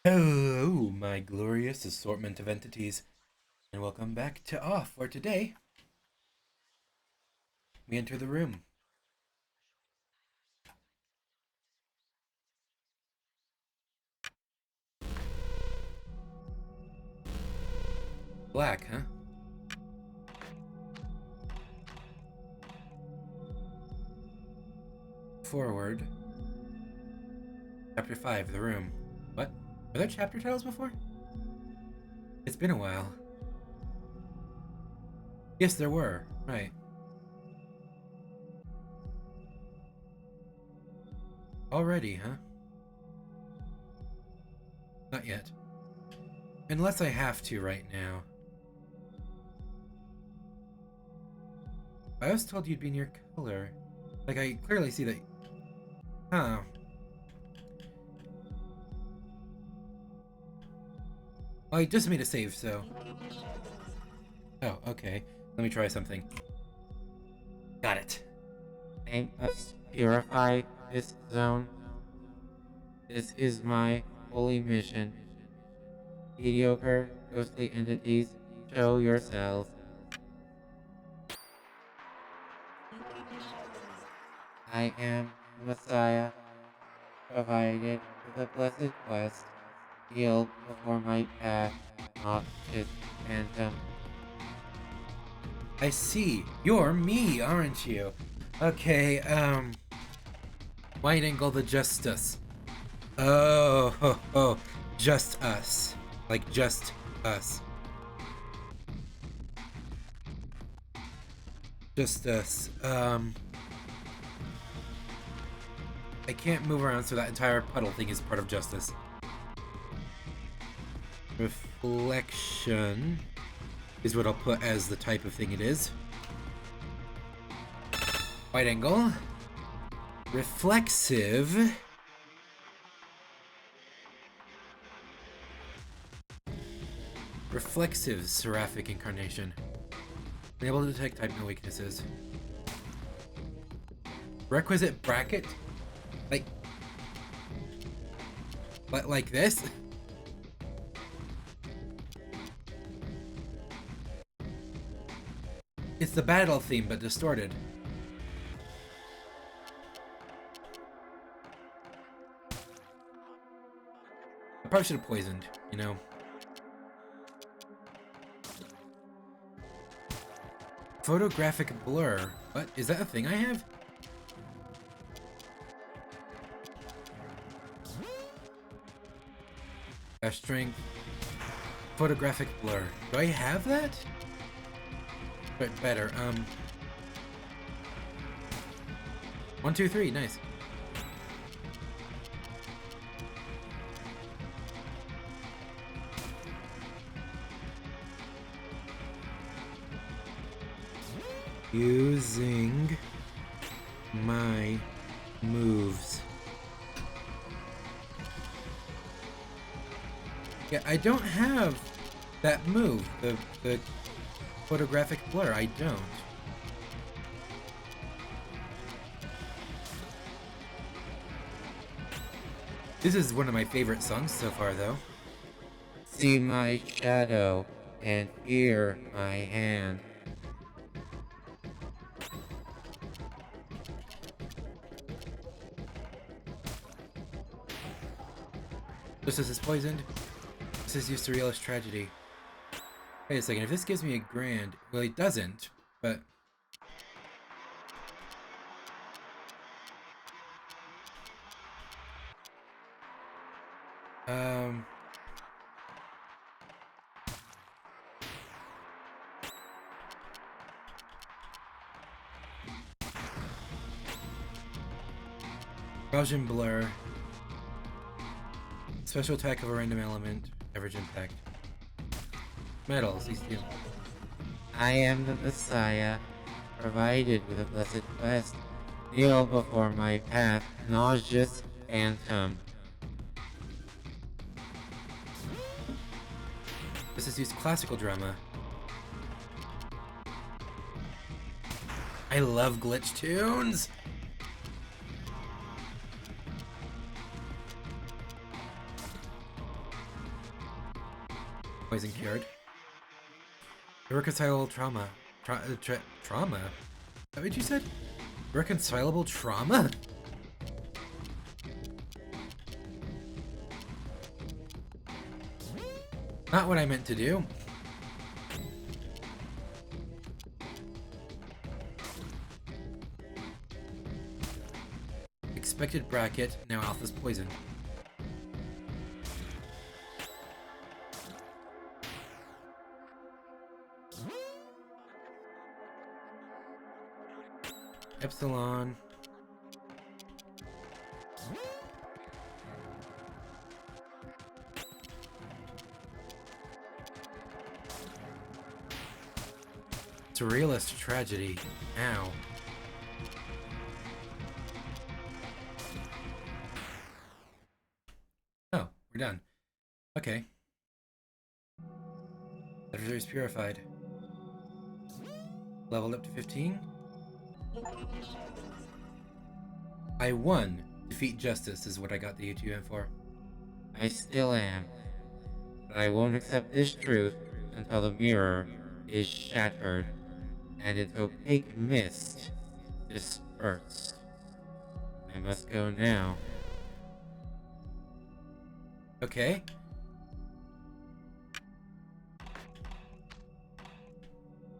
Hello, my glorious assortment of entities, and welcome back to Off, where today we enter the room. Black, huh? Forward. Chapter 5, the room. What? Were there chapter titles before? It's been a while. Yes, there were. Right. Already, huh? Not yet. Unless I have to right now. I was told you'd be near color. Like, I clearly see that... Huh. Well, I just made a save, so... Oh, okay. Let me try something. Got it. I must purify this zone. This is my holy mission. Mediocre, ghostly entities, show yourselves. I am the Messiah, provided with a blessed quest, healed before my path, not just phantom. I see. You're me, aren't you? Okay, White Angle the Justice. Oh, ho, ho. Just us. Like, just us. Just us. I can't move around, so that entire puddle thing is part of justice. Reflection is what I'll put as the type of thing it is. White Angle. Reflexive. Reflexive seraphic incarnation. Able to detect type no weaknesses. Requisite bracket? Like this? It's the battle theme, but distorted. I probably should have poisoned, you know. Photographic blur. What? Is that a thing I have? Strength. Photographic blur. Do I have that? But better. 1, 2, 3. Nice. Using my moves. Yeah, I don't have that move, the photographic blur. I don't. This is one of my favorite songs so far, though. See my shadow and fear my hand. This is poisoned. This is used to realize tragedy. Wait a second, if this gives me a grand... Well, it doesn't, but... Gaussian blur. Special attack of a random element. Average impact. Metals, these two. I am the Messiah, provided with a blessed quest. Kneel before my path, nauseous phantom. This is used classical drama. I love glitch tunes! poison cured. Irreconcilable trauma. Trauma? Is that what you said? Irreconcilable trauma? Not what I meant to do. Expected bracket, now Alpha's poisoned. Epsilon. Surrealist tragedy. Ow. Oh, we're done. Okay. Adversary is purified. Leveled up to 15. I won. Defeat justice is what I got the UTM for. I still am. But I won't accept this truth until the mirror is shattered and its opaque mist dispersed. I must go now. Okay.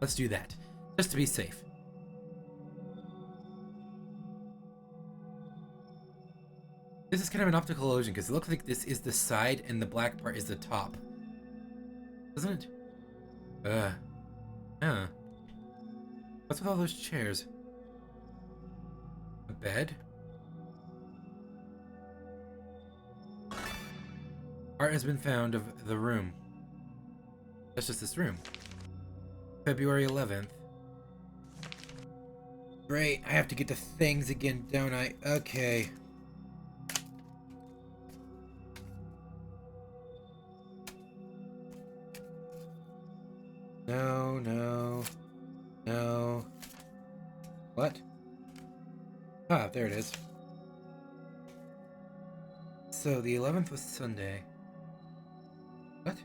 Let's do that. Just to be safe. This is kind of an optical illusion because it looks like this is the side and the black part is the top. Doesn't it? Huh. What's with all those chairs? A bed? Art has been found of the room. That's just this room. February 11th. Great, I have to get the things again, don't I? Okay. No. What? Ah, there it is. So, the 11th was Sunday. What?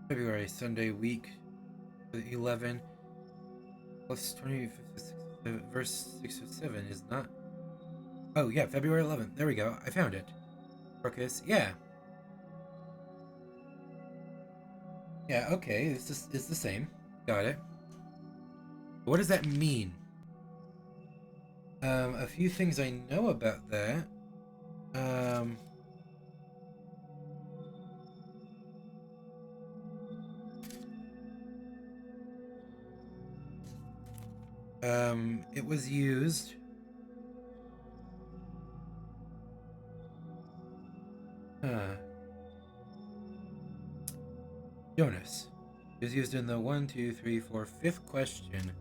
February, Sunday, week 11 plus 20, verse 6 or 7 is not... Oh, yeah, February 11th. There we go. I found it. Crocus. Yeah. Yeah, okay. It's the same. Got it. What does that mean? A few things I know about that. It was used. Jonas. It was used in the 1, 2, 3, 4, 5th question.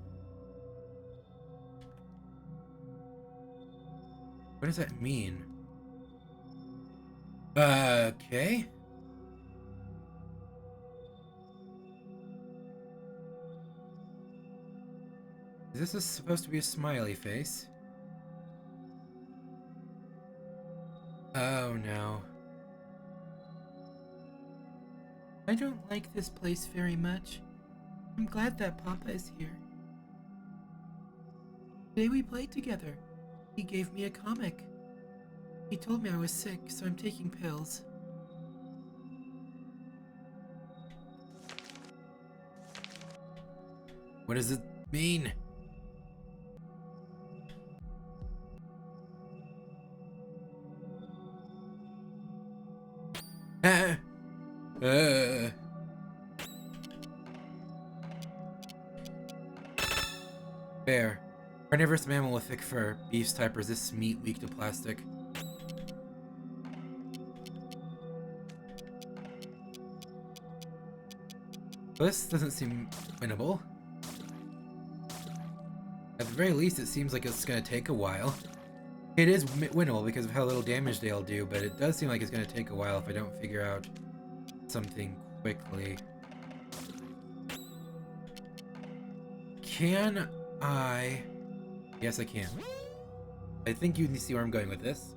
What does that mean? Okay. Is this supposed to be a smiley face? Oh no. I don't like this place very much. I'm glad that Papa is here. Today we played together. He gave me a comic. He told me I was sick, so I'm taking pills. What does it mean? Bear. Carnivorous mammal with thick fur. Beef's type resists meat weak to plastic. This doesn't seem winnable. At the very least, it seems like it's gonna take a while. It is winnable because of how little damage they'll do, but it does seem like it's gonna take a while if I don't figure out something quickly. Can I... Yes, I can. I think you see where I'm going with this.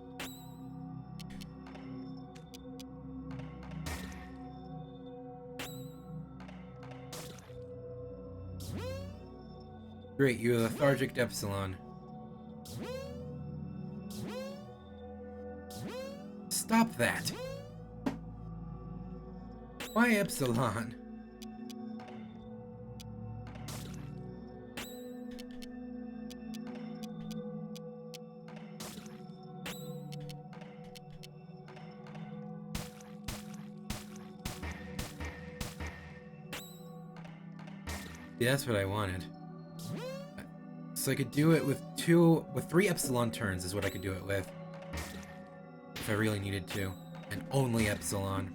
Great, you lethargic Epsilon. Stop that! Why Epsilon? Yeah, that's what I wanted. So I could do it with 3 Epsilon turns is what I could do it with. If I really needed to. And only Epsilon.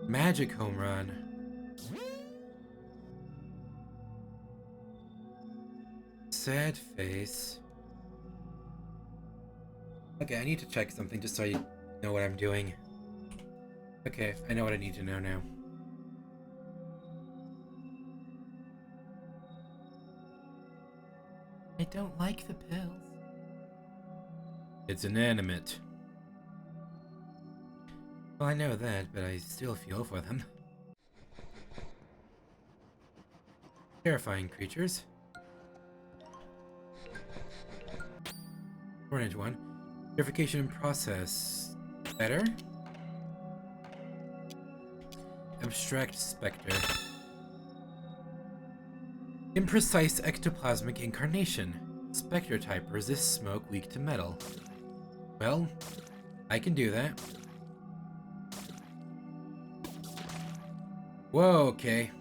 Magic home run. Sad face. Okay, I need to check something just so I know what I'm doing. Okay, I know what I need to know now. I don't like the pills. It's inanimate. Well, I know that, but I still feel for them. Terrifying creatures. Orange one. Purification process. Better? Abstract specter. Imprecise ectoplasmic incarnation. Spectre type resists smoke, weak to metal. Well, I can do that. Whoa, okay.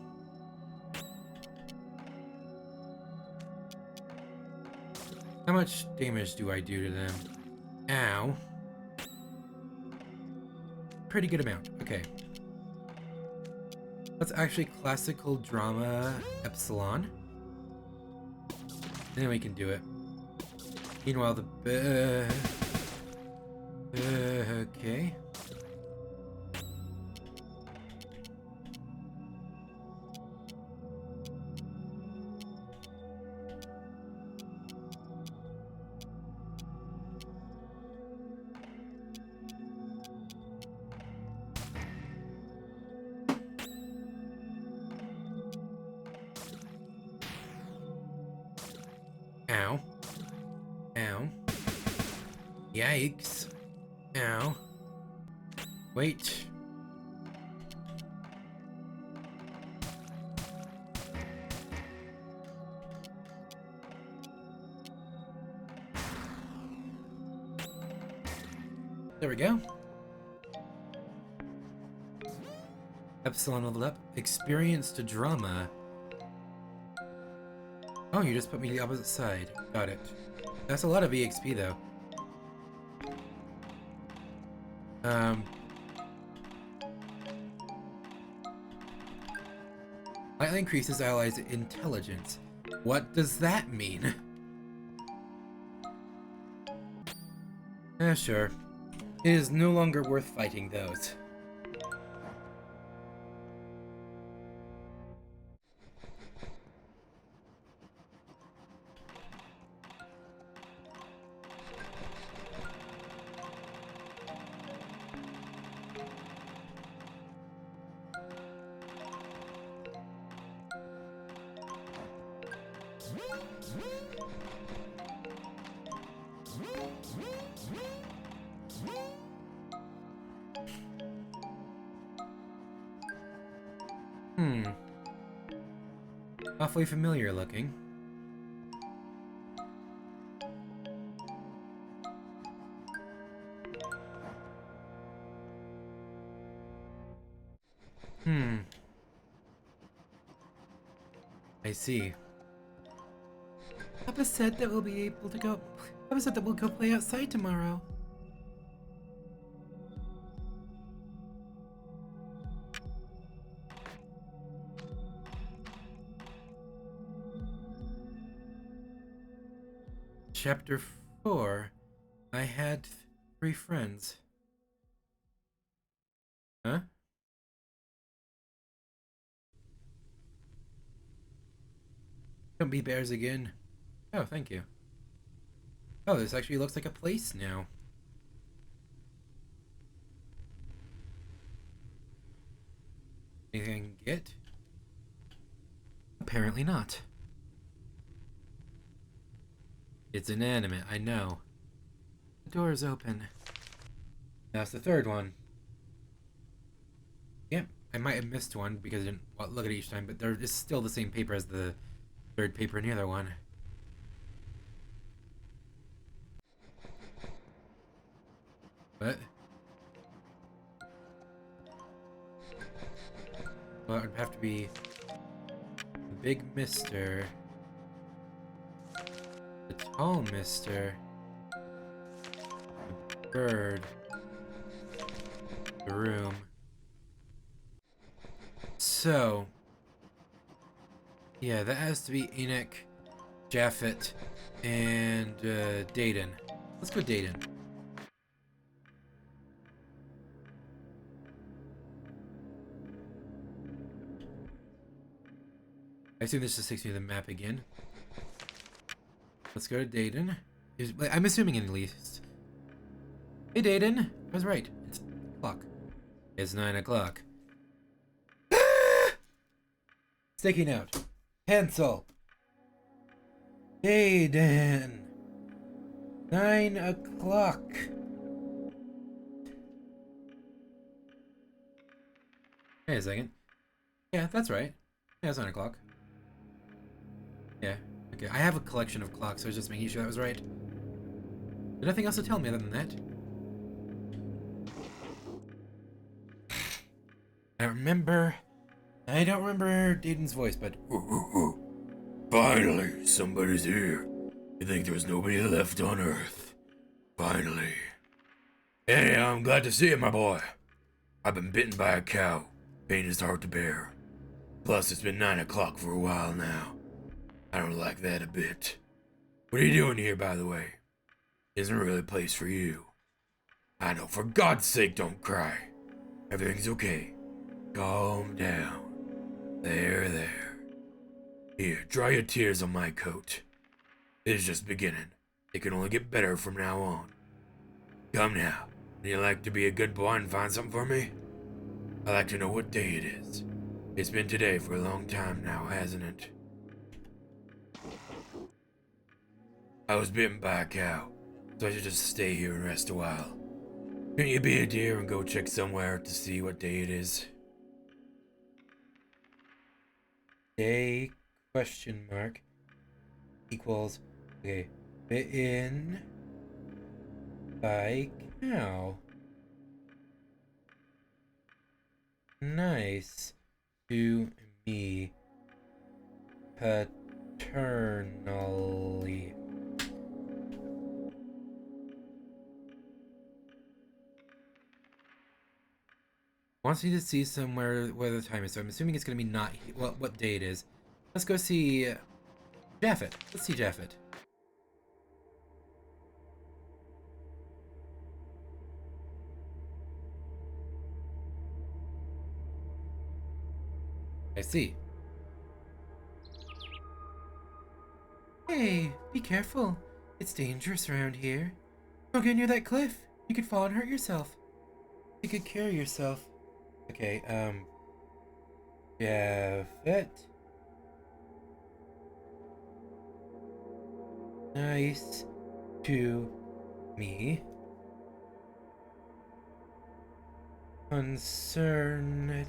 How much damage do I do to them? Ow. Pretty good amount. Okay. That's actually classical drama Epsilon. Then we can do it. Meanwhile, the okay. Ow. Ow. Yikes. Ow. Wait. There we go. Epsilon leveled up. Experienced drama. Oh, you just put me the opposite side. Got it. That's a lot of EXP, though. Slightly increases allies' intelligence. What does that mean? Sure. It is no longer worth fighting those. Awfully familiar looking. I see. Papa said that we'll be able to go. Papa said that we'll go play outside tomorrow. Chapter 4. I had 3 friends. Huh? Don't be bears again. Oh, thank you. Oh, this actually looks like a place now. Anything it. Apparently not. It's inanimate, I know. The door is open. That's the third one. Yep, I might have missed one because I didn't look at it each time, but there is still the same paper as the third paper in the other one. What? Well, it'd have to be the big mister, the tall mister, the bird, the room. So, yeah, that has to be Enoch, Japhet, and Dayton. Let's go Dayton. I assume this just takes me to the map again. Let's go to Dayton. I'm assuming at least. Hey Dayton, I was right. It's 9 o'clock. It's 9 o'clock. Sticky note. Pencil. Dayton. 9 o'clock. Wait a second. Yeah, that's right. Yeah, it's 9 o'clock. Yeah, okay. I have a collection of clocks, so I was just making sure that was right. There's nothing else to tell me other than that. I don't remember Dayton's voice, but... Finally, somebody's here. You think there was nobody left on Earth. Finally. Anyhow, I'm glad to see you, my boy. I've been bitten by a cow. Pain is hard to bear. Plus, it's been 9 o'clock for a while now. I don't like that a bit. What are you doing here, by the way? Isn't really a place for you. I know, for God's sake, don't cry. Everything's okay. Calm down. There. Here, dry your tears on my coat. It is just beginning. It can only get better from now on. Come now. Would you like to be a good boy and find something for me? I'd like to know what day it is. It's been today for a long time now, hasn't it? I was bitten by a cow, so I should just stay here and rest a while. Couldn't you be a dear and go check somewhere to see what day it is? Day question mark equals okay. Bitten by cow. Nice to me paternally. Wants me to see somewhere where the time is, so I'm assuming it's gonna be not what day it is. Let's go see Japhet. Let's see Japhet. I see. Hey, be careful. It's dangerous around here. Don't get near that cliff. You could fall and hurt yourself. You could kill yourself. Okay, Japhet. Nice to me. Concerned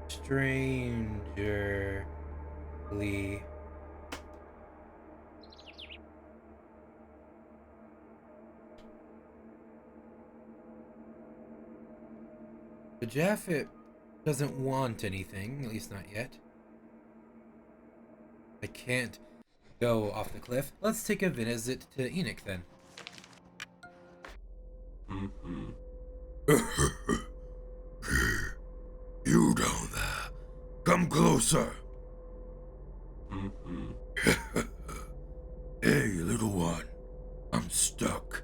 strangerly. The Japhet doesn't want anything, at least not yet. I can't go off the cliff. Let's take a visit to Enoch then. You down there. Come closer. Hey, little one. I'm stuck.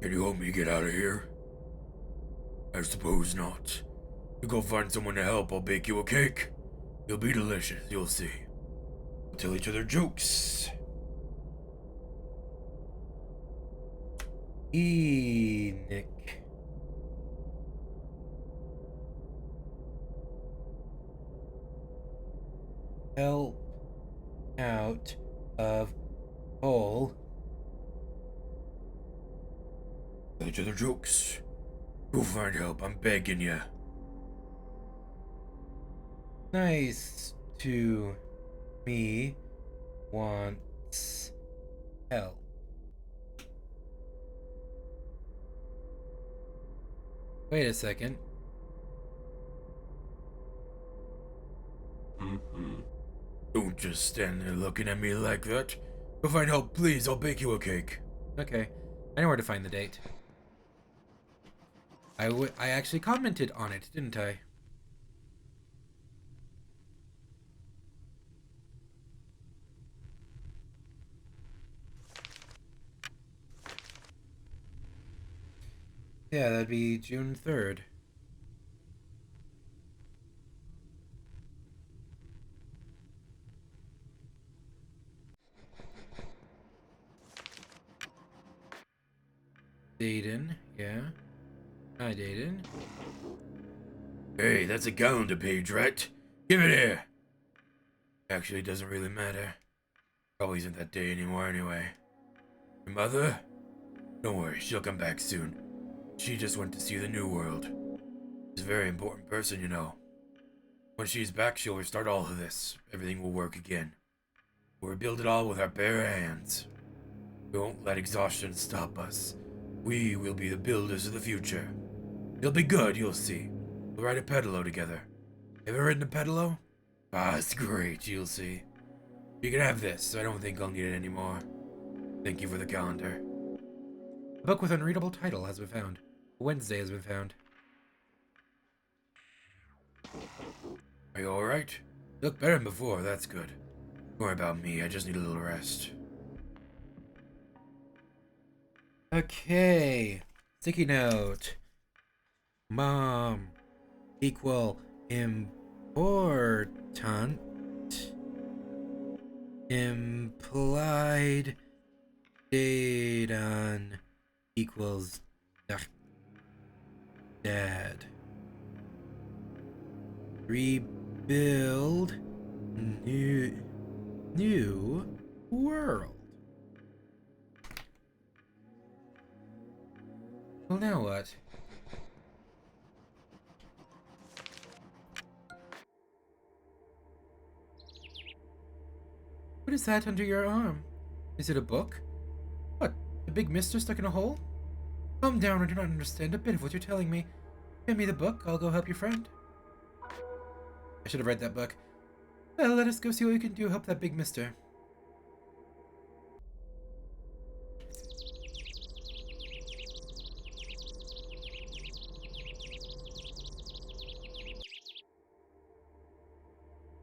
Can you help me get out of here? I suppose not. You go find someone to help, I'll bake you a cake. It'll be delicious, you'll see. We'll tell each other jokes. Enoch. help out of hole. Those are the jokes. Go find help, I'm begging ya. Nice to me wants help. Wait a second. Don't just stand there looking at me like that. Go find help, please. I'll bake you a cake. Okay, I know where to find the date. I actually commented on it, didn't I? Yeah, that'd be June 3rd. Dayton, yeah. Hi, Dayton. Hey, that's a calendar page, right? Give it here. Actually, it doesn't really matter. Probably isn't that day anymore anyway. Your mother? Don't worry, she'll come back soon. She just went to see the new world. She's a very important person, you know. When she's back, she'll restart all of this. Everything will work again. We'll rebuild it all with our bare hands. We won't let exhaustion stop us. We will be the builders of the future. It'll be good, you'll see. We'll ride a pedalo together. Ever ridden a pedalo? Ah, it's great, you'll see. You can have this. I don't think I'll need it anymore. Thank you for the calendar. A book with unreadable title has been found. Wednesday has been found. Are you alright? You look better than before, that's good. Don't worry about me, I just need a little rest. Okay. Sticky note. Mom equal important. Implied Dayton equals dad. Rebuild new world. Well, now what? What is that under your arm? Is it a book? What? The big mister stuck in a hole? Calm down, I do not understand a bit of what you're telling me. Give me the book, I'll go help your friend. I should have read that book. Well, let us go see what we can do to help that big mister.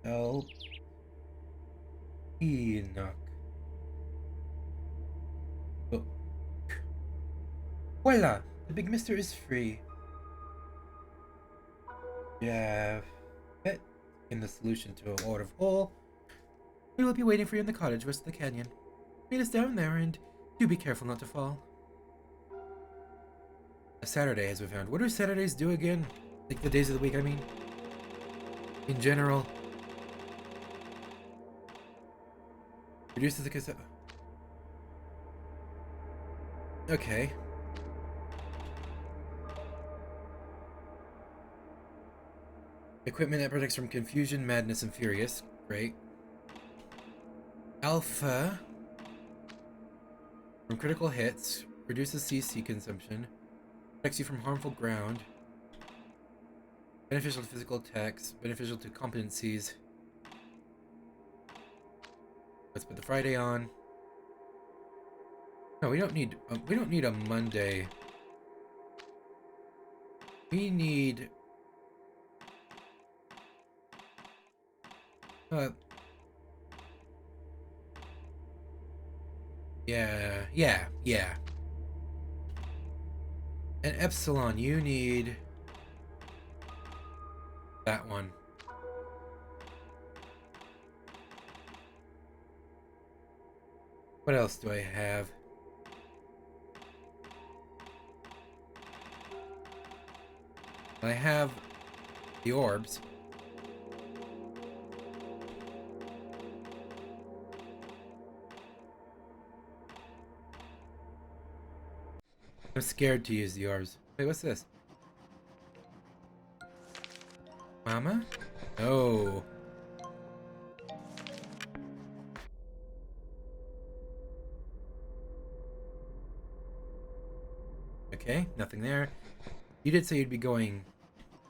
Help Enoch. Book. Voila! The big mister is free. Yeah. In the solution to a ward of hole. We will be waiting for you in the cottage west of the canyon. Meet us down there and do be careful not to fall. A Saturday has been found. What do Saturdays do again? Like the days of the week, I mean. In general. Reduces the cassette. Okay. Equipment that protects from confusion, madness, and furious. Great. Alpha. From critical hits. Reduces CC consumption. Protects you from harmful ground. Beneficial to physical attacks. Beneficial to competencies. Let's put the Friday on. No, we don't need a Monday. We need yeah. And Epsilon, you need that one. What else do I have? I have the orbs. I'm scared to use the orbs. Wait, what's this? Mama? No. Okay, nothing there. You did say you'd be going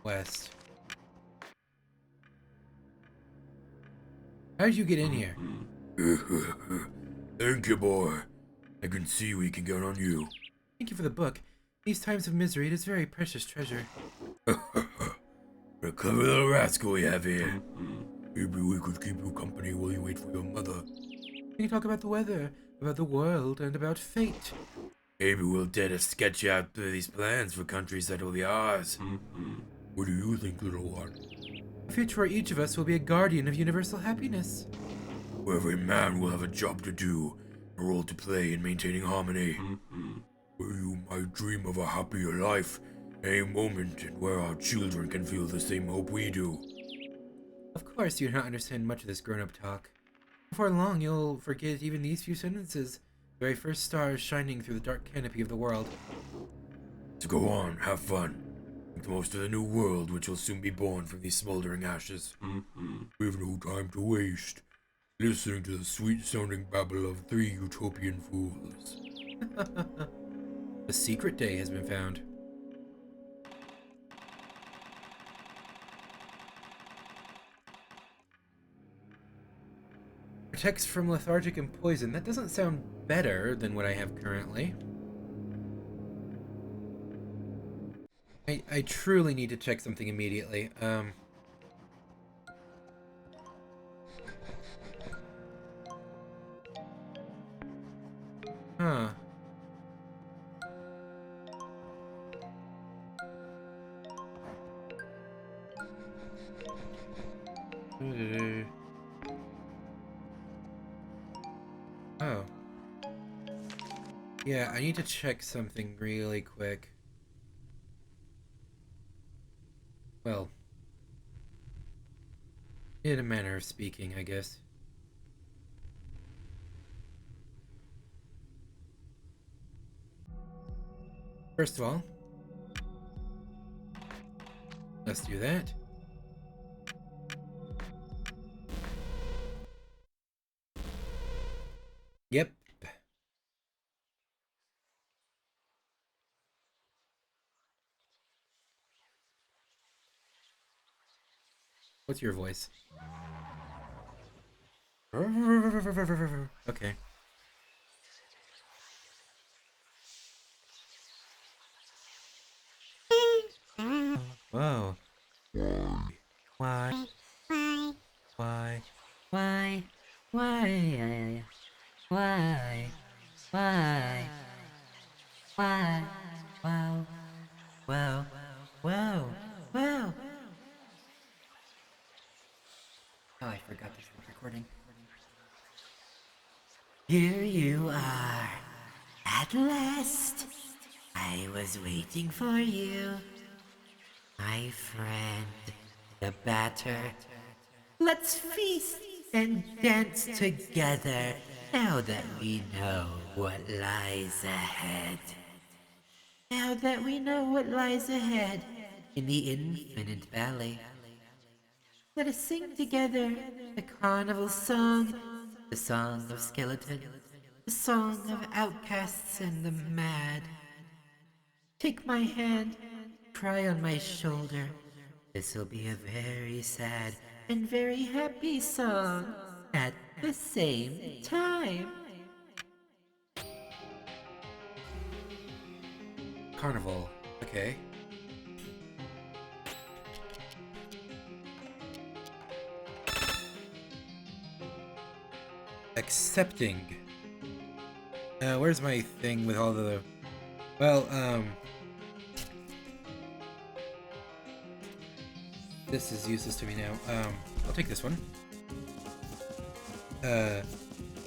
west. How did you get in here? Thank you, boy. I can see we can count on you. Thank you for the book. These times of misery, it is very precious treasure. What a clever little rascal we have here. Maybe we could keep you company while you wait for your mother. We can talk about the weather, about the world, and about fate. Maybe we'll dare to sketch out these plans for countries that will be ours. What do you think, little one? A future where each of us will be a guardian of universal happiness. Where every man will have a job to do, a role to play in maintaining harmony. Where you might dream of a happier life, a moment, and where our children can feel the same hope we do. Of course, you do not understand much of this grown-up talk. Before long, you'll forget even these few sentences. The very first stars shining through the dark canopy of the world. So go on, have fun. Make the most of the new world which will soon be born from these smoldering ashes. We have no time to waste, listening to the sweet-sounding babble of three utopian fools. A secret day has been found. Protects from lethargic and poison. That doesn't sound better than what I have currently. I truly need to check something immediately. Huh. Oh. Yeah, I need to check something really quick. Well, in a manner of speaking, I guess. First of all, let's do that. Yep. What's your voice? Okay. Whoa. Why? Why? Why? Why? Why? Why? Why? Wow. Wow. Wow. Wow. Oh, I forgot this was recording. Here you are. At last. I was waiting for you. My friend, the batter. Let's feast and dance together now that we know what lies ahead. Now that we know what lies ahead in the infinite valley. Let us sing together the carnival song, the song of skeletons, the song of outcasts and the mad. Take my hand, cry on my shoulder. This'll be a very sad and very happy song at the same time. Carnival. Okay. Accepting. Where's my thing with all the... Well, this is useless to me now. I'll take this one.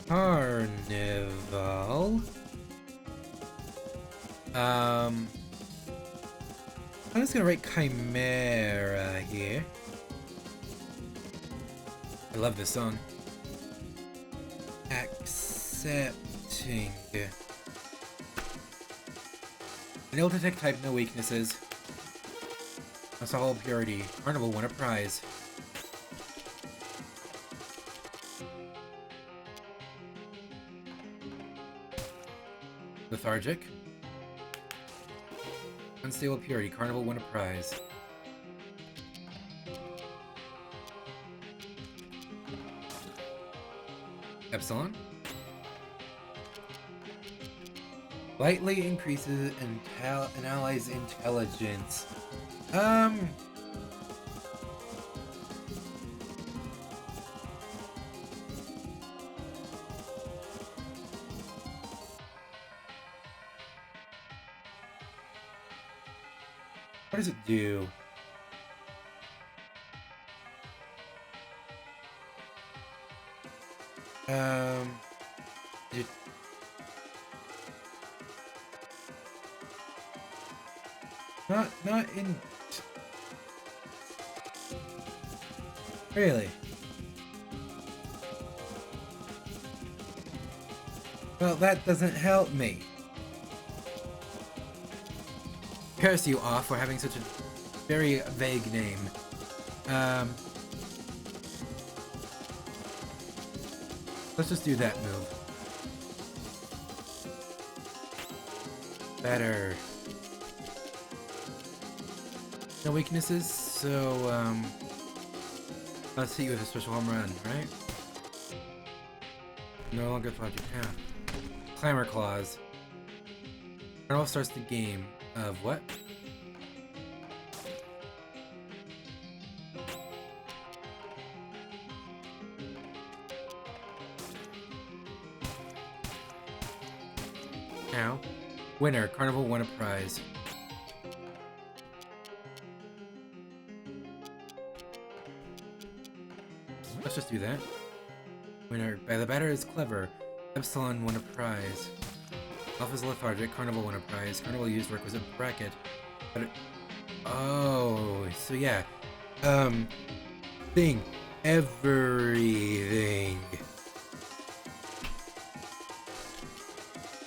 Carnival. I'm just gonna write Chimera here. I love this song. Accepting. Nil detect type, no weaknesses. Unstoppable purity. Carnival won a prize. Lethargic. Unstable purity. Carnival won a prize. Epsilon. Slightly increases an ally's intelligence. What does it do? It, not in... Really? Well, that doesn't help me. Curse you off for having such a very vague name. Let's just do that move. Better. No weaknesses, so let's hit you with a special home run, right? No longer logic. Yeah. Clamor clause. Carnival starts the game of what? Now, winner. Carnival won a prize. Let's just do that. Winner. By the batter is clever. Epsilon won a prize. Alpha's lethargic. Carnival won a prize. Carnival used requisite bracket. But it... Oh, so yeah. Thing. Everything.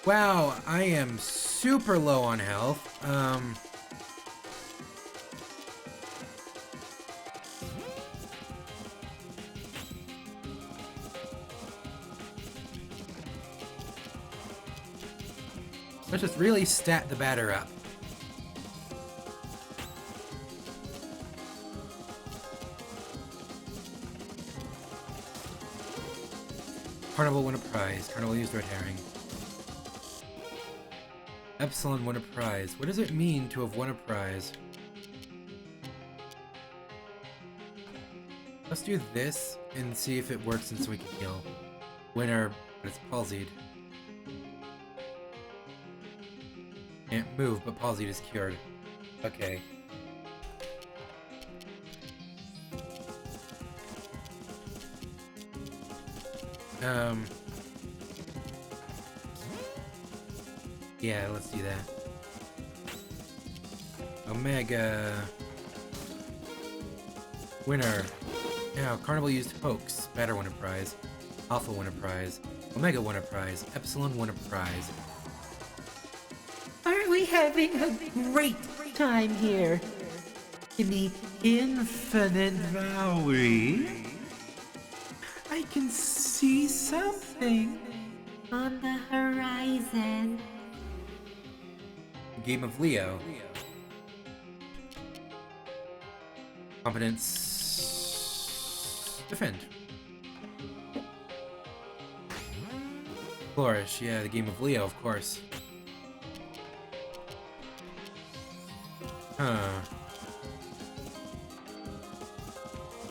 Wow, I am super low on health. Let's just really stat the batter up. Carnival won a prize. Carnival used red herring. Epsilon won a prize. What does it mean to have won a prize? Let's do this and see if it works since we can heal. Winner, but it's palsied. Can't move, but palsied is cured. Okay. Yeah, let's do that. Omega. Winner. Now, Carnival used hoax. Batter won a prize. Alpha won a prize. Omega won a prize. Epsilon won a prize. Aren't we having a great time here? In the infinite valley? I can see something on the horizon. Game of Leo. Competence. Defend. Flourish. Yeah, the game of Leo, of course. Huh.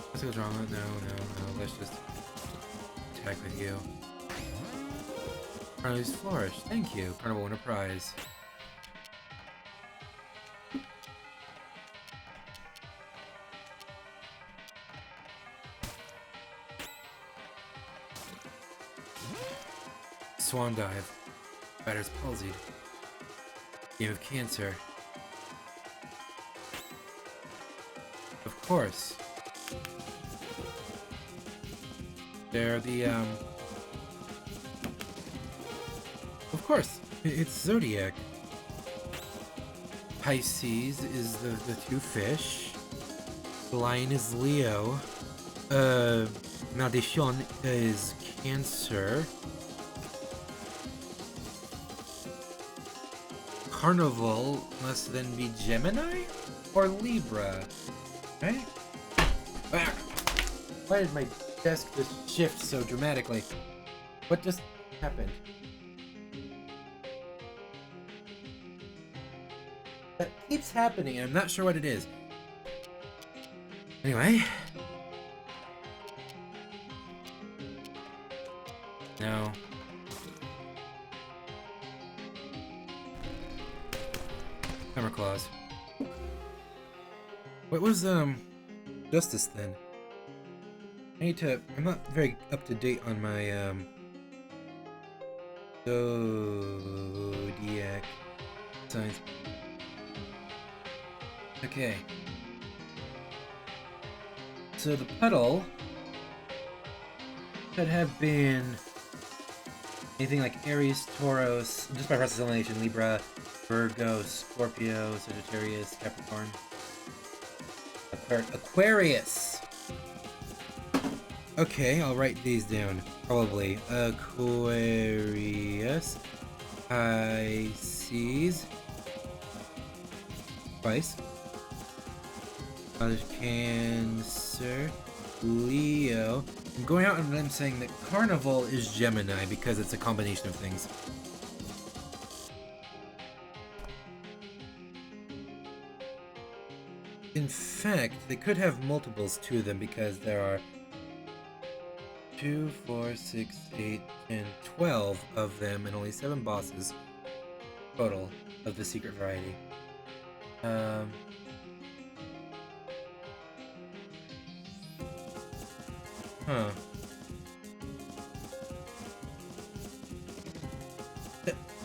Let's go drama. No. Let's just attack with you. Carnival's Flourish. Thank you. Carnival won a prize. Swan Dive. Batter's palsied. Game of Cancer. Of course. They're the, Of course! It's Zodiac. Pisces is the two fish. The lion is Leo. Maldition is Cancer. Carnival must then be Gemini or Libra, right? Ah! Why did my desk just shift so dramatically? What just happened? That keeps happening, and I'm not sure what it is. Anyway. No. Hammer claws. What was justice then? I'm not very up to date on my zodiac signs. Okay. So the puddle could have been anything like Aries, Taurus, just by process of elimination, Libra, Virgo, Scorpio, Sagittarius, Capricorn, Aquarius. Okay, I'll write these down. Probably Aquarius, Pisces, twice. Cancer, Leo. I'm going out and I'm saying that Carnival is Gemini because it's a combination of things. In fact, they could have multiples to them because there are 2, 4, 6, 8, 10, 12 of them and only 7 bosses total of the secret variety. Huh.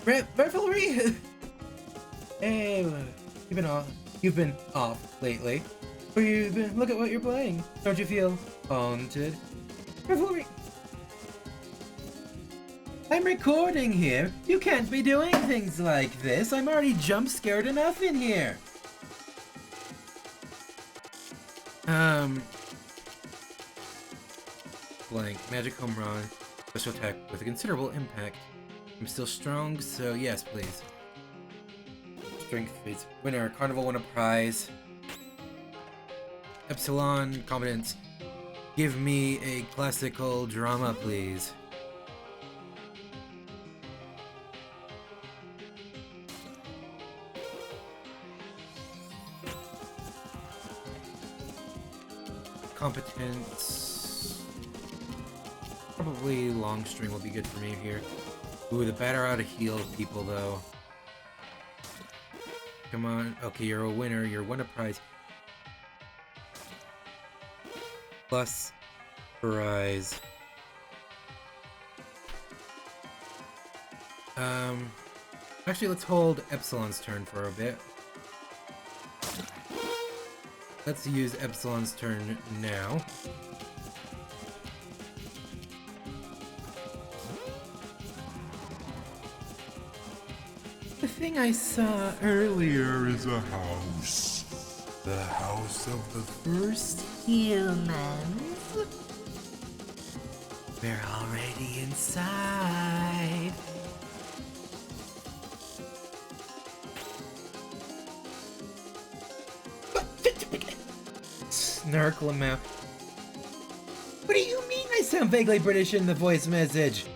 Revelry! Hey, you've been off lately. Look at what you're playing. Don't you feel haunted? Revelry! I'm recording here. You can't be doing things like this. I'm already jump scared enough in here. Blank. Magic home run. Special attack with a considerable impact. I'm still strong, so yes, please. Strength fades. Winner. Carnival won a prize. Epsilon. Competence. Give me a classical drama, please. Competence. Probably long string will be good for me here. Ooh, the batter ought to heal people though. Come on. Okay, you're a winner. You're won a prize. Plus prize. Actually, let's hold Epsilon's turn for a bit. Let's use Epsilon's turn now. The thing I saw earlier is a house. The house of the first humans. We're already inside. Snarkle him out. What do you mean I sound vaguely British in the voice message?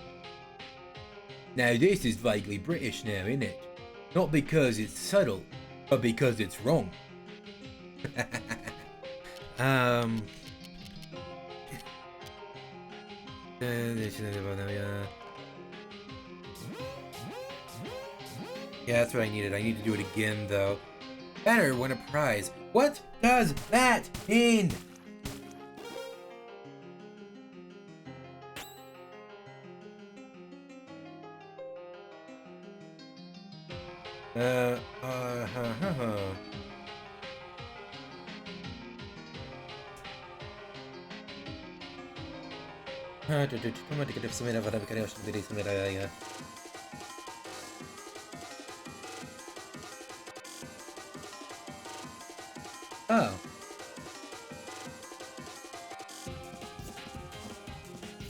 Now this is vaguely British now, isn't it? Not because it's subtle, but because it's wrong. Yeah, that's what I needed. I need to do it again, though. Better win a prize. What does that mean? Oh.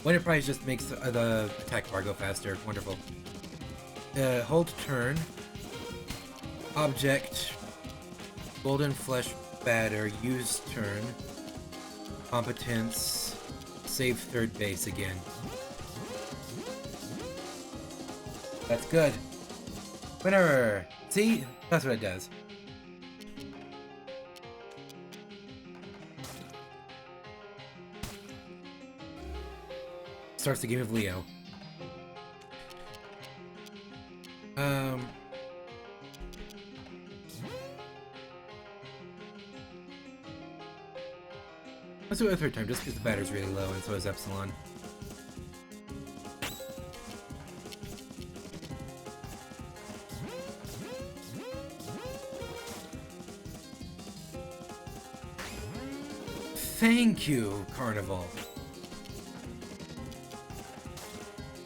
Winner prize just makes the attack bar go faster. Wonderful. Hold turn. Object. Golden flesh batter. Use turn. Competence. Save third base again. That's good. Winner! See? That's what it does. Starts the game of Leo. Let's do it a third time, just because the batter's really low, and so is Epsilon. Thank you, Carnival.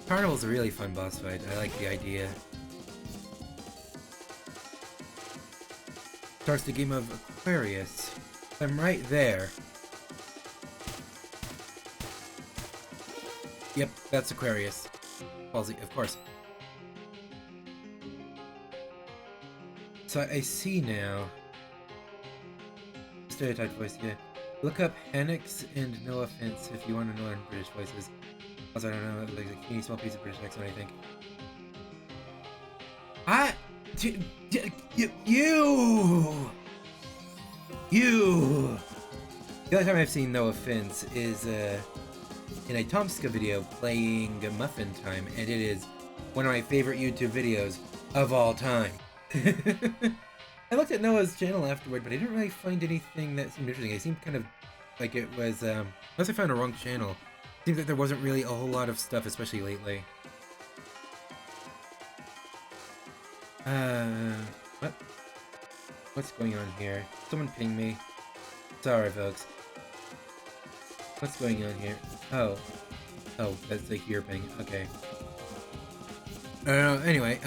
Carnival's a really fun boss fight. I like the idea. Starts the game of Aquarius. I'm right there. Yep, that's Aquarius. Palsy, of course. So I see now. Stereotyped voice, yeah. Look up Hannix and No Offense if you want to learn British voices. Also, I don't know, like a teeny small piece of British accent, I think. You! The only time I've seen No Offense is in a Tomska video playing Muffin Time, and it is one of my favorite YouTube videos of all time. I looked at Noah's channel afterward, but I didn't really find anything that seemed interesting. It seemed kind of like it was, unless I found a wrong channel, it seemed that there wasn't really a whole lot of stuff, especially lately. What? What's going on here? Someone ping me. Sorry, folks. What's going on here? Oh. Oh, that's like your ping. Okay. Anyway,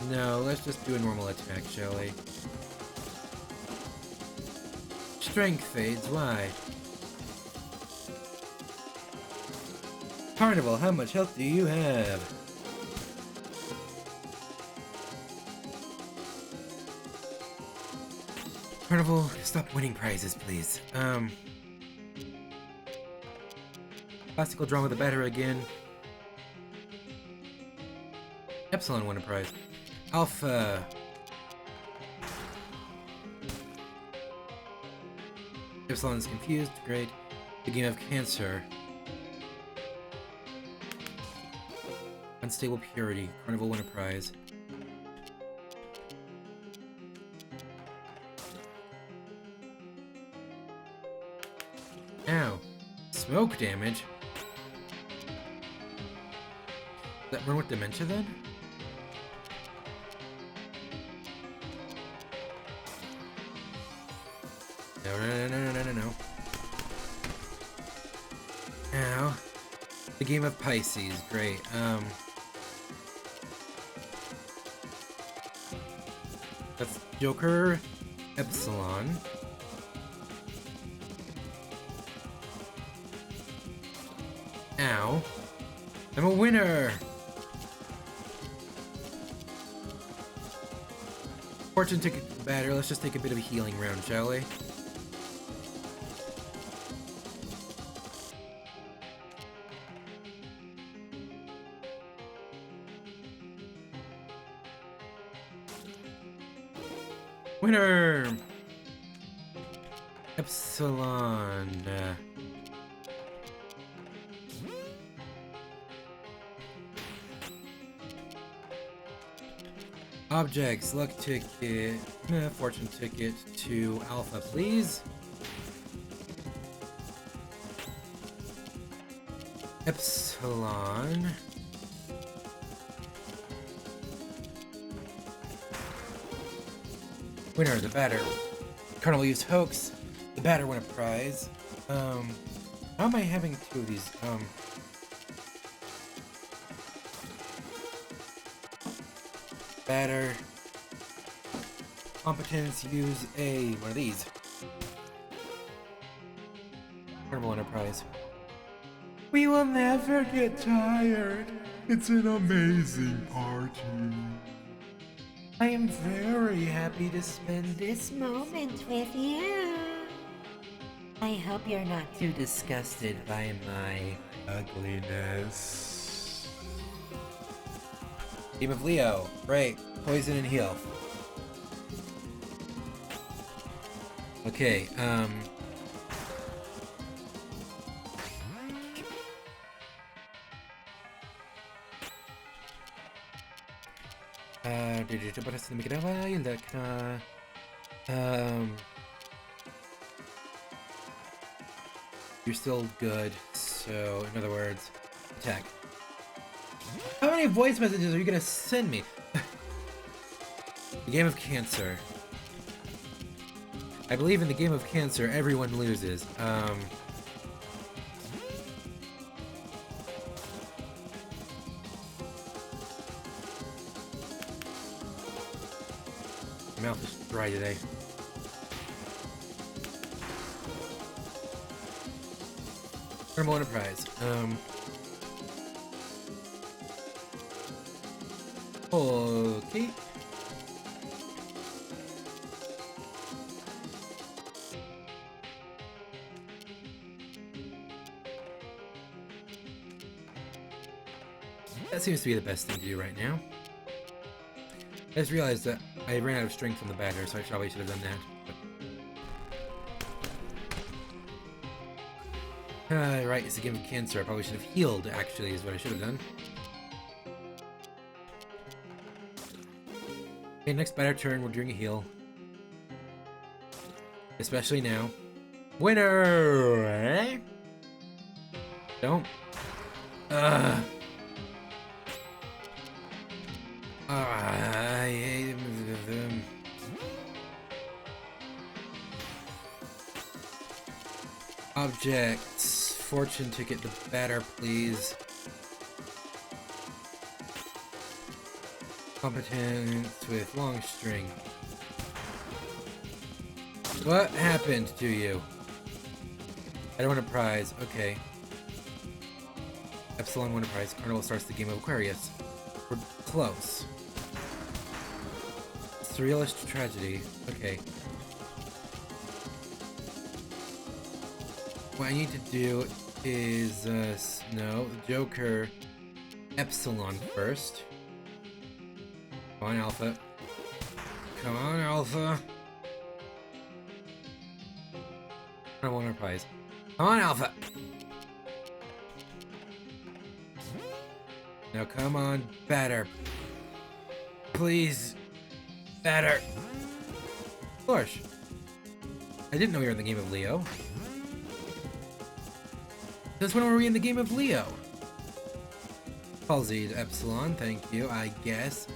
no, let's just do a normal attack, shall we? Strength fades, why? Carnival, how much health do you have? Carnival, stop winning prizes, please. Classical drama, the batter again. Epsilon won a prize. Alpha. Epsilon is confused. Great. The game of Cancer. Unstable Purity. Carnival won a prize. Ow. Smoke damage? Does that run with dementia then? No. Ow. The game of Pisces, great. That's Joker, Epsilon. Ow. I'm a winner! Fortune ticket batter, let's just take a bit of a healing round, shall we? Winner! Epsilon. Objects, luck ticket, fortune ticket to Alpha, please. Epsilon. Winner, the batter. Carnival used hoax. The batter won a prize. How am I having two of these? Batter. Competence, use a one of these. Carnival Enterprise. We will never get tired. It's an amazing party. I am very happy to spend This moment with you. I hope you're not too disgusted by my ugliness. Team of Leo. Great. Poison and heal. Okay, you're still good, so in other words, attack. How many voice messages are you gonna send me? The game of cancer. I believe in the game of cancer, everyone loses. My mouth is dry today. Thermal Enterprise. Okay. That seems to be the best thing to do right now. I just realized that I ran out of strength on the batter, so I probably should have done that. Right, it's a game of cancer. I probably should have healed, actually, is what I should have done. Okay, next batter turn, we're doing a heal. Especially now. Winner! Eh? Don't. I hate them. Objects. Fortune ticket, the batter, please. Competence with long string. What happened to you? I don't want a prize. Okay. Epsilon won a prize. Carnival starts the game of Aquarius. We're close. Surrealist tragedy. Okay. What I need to do is, no, Joker, Epsilon first. Come on, Alpha. Come on, Alpha. I want our prize. Come on, Alpha. Now, come on, batter. Please. Batter. Gosh. I didn't know we were in the game of Leo. Since when were we in the game of Leo? Palsied Epsilon, thank you, I guess.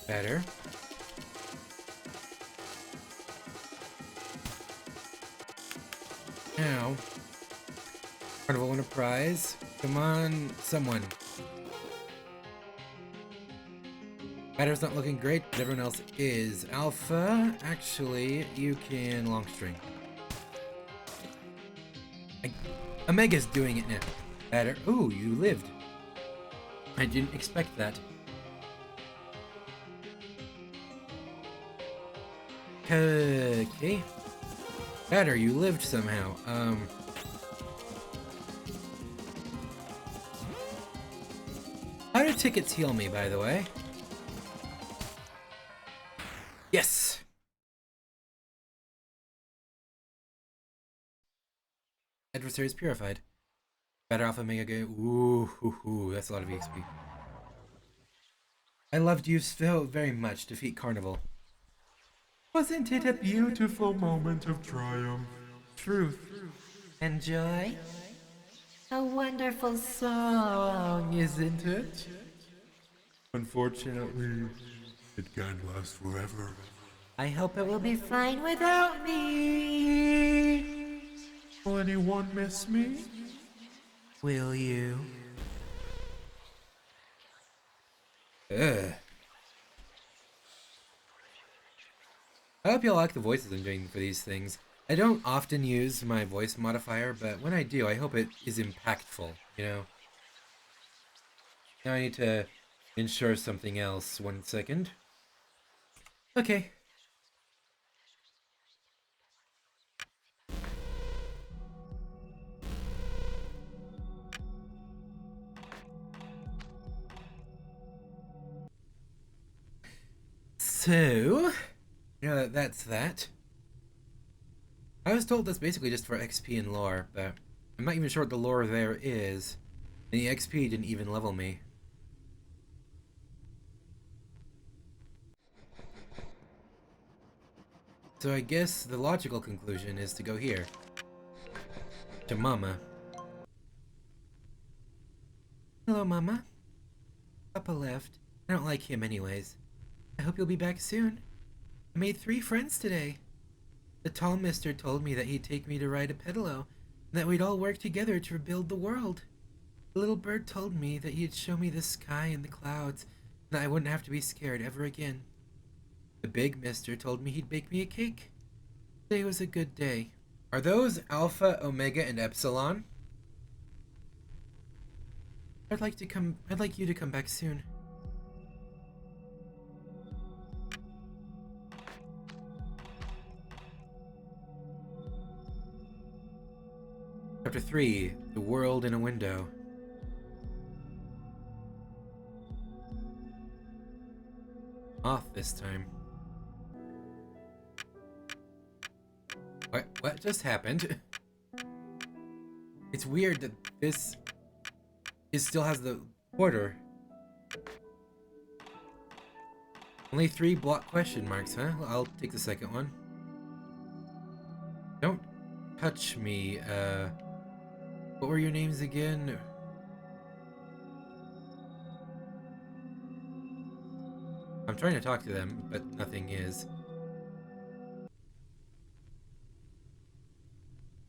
Better. Now, Carnival won a prize. Come on, someone. Batter's not looking great, but everyone else is. Alpha, actually, you can long string. Omega's doing it now. Batter. Ooh, you lived. I didn't expect that. Okay. Batter, you lived somehow. How do tickets heal me, by the way? Yes! Adversaries purified. Batter Alpha Mega Game. Ooh, that's a lot of EXP. I loved you so very much. Defeat Carnival. Wasn't it a beautiful moment of triumph, truth, and joy? A wonderful song, isn't it? Unfortunately, it can't last forever. I hope it will be fine without me. Will anyone miss me? Will you? Ugh. I hope y'all like the voices I'm doing for these things. I don't often use my voice modifier, but when I do, I hope it is impactful, you know? Now I need to ensure something else. 1 second. Okay. So, you know, that's that. I was told that's basically just for XP and lore, but I'm not even sure what the lore there is. And the XP didn't even level me. So I guess the logical conclusion is to go here. To Mama. Hello, Mama. Papa left. I don't like him anyways. I hope you'll be back soon. I made 3 friends today. The tall mister told me that he'd take me to ride a pedalo, and that we'd all work together to rebuild the world. The little bird told me that he'd show me the sky and the clouds, and that I wouldn't have to be scared ever again. The big mister told me he'd bake me a cake. Today was a good day. Are those Alpha, Omega, and Epsilon? I'd like you to come back soon. Chapter 3, The World in a Window. Off this time. What just happened? It's weird that this still has the quarter. Only 3 block question marks, huh? Well, I'll take the second one. Don't touch me, what were your names again? I'm trying to talk to them, but nothing is.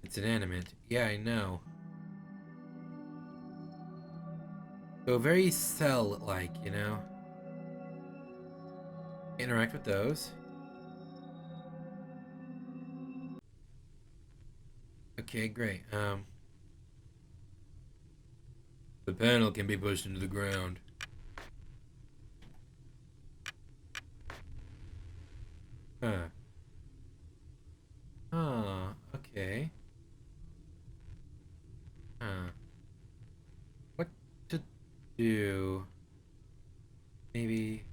It's inanimate. Yeah, I know. So very cell-like, you know? Interact with those. Okay, great. The panel can be pushed into the ground. Huh. Oh, okay. Huh. What to do? Maybe...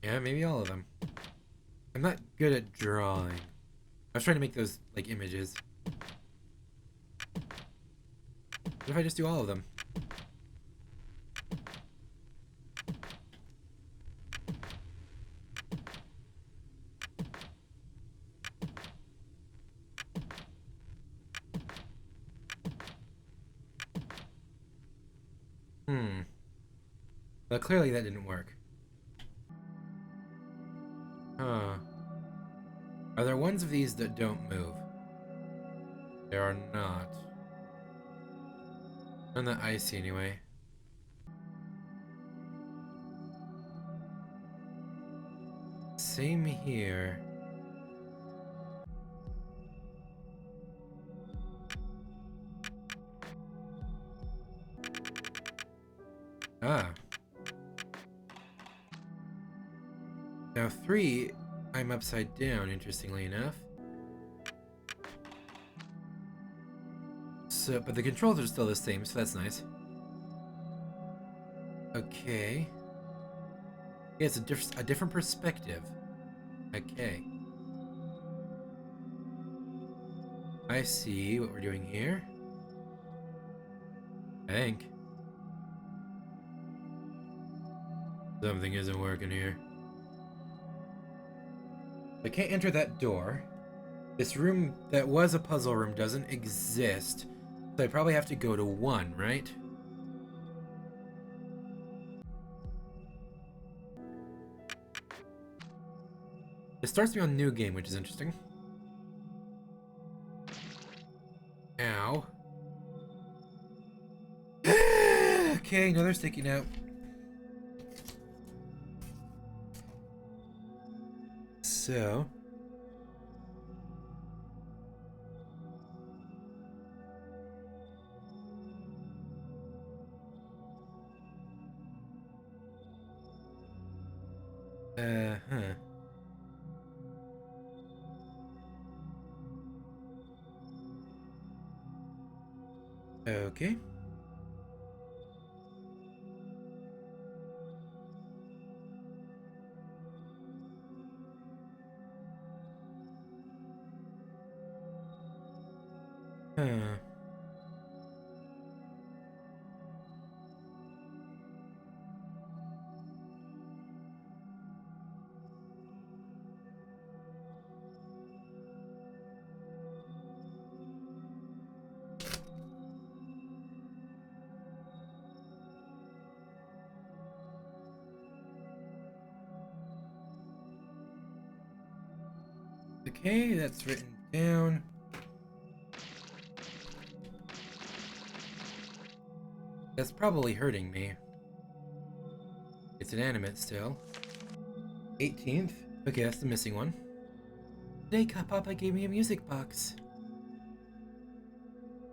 Yeah, maybe all of them. I'm not good at drawing. I was trying to make those, like, images. What if I just do all of them? But clearly that didn't work. Huh. Are there ones of these that don't move? There are not. None that I see anyway. Same here. Ah. Now 3, I'm upside down, interestingly enough. So, but the controls are still the same, so that's nice. Okay. Yeah, it's a different perspective. Okay. I see what we're doing here. I think. Something isn't working here. I can't enter that door. This room that was a puzzle room doesn't exist. So I probably have to go to 1, right? It starts me on new game, which is interesting. Ow. Okay, another sticky note. So. Huh. Okay. Huh. Okay, that's written down. That's probably hurting me. It's inanimate still. 18th? Okay, that's the missing one. Today, Papa gave me a music box.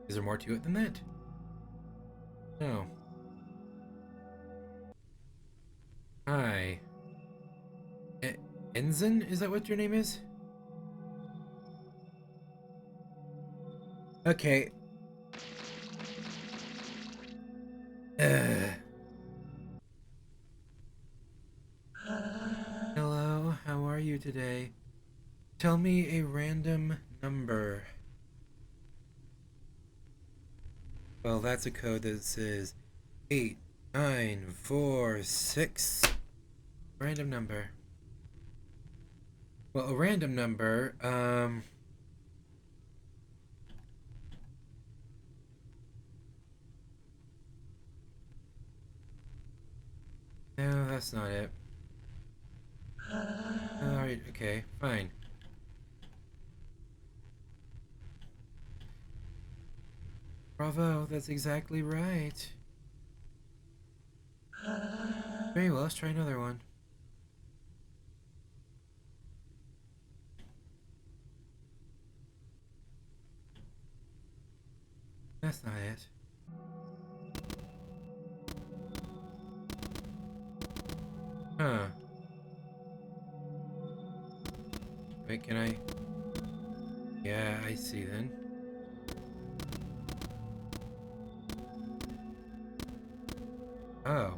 Is there more to it than that? No. Hi. Ensign? Is that what your name is? Okay. Hello, how are you today? Tell me a random number. Well, that's a code that says 8946. Random number. Well, a random number, no, that's not it. Alright, okay, fine. Bravo, that's exactly right. Very well, let's try another one. That's not it. Huh. Wait, can I? Yeah, I see then. Oh.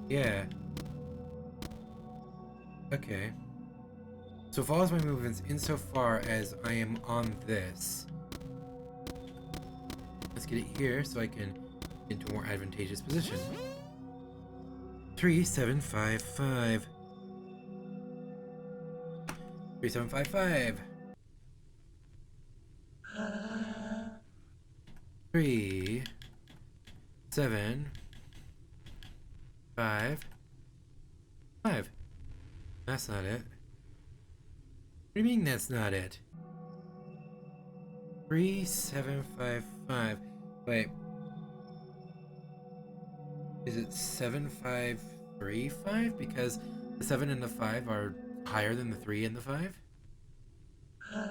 Yeah. Okay. So follows my movements insofar as I am on this. Let's get it here so I can get into a more advantageous position. 3755. 3755. 3 7 5 5. That's not it. What do you mean that's not it? 3755. Wait. Is it 7535? Because the 7 and the 5 are higher than the 3 and the 5? Huh.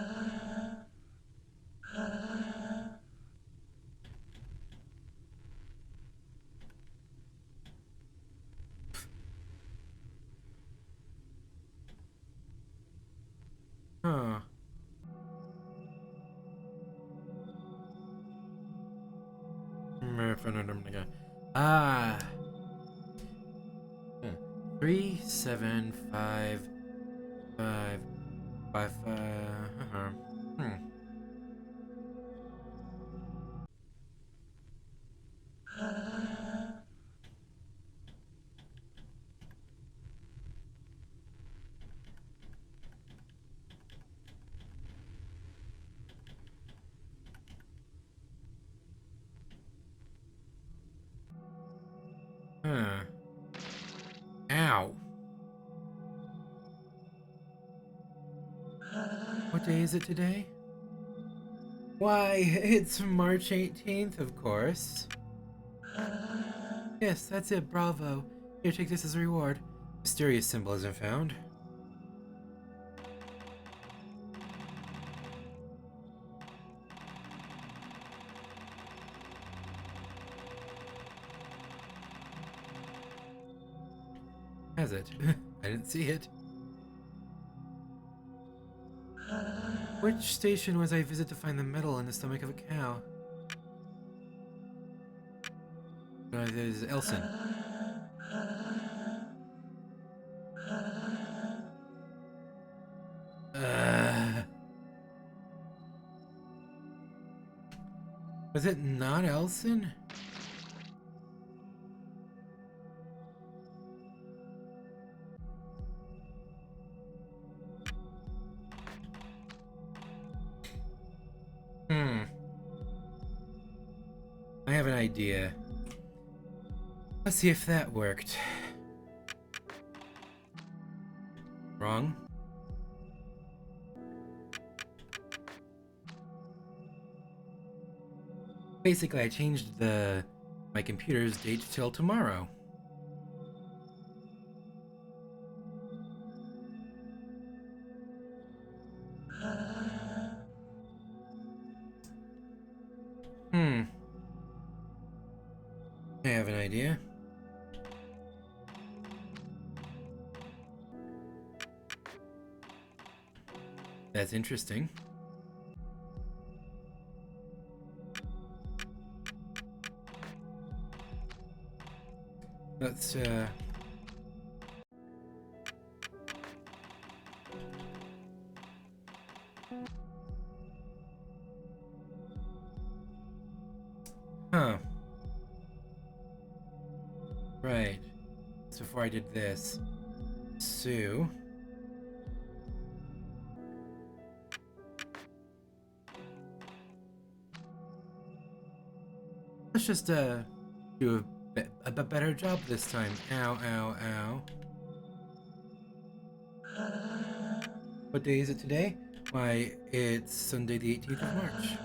Ah. 3755. Hmm. Huh. Ow. What day is it today? Why, it's March 18th, of course. Yes, that's it, bravo. Here, take this as a reward. Mysterious symbolism found. Has it? I didn't see it. Which station was I visit to find the metal in the stomach of a cow? There's Elson. Was it not Elson? I have an idea. Let's see if that worked. Wrong. Basically, I changed my computer's date till tomorrow. I have an idea. That's interesting. Let's Huh. Right. So before I did this. So let's just do a better job this time. Ow, ow, ow. What day is it today? Why, it's Sunday the 18th of March.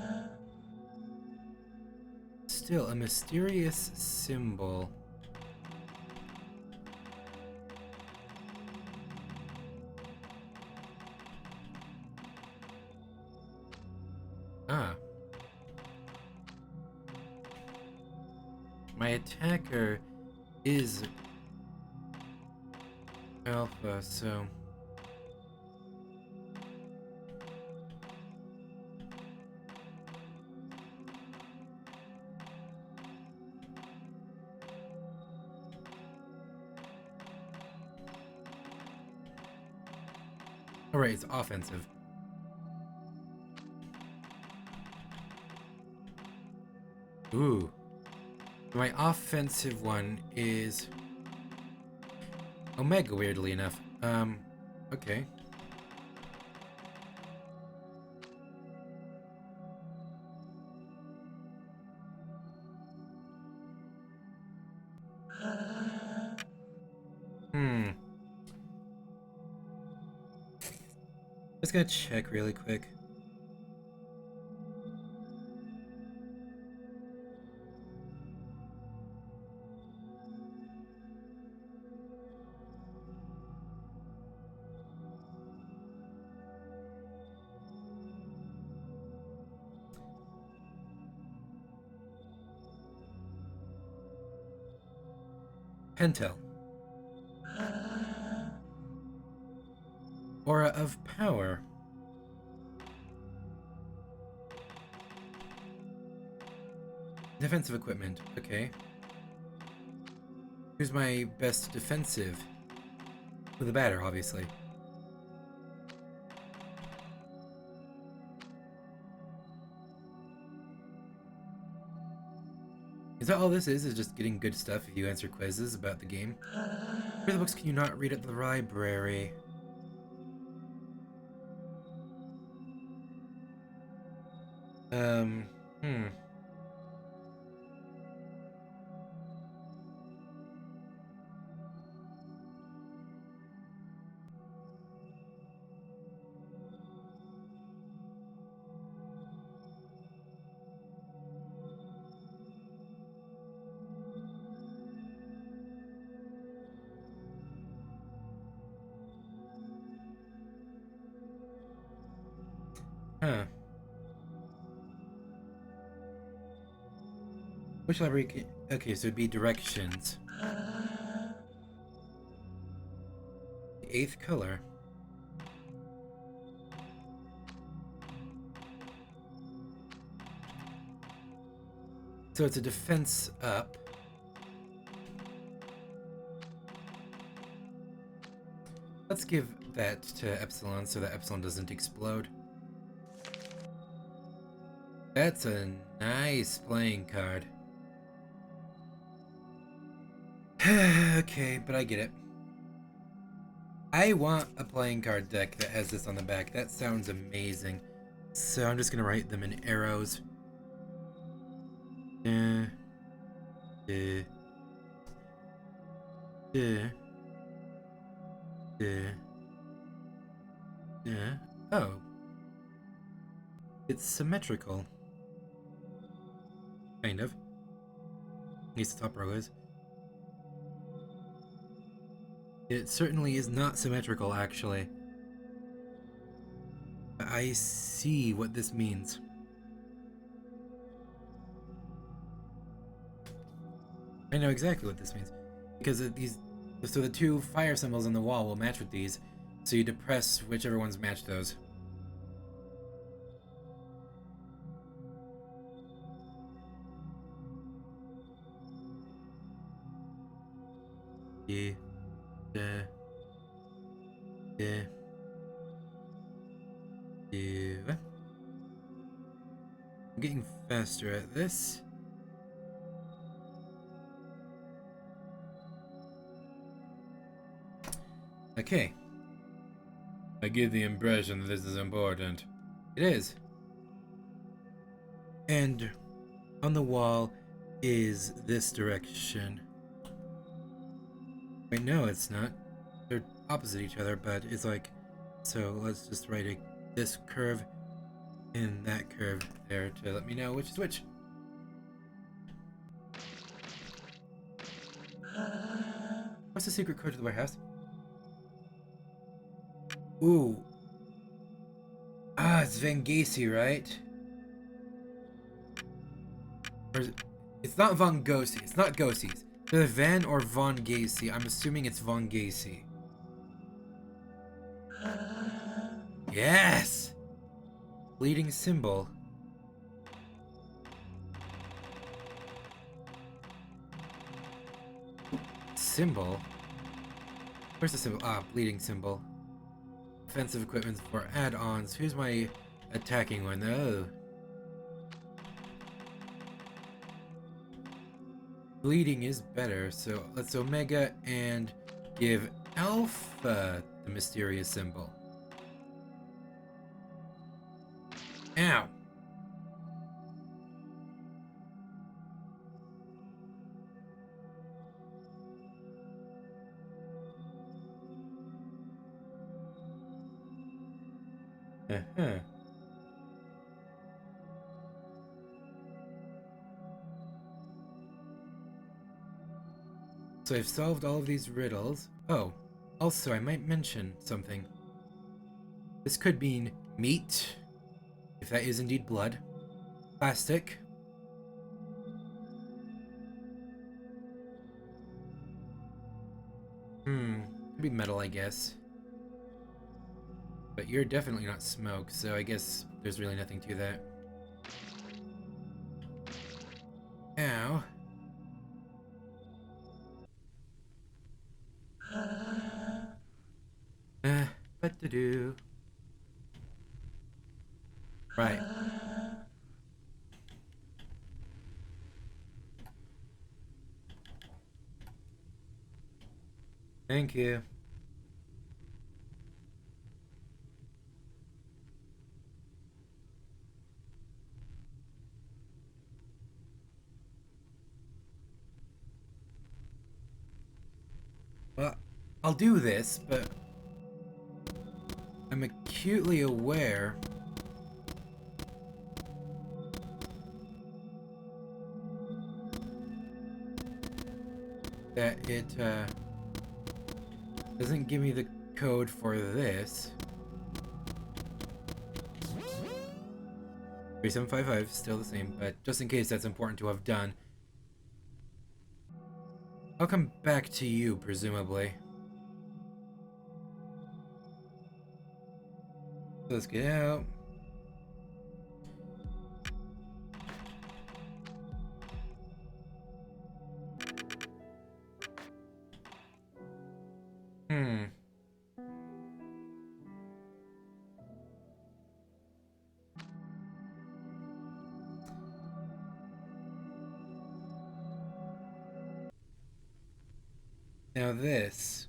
Still, a mysterious symbol. Ah. My attacker is Alpha, so... Alright, it's offensive. Ooh. My offensive one is Omega, weirdly enough. Okay. Just gonna check really quick. Pentel. Aura of power. Defensive equipment. Okay. Who's my best defensive? With the batter, obviously. Is that all this is just getting good stuff if you answer quizzes about the game? Where the books can you not read at the library? Hmm. Huh. Which library can... Okay, so it'd be directions. The 8th color. So it's a defense up. Let's give that to Epsilon so that Epsilon doesn't explode. That's a nice playing card. Okay, but I get it. I want a playing card deck that has this on the back. That sounds amazing. So I'm just gonna write them in arrows. Oh. It's symmetrical. Kind of. At least the top row is. It certainly is not symmetrical, actually. I see what this means. I know exactly what this means. Because so the 2 fire symbols on the wall will match with these, so you depress whichever ones match those. Yeah. I'm getting faster at this. Okay. I give the impression that this is important. It is. And on the wall is this direction. Wait, no, it's not. They're opposite each other, but it's like... So let's just write this curve and that curve there to let me know which is which. What's the secret code to the warehouse? Ooh. Ah, it's Van Gacy, right? Or is it... It's not Von Gacy. It's not Gacy's. Either Van or Von Gacy. I'm assuming it's Von Gacy. Yes! Bleeding symbol. Symbol? Where's the symbol? Ah, bleeding symbol. Offensive equipment for add-ons. Here's my attacking one. Oh. Bleeding is better, so let's Omega and give Alpha the mysterious symbol. Ow! Uh-huh. So I've solved all of these riddles. Oh, also I might mention something. This could mean meat, if that is indeed blood. Plastic. Could be metal, I guess. But you're definitely not smoke, so I guess there's really nothing to that. Ow. What to do? Right. Thank you. Well, I'll do this, but I'm acutely aware that it doesn't give me the code for this. 3755, still the same, but just in case that's important to have done. I'll come back to you, presumably. Let's get out. Now this.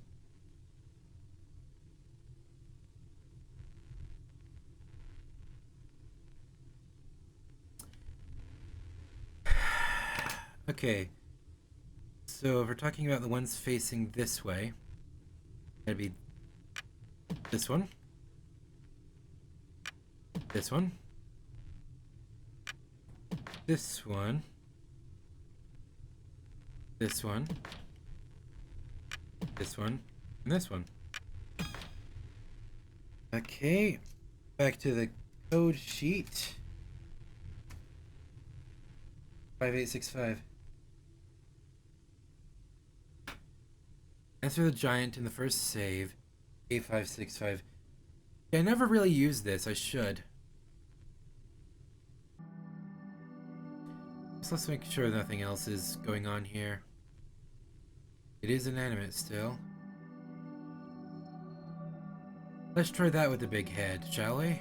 Okay. So if we're talking about the ones facing this way, that'd be this one. This one. This one. This one. This one. And this one. Okay. Back to the code sheet. 5865. Answer the giant in the first save. 8565. Yeah, I never really used this. I should. So let's make sure nothing else is going on here. It is inanimate still. Let's try that with the big head, shall we?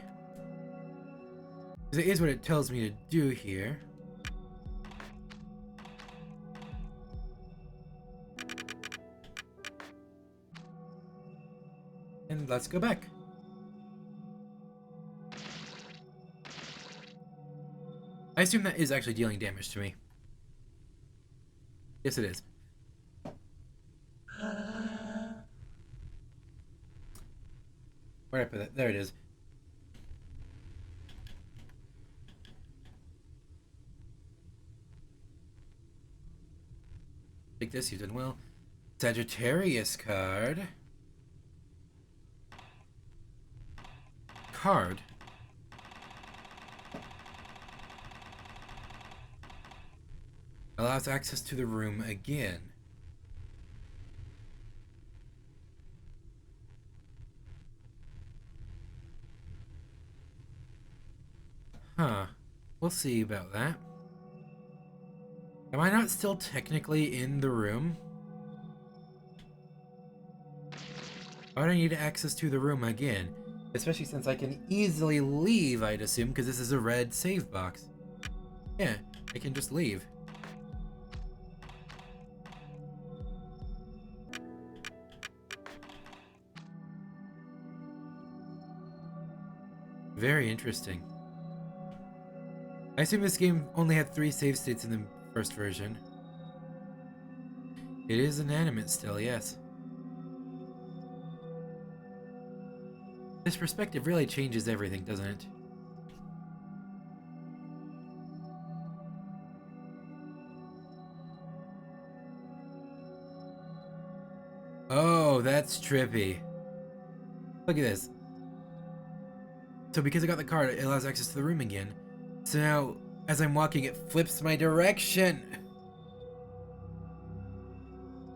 Because it is what it tells me to do here. And let's go back. I assume that is actually dealing damage to me. Yes, it is. Where'd I put that? There it is. Take this, you've done well. Sagittarius card. Card. Allows access to the room again. Huh. We'll see about that. Am I not still technically in the room? Why do I need access to the room again? Especially since I can easily leave, I'd assume, because this is a red save box. Yeah, I can just leave. Very interesting. I assume this game only had 3 save states in the first version. It is inanimate still, yes. This perspective really changes everything, doesn't it? Oh, that's trippy. Look at this. So because I got the card, it allows access to the room again. So now, as I'm walking, it flips my direction.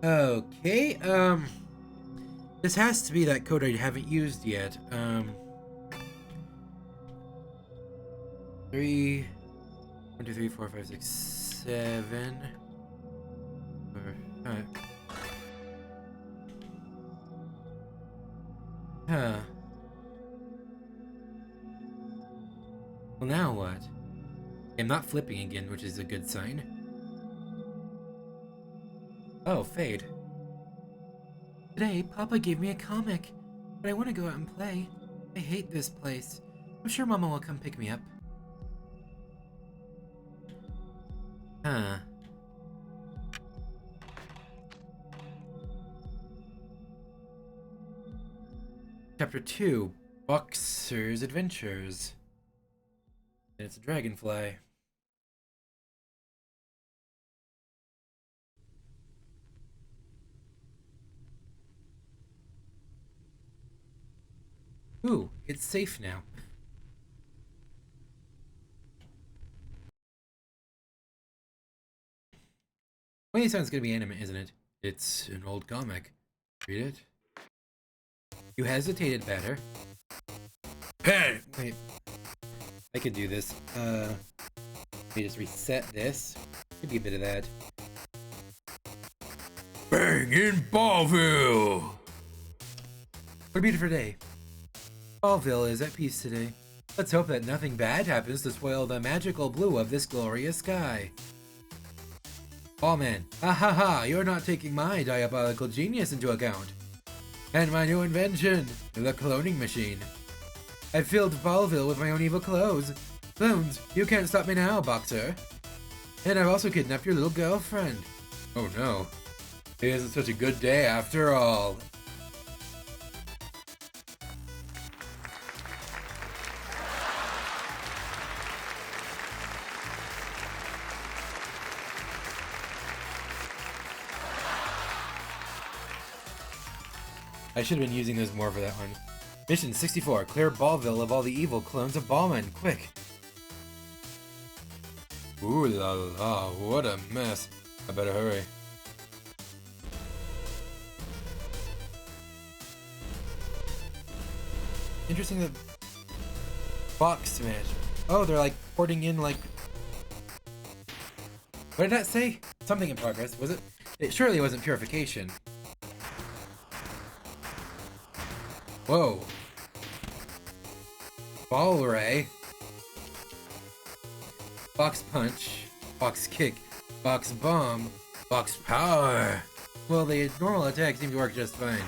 Okay, this has to be that code I haven't used yet. 3, 1, 2, 3, 4, 5, 6, 7. Huh. Well, now what? I'm not flipping again, which is a good sign. Oh, fade. Today, Papa gave me a comic, but I want to go out and play. I hate this place. I'm sure Mama will come pick me up. Huh. Chapter 2, Boxer's Adventures. And it's a dragonfly. Ooh, it's safe now. Well, it sounds gonna be anime, isn't it? It's an old comic. Read it. You hesitated better. Hey! Wait. I could do this. Let me just reset this. Could be a bit of that. Bang in Ballville! What a beautiful day. Ballville is at peace today. Let's hope that nothing bad happens to spoil the magical blue of this glorious sky. Ballman, ha ha ha, you're not taking my diabolical genius into account. And my new invention, the cloning machine. I've filled Ballville with my own evil clothes. Clones, you can't stop me now, Boxer. And I've also kidnapped your little girlfriend. Oh no. It isn't such a good day after all. I should have been using those more for that one. Mission 64, clear Ballville of all the evil clones of Ballman, quick! Ooh la la, what a mess. I better hurry. Interesting that Box Smash. Oh, they're like porting in like... What did that say? Something in progress, was it? It surely wasn't purification. Whoa. Ball Ray. Box Punch. Box Kick. Box Bomb. Box Power. Well, the normal attacks seem to work just fine.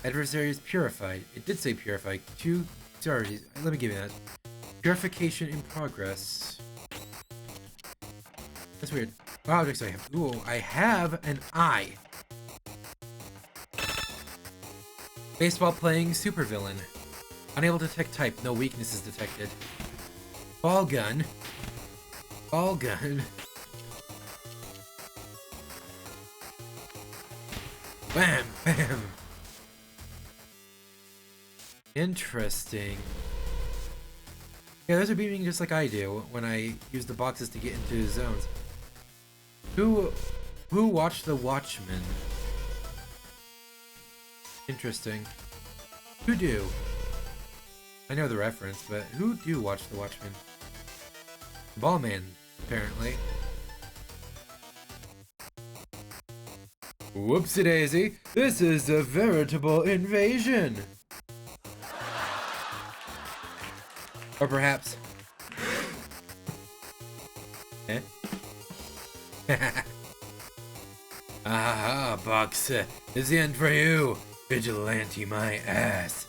Adversary is purified. It did say purified. 2 stars. Let me give you that. Purification in progress. That's weird. What objects do I have? Ooh, I have an eye. Baseball playing supervillain. Unable to detect type, no weaknesses detected. Ball gun. Ball gun. Bam! Bam! Interesting. Yeah, those are beaming just like I do when I use the boxes to get into zones. Who watched The Watchmen? Interesting. Who do? I know the reference, but who do watch The Watchmen? Ballman, apparently. Whoopsie daisy, this is a veritable invasion! Or perhaps... Eh? Aha, Box, is the end for you! Vigilante my ass!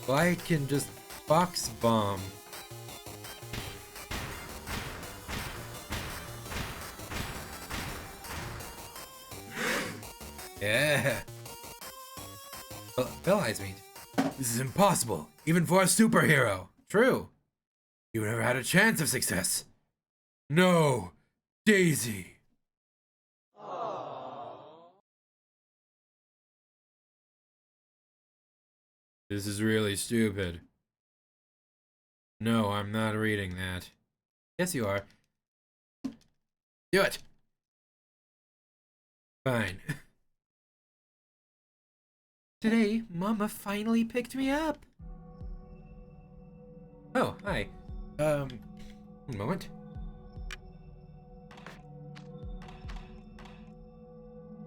Well, I can just box bomb. Yeah! Bell Eyes meat. This is impossible, even for a superhero. True. You never had a chance of success. No, Daisy. This is really stupid. No, I'm not reading that. Yes, you are. Do it. Fine. Today, Mama finally picked me up. Oh, hi. One moment.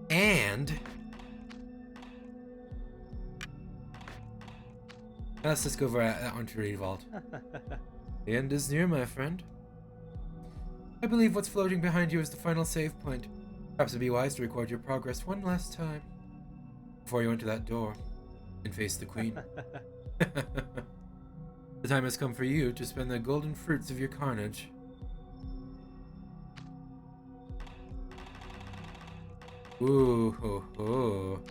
And... let's just go over that one to read vault. The end is near, my friend. I believe what's floating behind you is the final save point. Perhaps it'd be wise to record your progress one last time before you enter that door and face the queen. The time has come for you to spend the golden fruits of your carnage. Ooh ho ho.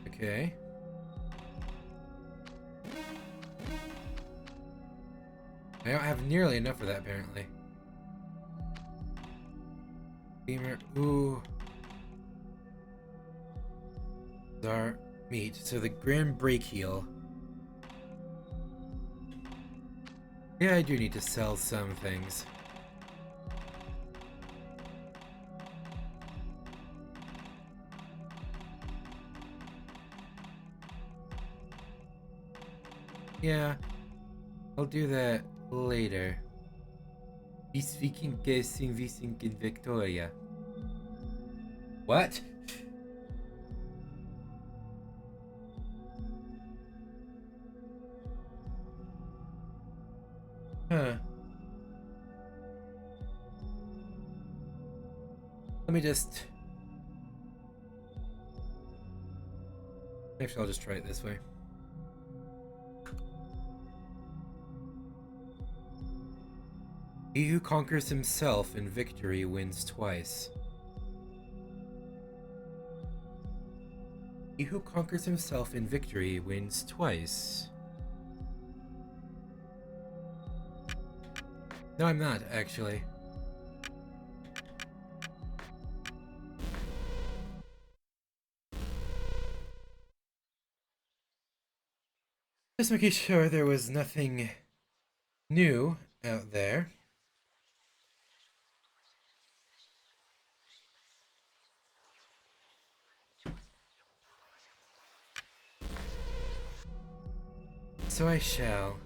Okay. I don't have nearly enough of that, apparently. Beamer. Ooh. Our meat. So the grand brachial. Yeah, I do need to sell some things. Yeah, I'll do that later. Vi sviking sin visinkin Victoria. What? Huh. Let me just... Actually, I'll just try it this way. He who conquers himself in victory wins twice. He who conquers himself in victory wins twice. No, I'm not, actually. Just making sure there was nothing new out there. So I shall.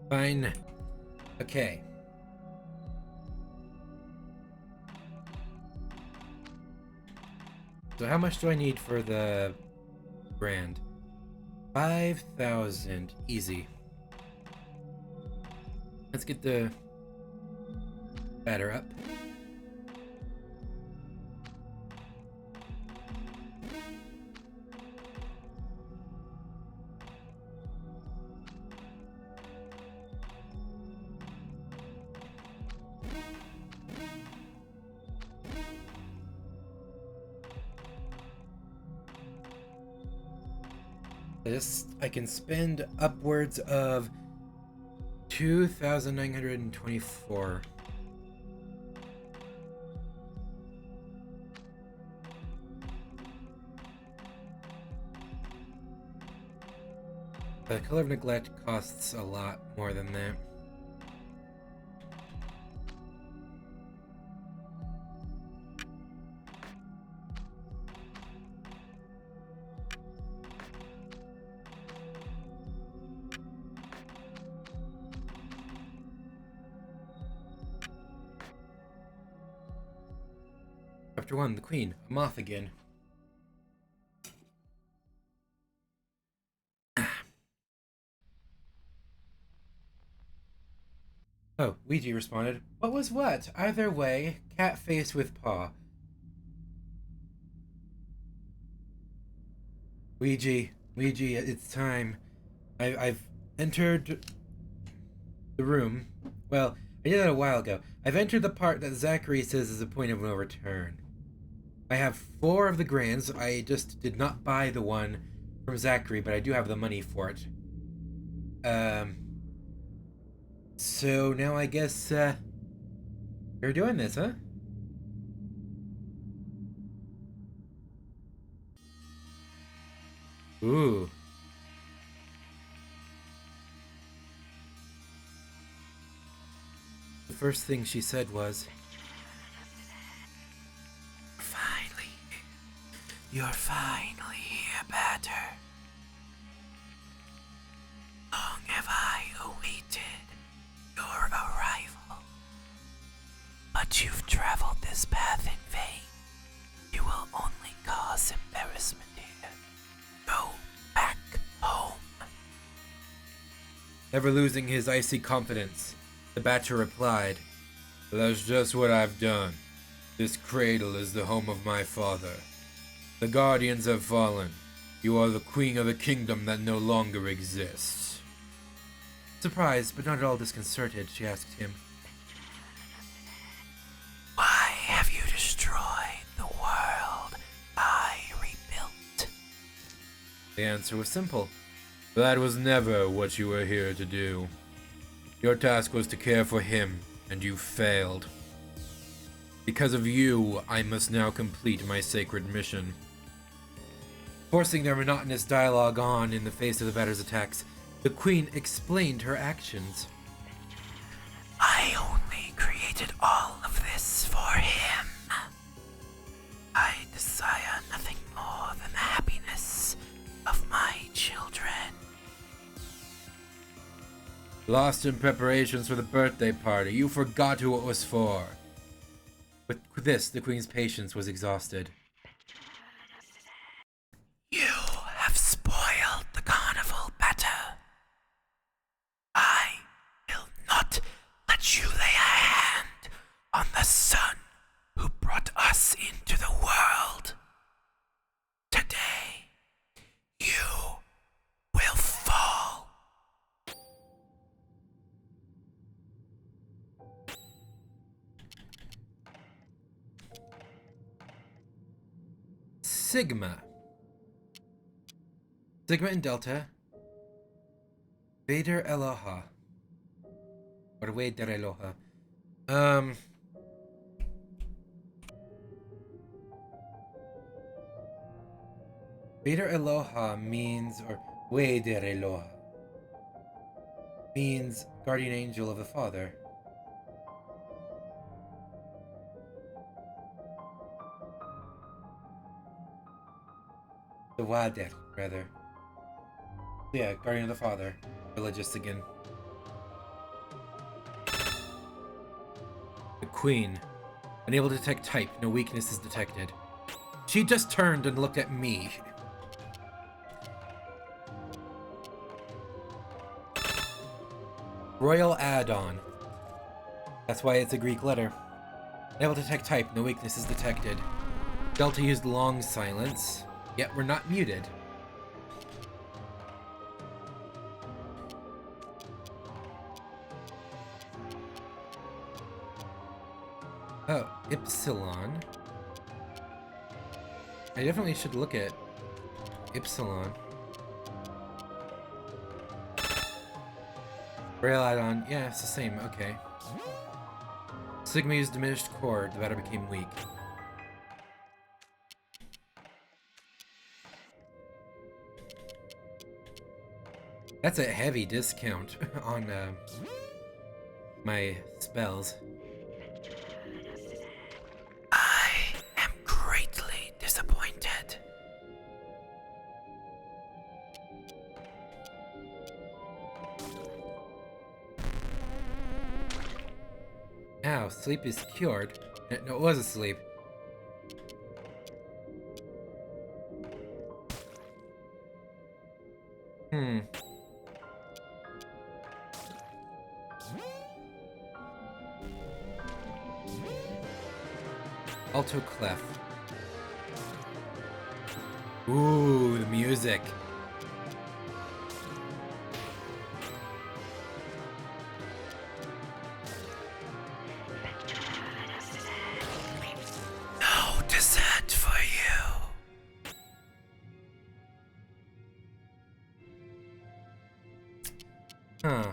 Fine. Okay. So how much do I need for the brand? 5,000. Easy. Let's get the batter up. I can spend upwards of 2,924. The Color of Neglect costs a lot more than that. Chapter 1, The Queen, a moth again. Oh, Ouija responded. What was what? Either way, cat face with paw. Ouija, it's time. I've entered the room. Well, I did that a while ago. I've entered the part that Zachary says is a point of no return. I have 4 of the grands. I just did not buy the one from Zachary, but I do have the money for it. So now I guess, you're doing this, huh? Ooh. The first thing she said was, You're finally here, Batter. Long have I awaited your arrival. But you've traveled this path in vain. You will only cause Never losing his icy confidence, the Batter replied, "That's just what I've done. This cradle is the home of my father. The guardians have fallen. You are the queen of a kingdom that no longer exists." Surprised, but not at all disconcerted, she asked him, Why have you destroyed the world I rebuilt? The answer was simple. "That was never what you were here to do. Your task was to care for him, and you failed. Because of you, I must now complete my sacred mission." Forcing their monotonous dialogue on in the face of the Batter's attacks, the Queen explained her actions. I only created all of this for him. I desire nothing more than the happiness of my children. Lost in preparations for the birthday party, you forgot who it was for. With this, the Queen's patience was exhausted. You have spoiled the carnival better. I will not let you lay a hand on the son who brought us into the world. Today, you will fall. Sigma. Sigma and Delta. Vader Eloha. Or Vader Eloha. Vader Eloha means, or Vader Eloha means guardian angel of the father. The Wader, rather. Yeah, guardian of the father. Religious again. The Queen. Unable to detect type, no weakness is detected. She just turned and looked at me. Royal add-on. That's why it's a Greek letter. Unable to detect type, no weakness is detected. Delta used long silence, yet we're not muted. Oh, Ipsilon. I definitely should look at Ipsilon. Rail add-on. Yeah, it's the same. Okay. Sigma used diminished core. The battery became weak. That's a heavy discount on my spells. I am greatly disappointed. Ow, sleep is cured. No, it was asleep. Alto clef. Ooh, the music. No dessert for you. Huh.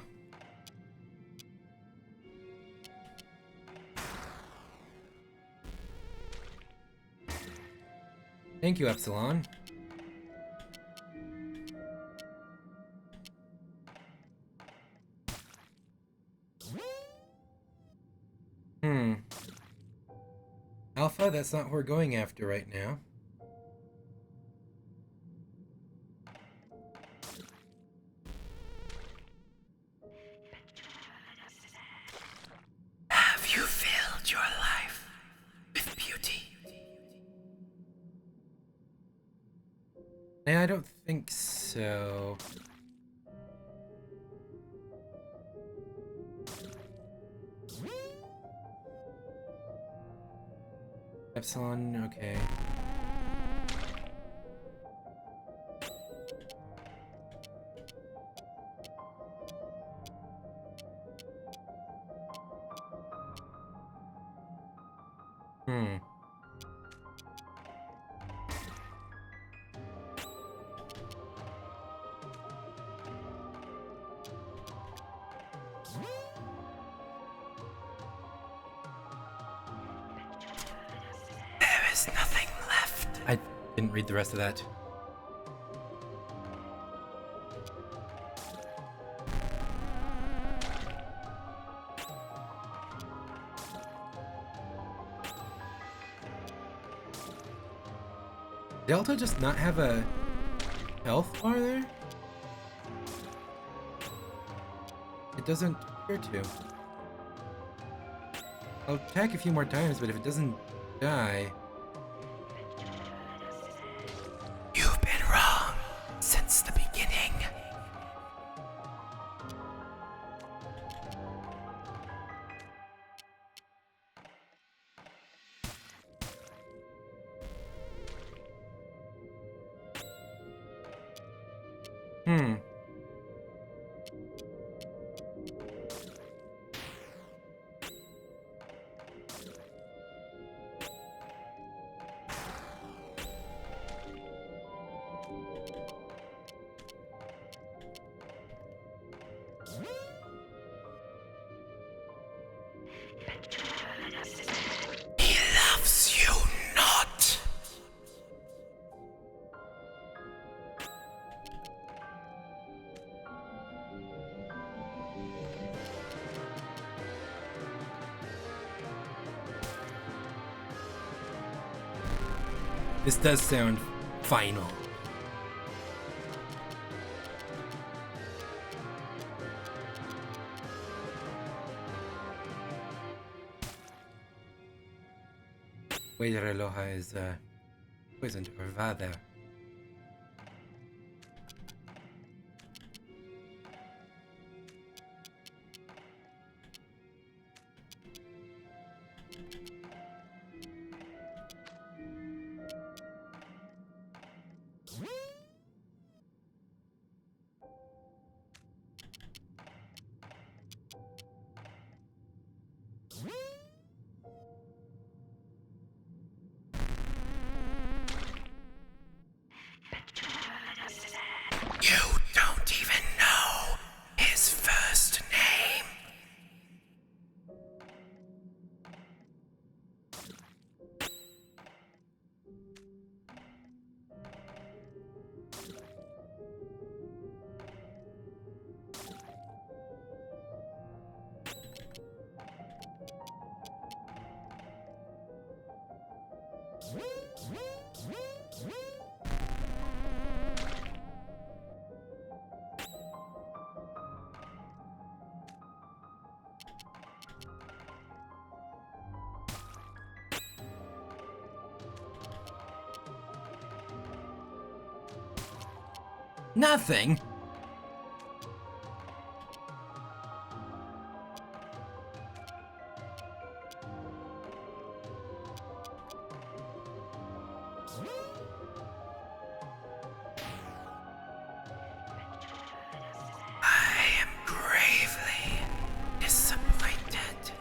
Thank you, Epsilon. Alpha, that's not what we're going after right now. Have you filled your life with beauty? I don't think so. Epsilon, okay. Hmm. There is nothing left. I didn't read the rest of that. Delta just not have a health bar there? It doesn't appear to. I'll attack a few more times, but if it doesn't die... You've been wrong since the beginning. Hmm. He loves you not. This does sound final. Ouija Aloha is poisoned or Vada. You don't even know his first name. Nothing? I am gravely disappointed.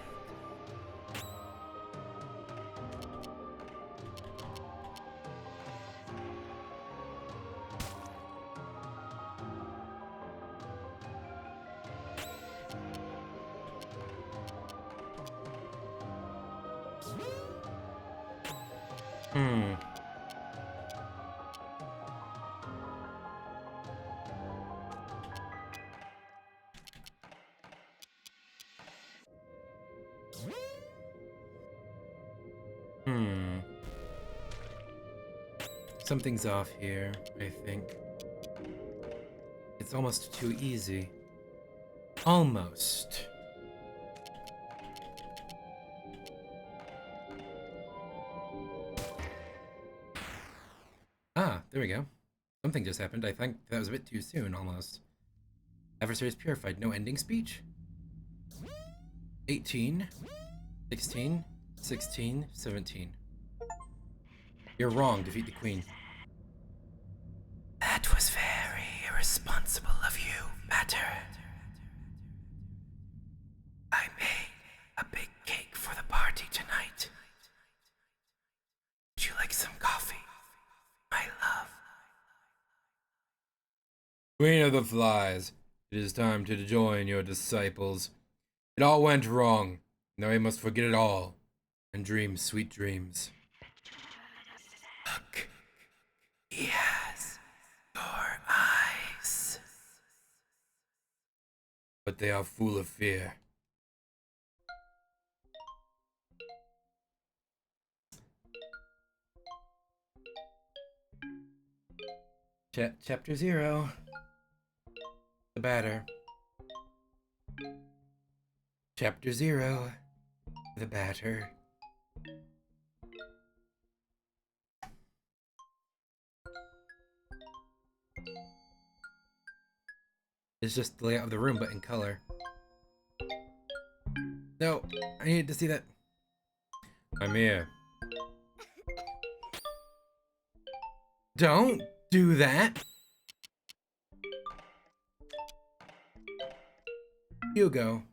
Hmm. Hmm. Something's off here, I think. It's almost too easy. Almost. Ah, there we go. Something just happened. I think that was a bit too soon, almost. Adversaries purified. No ending speech? 18, 16, 16, 17. You're wrong. Defeat the queen. That was very irresponsible of you, Batter. I made a big cake for the party tonight. Would you like some coffee, my love? Queen of the Flies, it is time to join your disciples. It all went wrong. Now we must forget it all and dream sweet dreams. Look, he has your eyes. But they are full of fear. Chapter 0. The Batter. Chapter 0. The Batter. It's just the layout of the room, but in color. No, I needed to see that. I'm here. Don't do that. Hugo.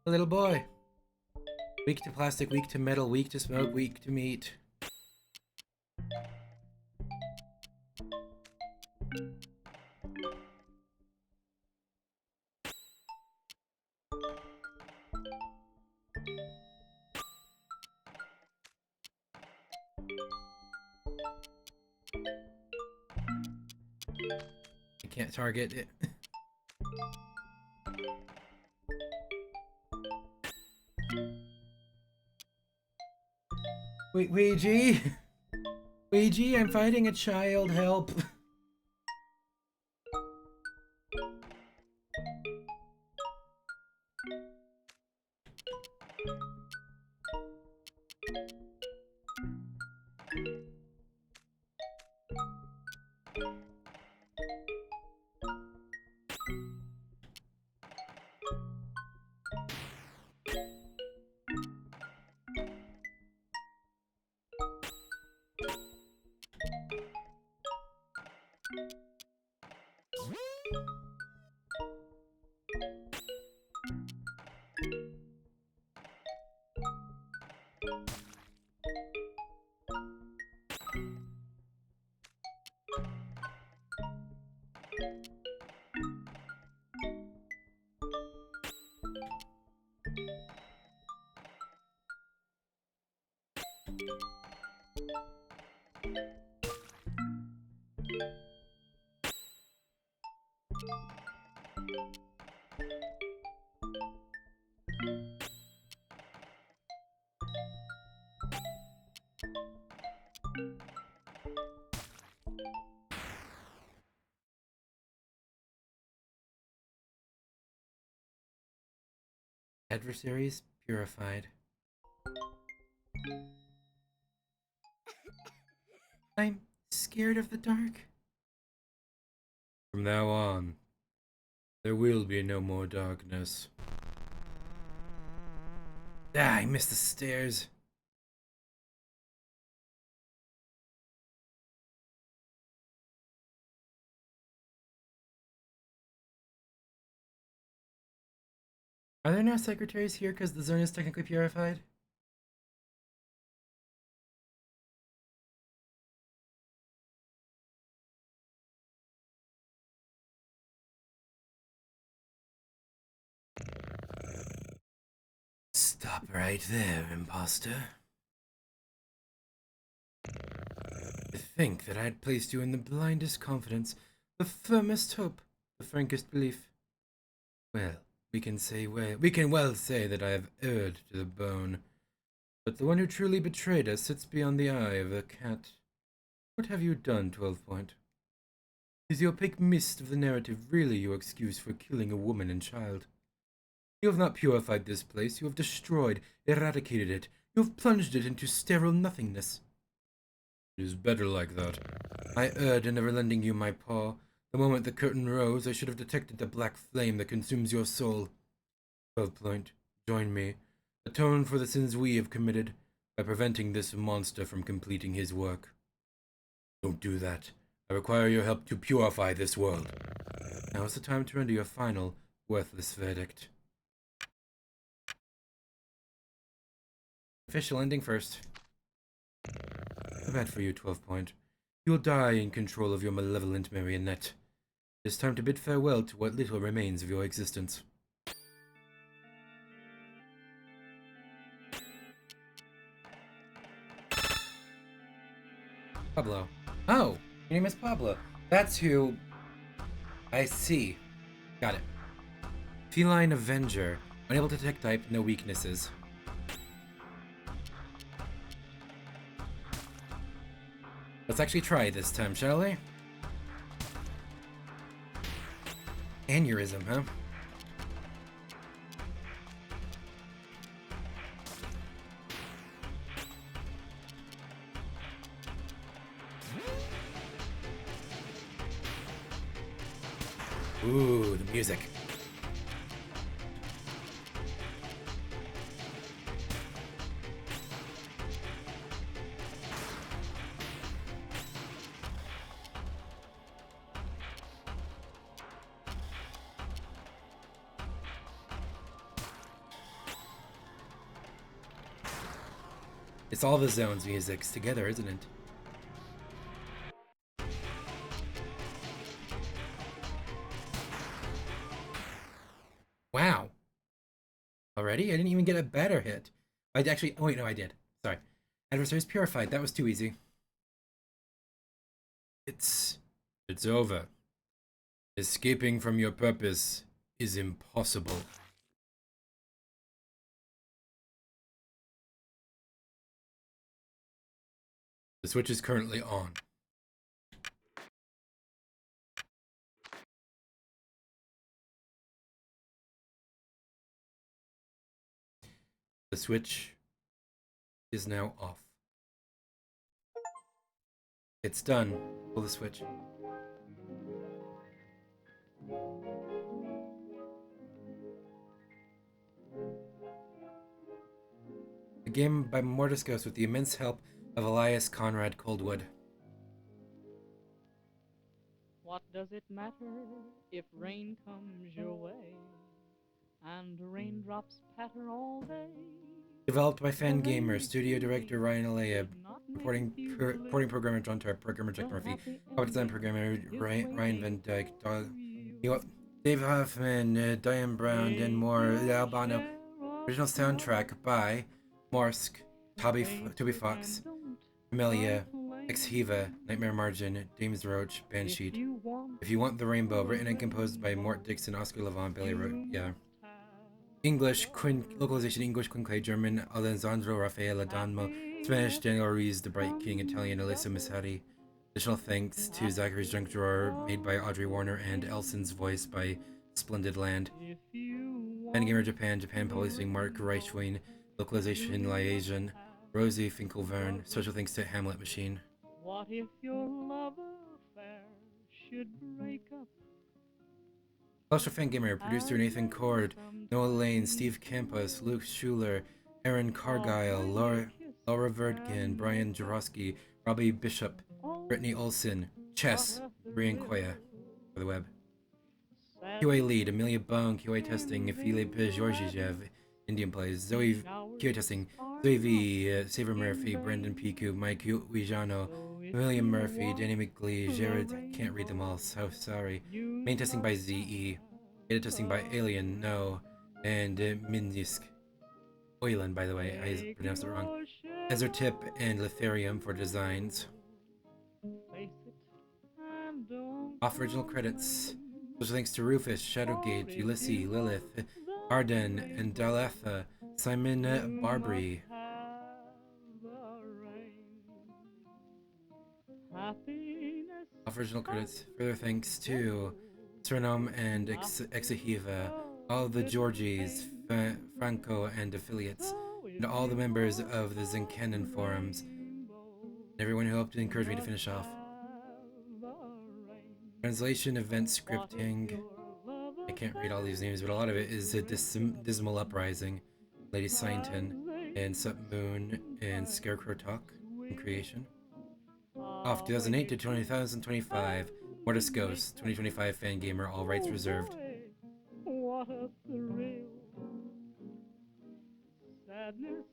A little boy. Weak to plastic, weak to metal, weak to smoke, weak to meat. I can't target it. Wait, Ouija? Ouija, I'm fighting a child, help. Adversaries purified. I'm scared of the dark. From now on, there will be no more darkness. Ah, I missed the stairs. Are there no secretaries here because the zone is technically purified? Stop right there, imposter. To think that I had placed you in the blindest confidence, the firmest hope, the frankest belief. Well, we can well say that I have erred to the bone. But the one who truly betrayed us sits beyond the eye of a cat. What have you done, 12 Point? Is the opaque mist of the narrative really your excuse for killing a woman and child? You have not purified this place, you have destroyed, eradicated it, you have plunged it into sterile nothingness. It is better like that. I erred in never lending you my paw. The moment the curtain rose, I should have detected the black flame that consumes your soul. 12 Point, join me. Atone for the sins we have committed. by preventing this monster from completing his work. Don't do that. I require your help to purify this world. Now is the time to render your final, worthless verdict. Official ending first. Too bad for you, 12 Point. You will die in control of your malevolent marionette. It is time to bid farewell to what little remains of your existence. Pablo. Oh, your name is Pablo. That's who... I see. Got it. Feline Avenger. Unable to detect type, no weaknesses. Let's actually try this time, shall we? Aneurysm, huh? Ooh, the music. It's all the zones musics together, isn't it? Wow. Already? I didn't even get a better hit. I actually... Oh, wait, no, I did. Sorry. Adversaries purified. That was too easy. It's over. Escaping from your purpose is impossible. The switch is currently on. The switch is now off. It's done. Pull the switch. A game by Mortis Ghost with the immense help of Elias Conrad Coldwood. What does it matter if rain comes your way and raindrops patter all day? Developed by Fangamer, studio director Ryan Alea, reporting programmer John Tarp, programmer Jack Murphy, puppet design programmer Ryan Van Dyke, Dave Hoffman, Diane Brown, and more. Albano. Original soundtrack by Morsk, Toby Fox, Amelia, Ex-Hiva, Nightmare Margin, James Roach, Bansheet. If You Want the Rainbow, written and composed by Mort Dixon, Oscar Levant, Bailey Roach, yeah. English, localization English, Quinclay, German, Alessandro Raffaele Danmo, Spanish, Daniel Ruiz, The Bright King, Italian, Alyssa Missati. Additional thanks to Zachary's Junk Drawer, made by Audrey Warner, and Elson's voice by Splendid Land. Fangamer Japan, Japan Publishing, Mark Reichwein, localization Liaison, Rosie Finkelvern. Special thanks to Hamlet Machine. What if your love affair should break up? Culture Fangamer, producer Nathan Cord, Noah Lane, Steve Campos, Luke Schuler, Aaron Cargyle, Laura Verdkin, Brian Jarosky, Robbie Bishop, Brittany Olson, Chess, Brian Koya for the web. QA lead, Amelia Bone, QA testing, Philip Georgiev, Indian plays, Zoe, QA testing, Zoe V, Saver Murphy, Brendan Piku, Mike Wijano, William Murphy, Danny McGlee, Jared, I can't read them all, so sorry. Main testing by ZE, beta testing by Alien, No, and Mindisk. Oiland, by the way, I pronounced it wrong. Ezra Tip and Litharium for designs. Off original credits. Special thanks to Rufus, Shadowgate, Ulysses, Lilith, Arden, and Daletha, Simon Barbary. Off original credits. Further thanks to Suriname and Exahiva, all the Georgies, Franco, and affiliates, and all the members of the Zincanon forums, and everyone who helped encourage me to finish off. Translation, event scripting. I can't read all these names, but a lot of it is a Dismal Uprising, Lady Signton, and Submoon and Scarecrow Talk and Creation. Off 2008 to 2025. Mortis Ghost, 2025 fan gamer, all rights reserved. What a thrill. Sadness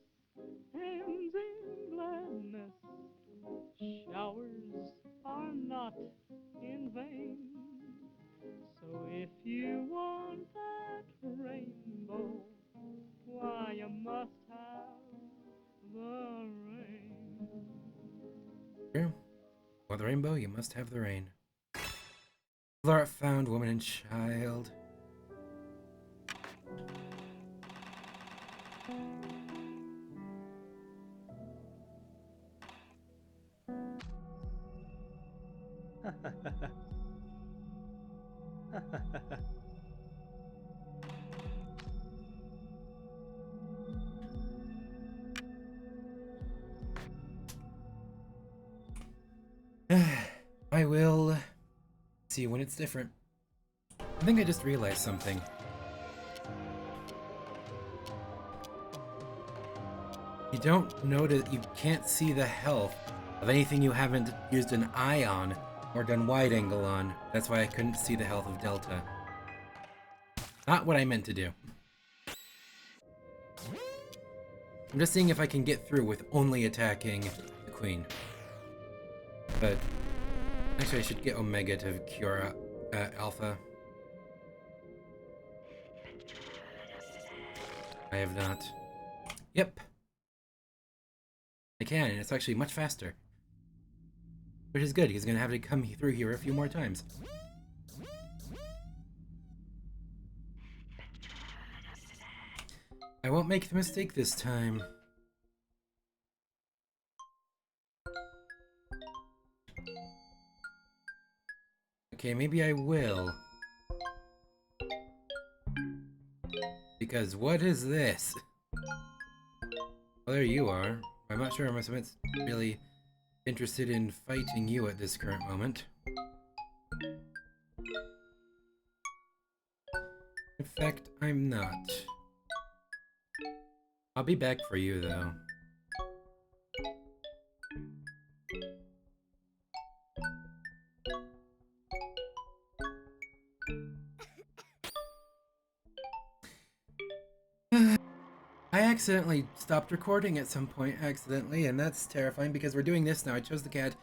ends in gladness. Showers are not in vain. So if you want that rainbow, why you must have the rain. True. For the rainbow, you must have the rain. Art found, woman and child. I will see when it's different. I think I just realized something. You don't notice, you can't see the health of anything you haven't used an eye on or done wide angle on. That's why I couldn't see the health of Delta. Not what I meant to do. I'm just seeing if I can get through with only attacking the Queen. But actually I should get Omega to cure Alpha. I have not. Yep. I can, and it's actually much faster. Which is good, he's gonna have to come through here a few more times. I won't make the mistake this time. Okay, maybe I will. Because what is this? Well, there you are. I'm not sure I'm really interested in fighting you at this current moment. In fact, I'm not. I'll be back for you, though. I accidentally stopped recording at some point, accidentally, and that's terrifying because we're doing this now. I chose the cat.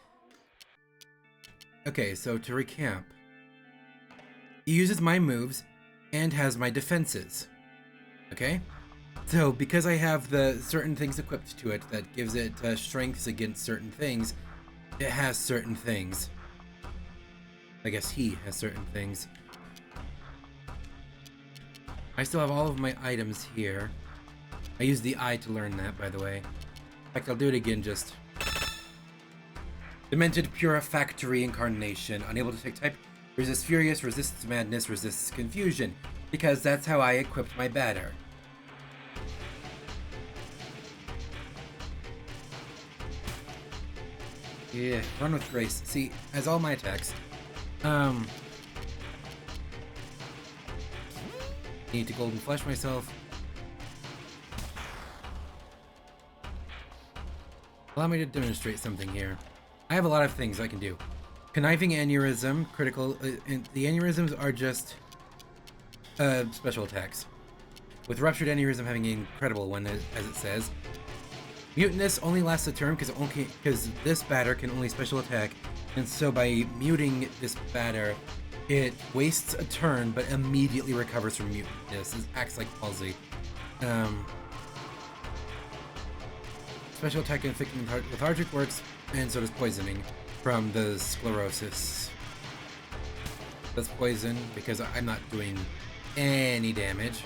Okay, so to recap. He uses my moves and has my defenses. Okay? So, because I have the certain things equipped to it that gives it strengths against certain things, it has certain things. I guess he has certain things. I still have all of my items here. I used the eye to learn that, by the way. In fact, I'll do it again, just... Demented Purifactory Incarnation. Unable to take type. Resists Furious, resists Madness, resists Confusion. Because that's how I equipped my batter. Yeah, run with grace. See, as all my attacks. Need to golden flesh myself. Allow me to demonstrate something here. I have a lot of things I can do. Conniving Aneurysm, critical, and the aneurysms are just special attacks. With Ruptured Aneurysm having an incredible one, as it says. Mutinous only lasts a turn because this batter can only special attack, and so by muting this batter, it wastes a turn but immediately recovers from mutinous. It acts like palsy. Special attack inflicting lethargic works, and so does poisoning from the sclerosis. That's poison because I'm not doing any damage.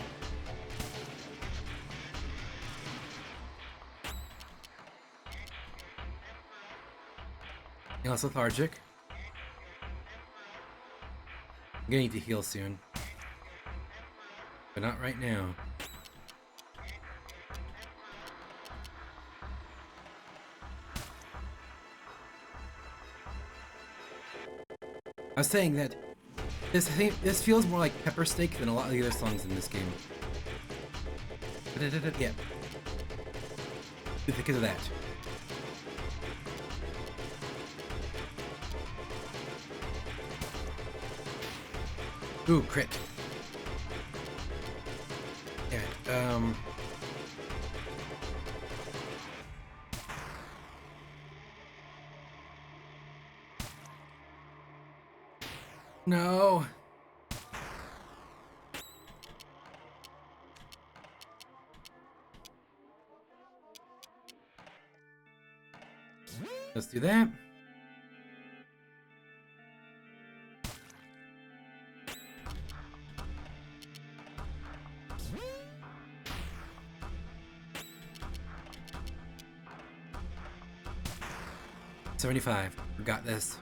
Now it's lethargic. I'm gonna need to heal soon, but not right now. I was saying that this feels more like Pepper Steak than a lot of the other songs in this game. Yeah. Because of that. Ooh, crit. Yeah, no. Let's do that. $75. We got this.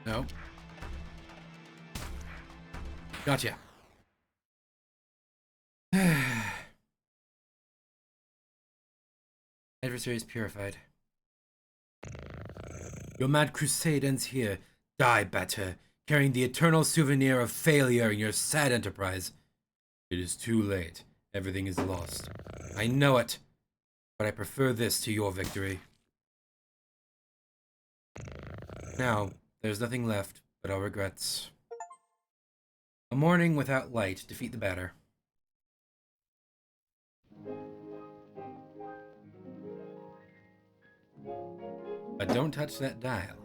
No. Gotcha. Adversary is purified. Your mad crusade ends here. Die, Batter, carrying the eternal souvenir of failure in your sad enterprise. It is too late. Everything is lost. I know it, but I prefer this to your victory. Now, there's nothing left but our regrets. A morning without light. Defeat the batter. But don't touch that dial.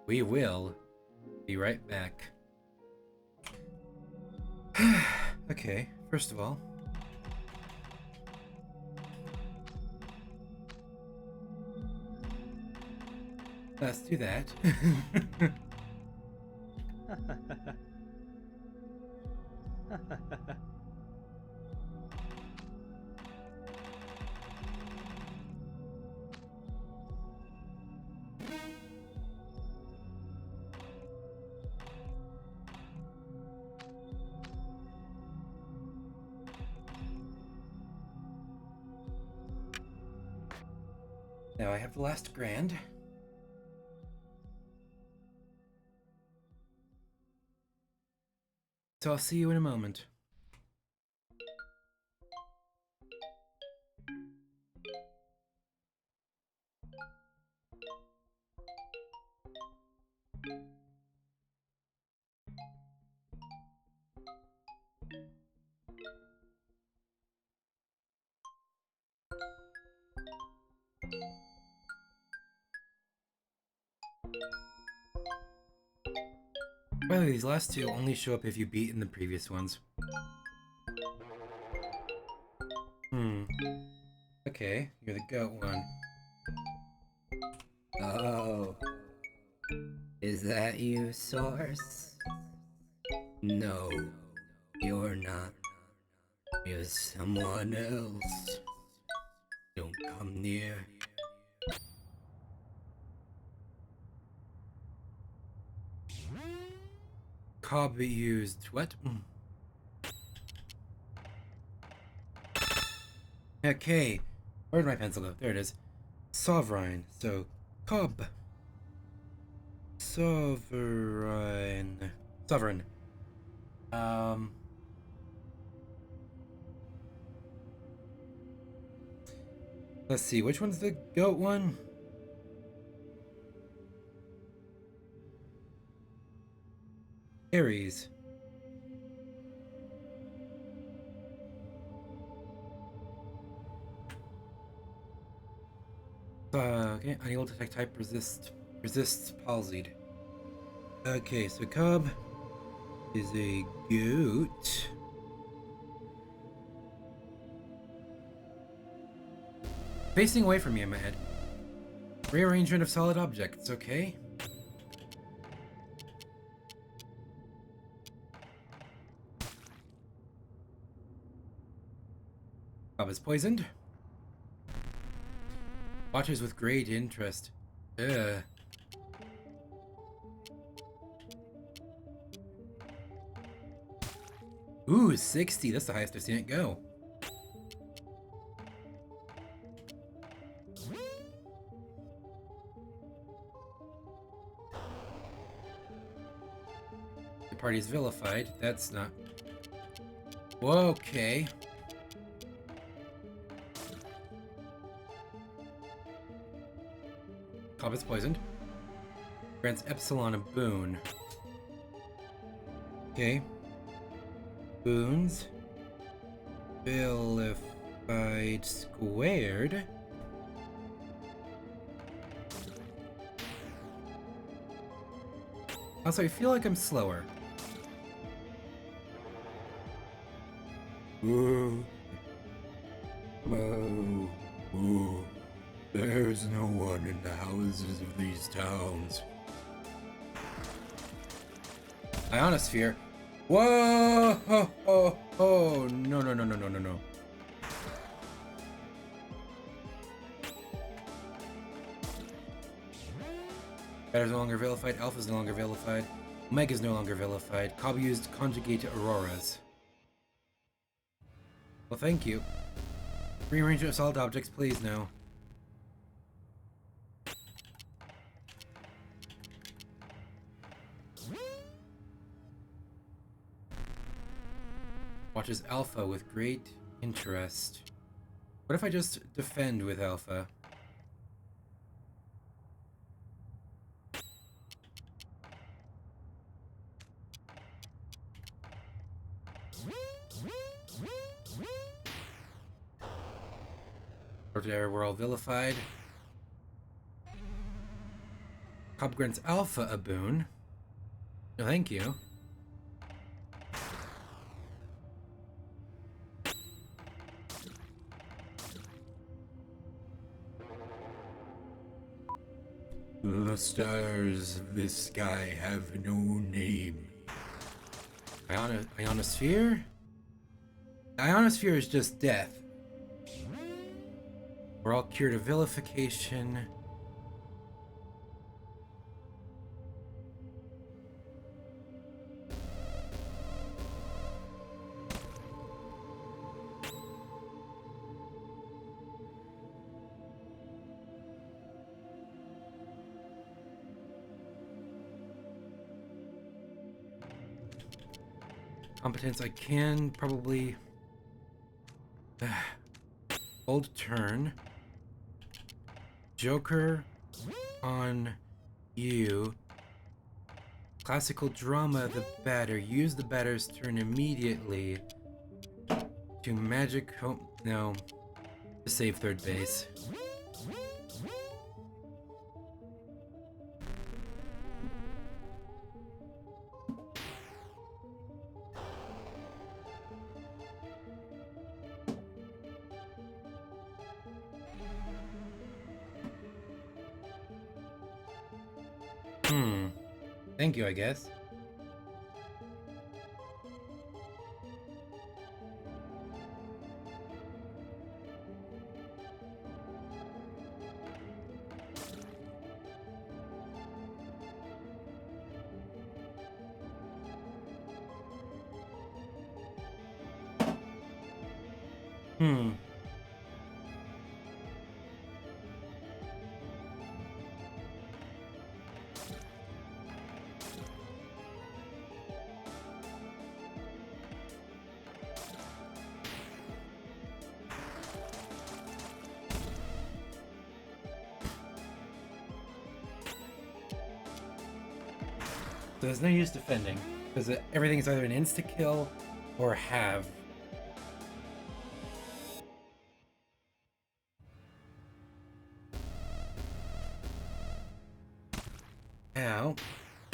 We will be right back. Okay, first of all, let's do that. Now I have the last grand. So I'll see you in a moment. By the way, these last two only show up if you beat in the previous ones. Okay, you're the goat one. Oh. Is that you, Source? No, you're not. You're someone else. Don't come near. Cobb used what? Okay, where'd my pencil go? There it is. Sovereign. So, Cobb. Sovereign. Sovereign. Let's see, which one's the goat one? Aries. Okay, unable to detect type resists palsied. Okay, so Cobb is a goat. Facing away from me in my head. Rearrangement of solid objects, okay. Cobb is poisoned. Watches with great interest. Ugh. Ooh, 60. That's the highest I've seen it go. The party's vilified. That's not... Whoa, okay. Cobb is poisoned. Grants Epsilon a boon. Okay. Boons. Vilified squared. Also, I feel like I'm slower. Whoa. Whoa. Whoa. There's no one in the houses of these towns. Ionosphere. Whoa! Oh, oh, oh. No, no, no, no, no, no, no. Beta's no longer vilified. Alpha's no longer vilified. Omega's no longer vilified. Cobb used conjugate auroras. Well, thank you. Rearrange of solid objects, please, now. Watches Alpha with great interest. What if I just defend with Alpha? We're all vilified. Cobb grants Alpha a boon. No, thank you. The stars of this sky have no name. Ionosphere? Ionosphere is just death. We're all cured of vilification. Competence, I can probably hold turn. Joker on you. Classical drama, the batter. Use the batter's turn immediately to magic home. No, to save third base. Thank you, I guess. So there's no use defending, because everything is either an insta-kill or have. Now,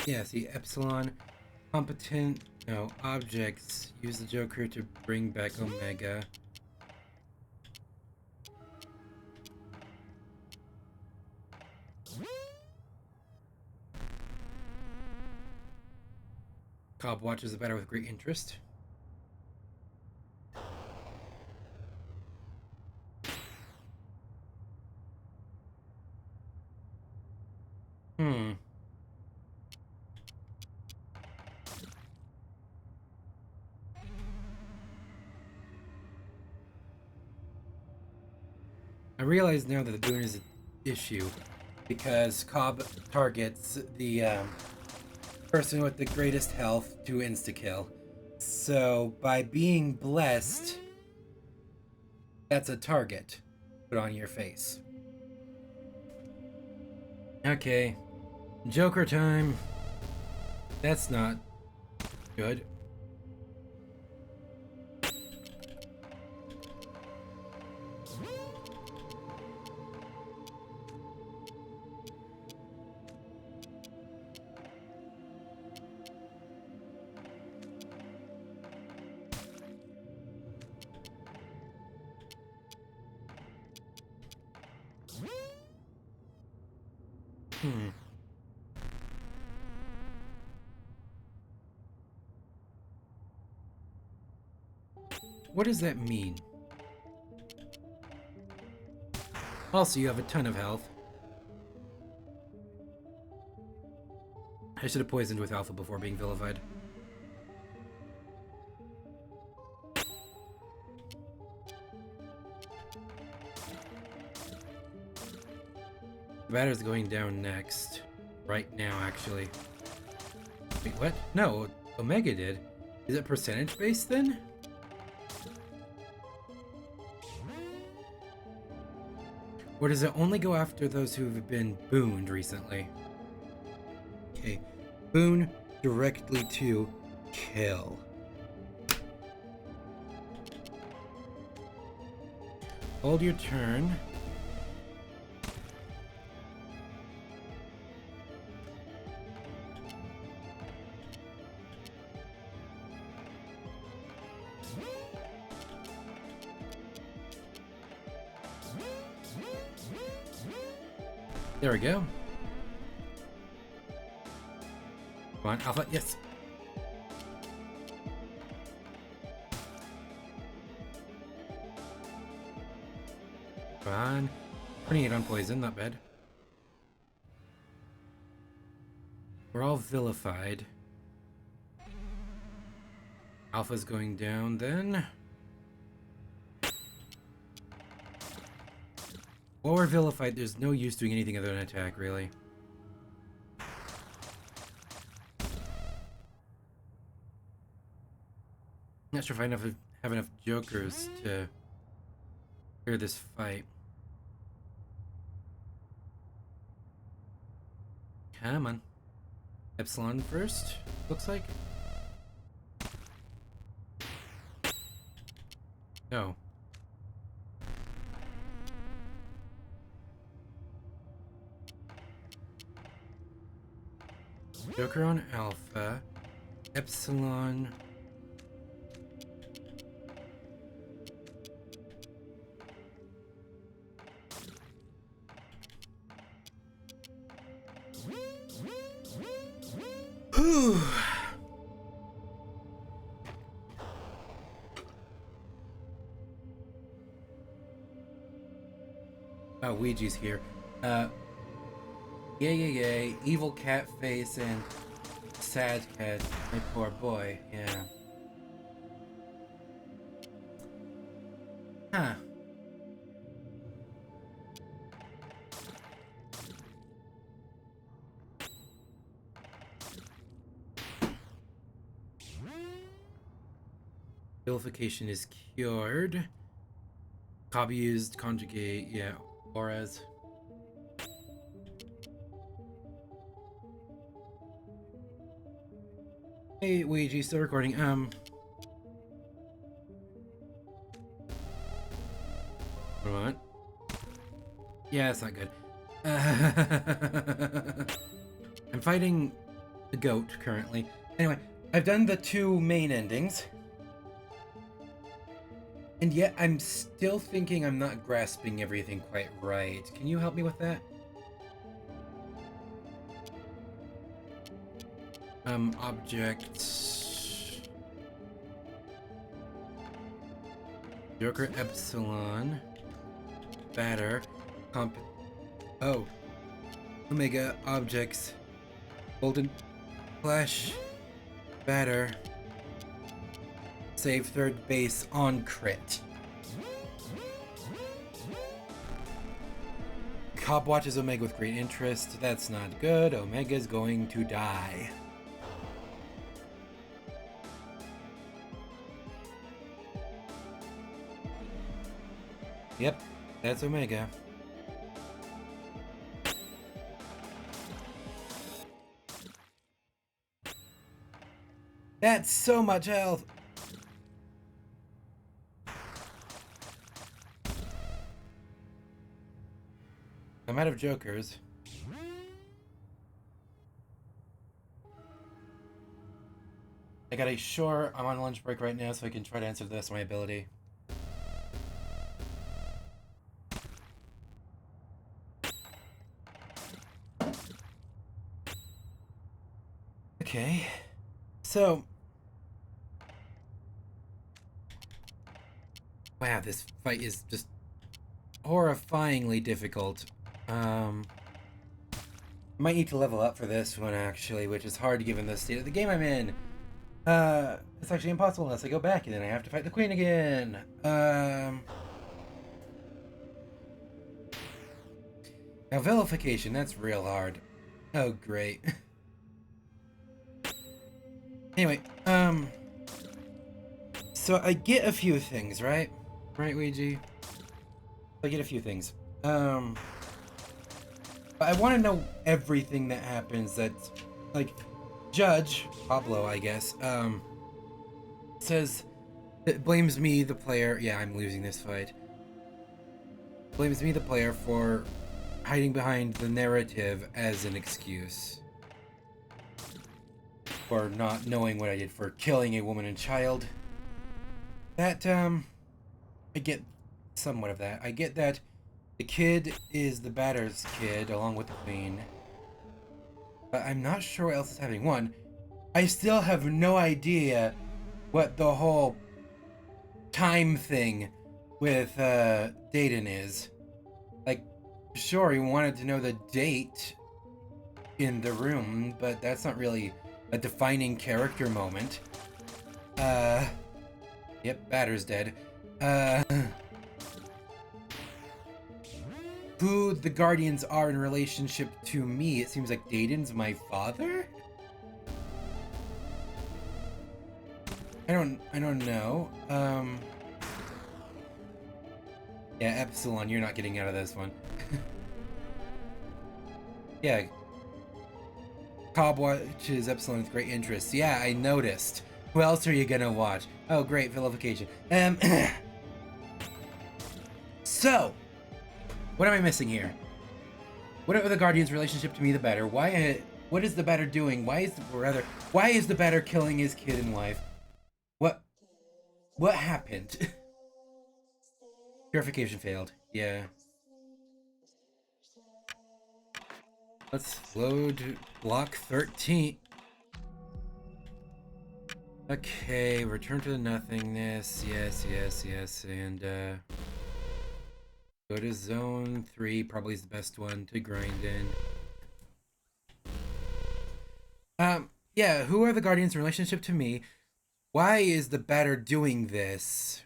yeah, see, Epsilon, competent, no, objects, use the Joker to bring back Omega. Cobb watches the batter with great interest. I realize now that the boon is an issue because Cobb targets the person with the greatest health to insta-kill. So, by being blessed, that's a target put on your face. Okay. Joker time. That's not good. What does that mean? Also, you have a ton of health. I should have poisoned with alpha before being vilified. The batter's going down next. Right now, actually. Wait, what? No, Omega did. Is it percentage based then? Or does it only go after those who have been booned recently? Okay, boon directly to kill. Hold your turn. There we go. Come on, Alpha, yes. Come on. 28 on poison, not bad. We're all vilified. Alpha's going down then. While we're vilified, there's no use doing anything other than attack, really. Not sure if I have enough jokers to clear this fight. Come on. Epsilon first, looks like. No. Joker on Alpha. Epsilon. Whew. Oh, Ouija's here. Yay, evil cat face and sad cat, my poor boy, yeah. Huh. Vilification is cured. Copy used, conjugate, yeah, auras. Hey, Ouija, still recording. What? Yeah, that's not good. I'm fighting the goat currently. Anyway, I've done the 2 main endings. And yet, I'm still thinking I'm not grasping everything quite right. Can you help me with that? Objects. Joker Epsilon. Batter. Oh. Omega objects. Golden Flash. Batter. Save third base on crit. Cop watches Omega with great interest. That's not good. Omega's going to die. Yep, that's Omega. That's so much health! I'm out of jokers. I got a sure, I'm on lunch break right now, so I can try to answer this my ability. Okay. So. Wow, this fight is just horrifyingly difficult. Might need to level up for this one, actually, which is hard given the state of the game I'm in. It's actually impossible unless I go back and then I have to fight the queen again. Now vilification, that's real hard. Oh, great. Anyway, so I get a few things, right? Right, Ouija? I get a few things. But I want to know everything that happens that's, like, Judge, Pablo, I guess, says, it blames me, the player, yeah, I'm losing this fight, blames me, the player, for hiding behind the narrative as an excuse. For not knowing what I did, for killing a woman and child. That, I get somewhat of that. I get that the kid is the batter's kid, along with the queen. But I'm not sure what else is happening. One, I still have no idea what the whole time thing with Dayton is. Like, sure, he wanted to know the date in the room, but that's not really a defining character moment. Yep, Batter's dead. Who the Guardians are in relationship to me, it seems like Dayton's my father? I don't know. Yeah, Epsilon, you're not getting out of this one. Yeah. Cobb watches Epsilon with great interest. Yeah, I noticed. Who else are you gonna watch? Oh, great, vilification. So, what am I missing here? Whatever the Guardian's relationship to me, the Batter. What is the Batter doing? Why is the Batter killing his kid and wife? What happened? Purification failed. Yeah. Let's load block 13. Okay, return to the nothingness. Yes, and go to zone 3, probably is the best one to grind in. Yeah, who are the Guardians in relationship to me? Why is the Batter doing this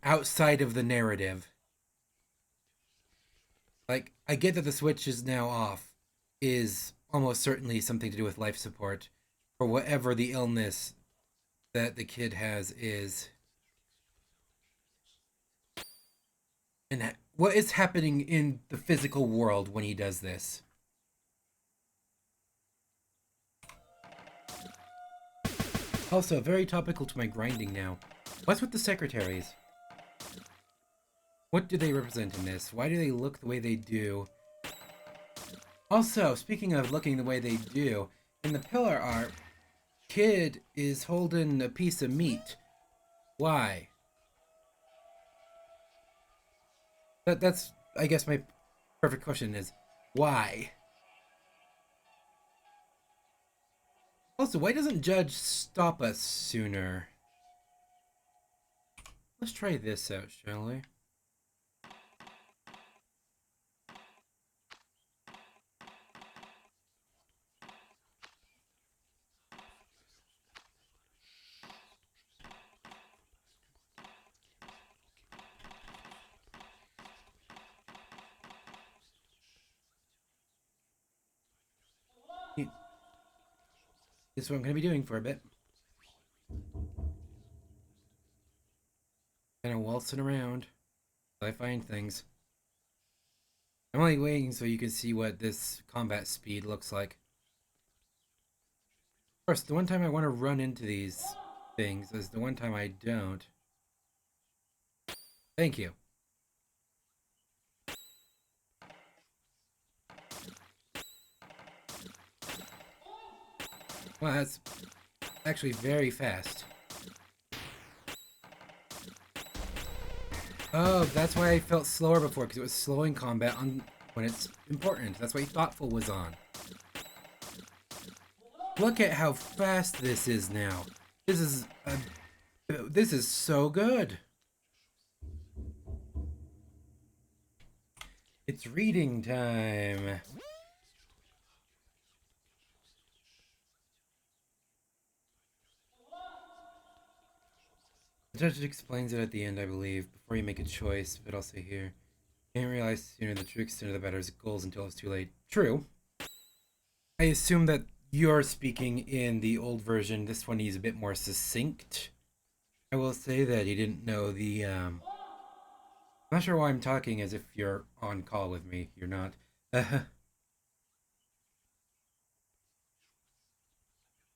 outside of the narrative? Like, I get that the switch is now off, is almost certainly something to do with life support, for whatever the illness that the kid has is. And what is happening in the physical world when he does this? Also, very topical to my grinding now. What's with the secretaries? What do they represent in this? Why do they look the way they do? Also, speaking of looking the way they do, in the pillar art, kid is holding a piece of meat. Why? That's, I guess my perfect question is, why? Also, why doesn't Judge stop us sooner? Let's try this out, shall we? This is what I'm going to be doing for a bit. Kind of waltzing around. I find things. I'm only waiting so you can see what this combat speed looks like. Of course, the one time I want to run into these things is the one time I don't. Thank you. Well, that's actually very fast. Oh, that's why I felt slower before, because it was slowing combat on when it's important. That's why Thoughtful was on. Look at how fast this is now. This is so good. It's reading time. The judge explains it at the end, I believe, before you make a choice, but also here. You didn't realize sooner the true extent of the batter's goals until it's too late. True. I assume that you're speaking in the old version. This one he's a bit more succinct. I will say that he didn't know the, I'm not sure why I'm talking as if you're on call with me. You're not.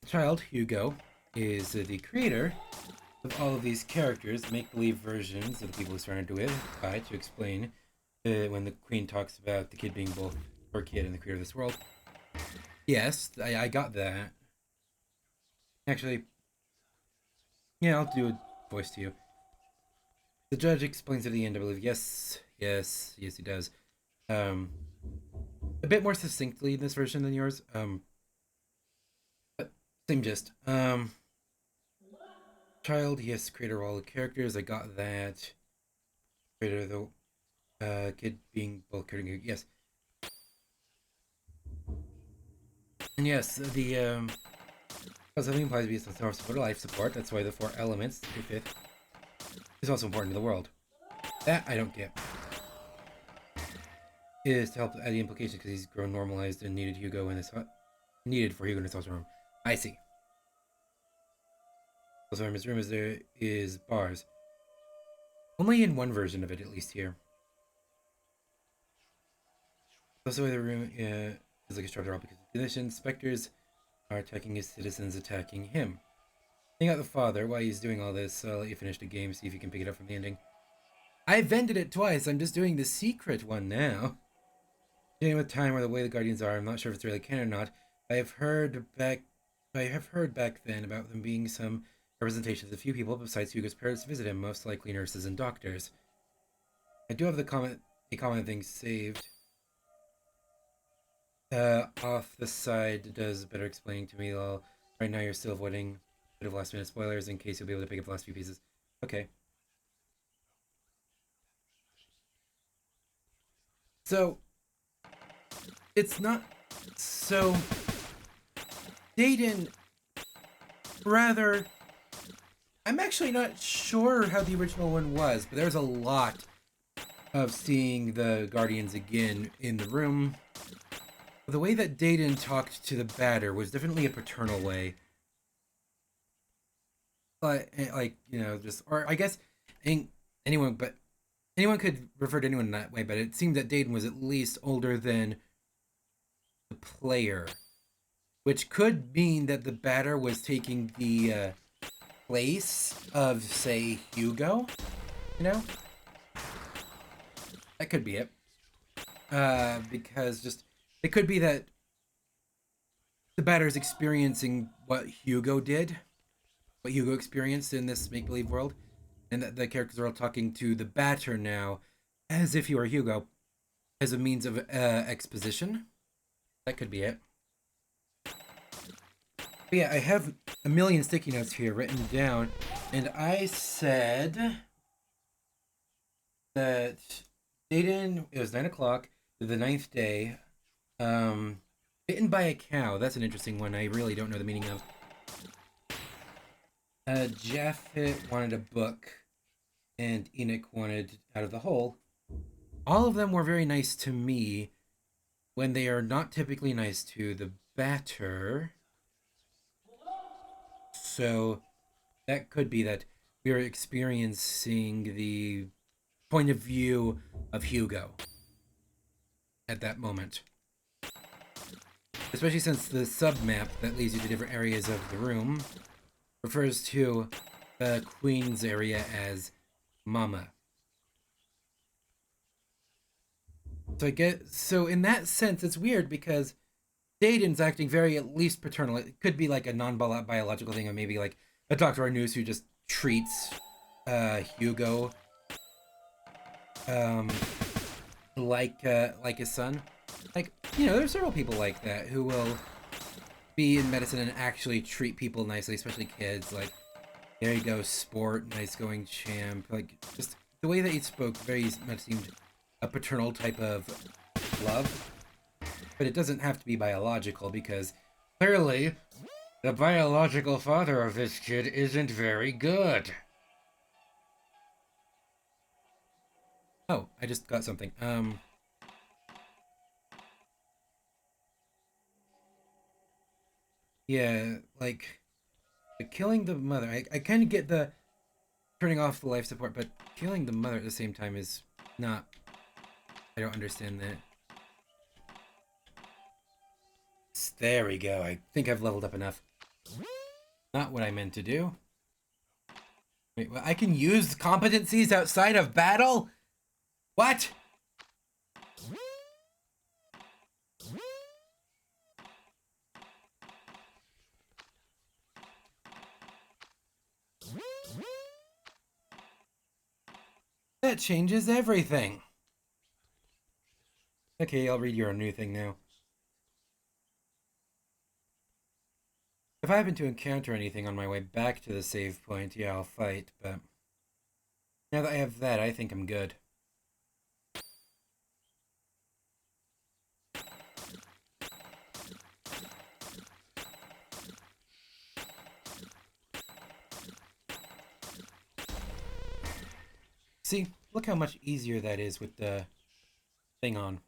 Child, Hugo, is the creator of all of these characters, make-believe versions of the people who started with, by to explain when the queen talks about the kid being both her kid and the creator of this world. Yes, I got that. Actually, yeah, I'll do a voice to you. The judge explains at the end, I believe. Yes, he does. A bit more succinctly in this version than yours. But same gist. Child, yes, creator of all the characters. I got that. Creator of the kid being both creator. Yes. And yes, the something implies to be a source of life support. That's why the 4 elements, the 5th, is also important to the world. That I don't get. It is to help add the implication because he's grown normalized and needed Hugo in this needed for Hugo in his house room. I see. Also, in his room there is bars. Only in one version of it, at least here. Also, the room is like a structure because of conditions. Specters are attacking his citizens, attacking him. Hang out the father while he's doing all this. I'll let you finish the game, see if you can pick it up from the ending. I've ended it twice. I'm just doing the secret one now. Dealing with time or the way the Guardians are, I'm not sure if it's really canon or not. I have heard back then about them being some representations of few people besides Hugo's parents visit him, most likely nurses and doctors. I do have a comment thing saved. Off the side does better explaining to me. Well, right now you're still avoiding a bit of last minute spoilers in case you'll be able to pick up the last few pieces. Okay. So, it's not so... Dayton, rather... I'm actually not sure how the original one was, but there's a lot of seeing the Guardians again in the room. The way that Dayton talked to the batter was definitely a paternal way. But, like, you know, just... Or, I guess, anyone could refer to anyone in that way, but it seemed that Dayton was at least older than the player. Which could mean that the batter was taking the place of, say, Hugo. You know? That could be it. Because just... It could be that the batter's experiencing what Hugo did. What Hugo experienced in this make-believe world. And that the characters are all talking to the batter now as if he were Hugo. As a means of exposition. That could be it. But yeah, I have a million sticky notes here written down. And I said that Dayton, it was 9 o'clock, the 9th day. Bitten by a cow. That's an interesting one. I really don't know the meaning of. Japheth wanted a book, and Enoch wanted Out of the Hole. All of them were very nice to me when they are not typically nice to the batter. So that could be that we are experiencing the point of view of Hugo at that moment. Especially since the sub-map that leads you to different areas of the room refers to the Queen's area as Mama. So in that sense, it's weird because Dayton's acting very at least paternal. It could be like a non-biological thing, or maybe like a doctor or nurse who just treats Hugo like his son. Like, you know, there's several people like that who will be in medicine and actually treat people nicely, especially kids. Like, there you go, sport, nice going champ. Like, just the way that he spoke very much seemed a paternal type of love. But it doesn't have to be biological, because clearly the biological father of this kid isn't very good. Oh, I just got something. Yeah, like, killing the mother. I kind of get the turning off the life support, but killing the mother at the same time is not... I don't understand that. There we go. I think I've leveled up enough. Not what I meant to do. Wait, well, I can use competencies outside of battle? What? That changes everything. Okay, I'll read your new thing now. If I happen to encounter anything on my way back to the save point, yeah, I'll fight, but now that I have that, I think I'm good. See, look how much easier that is with the thing on.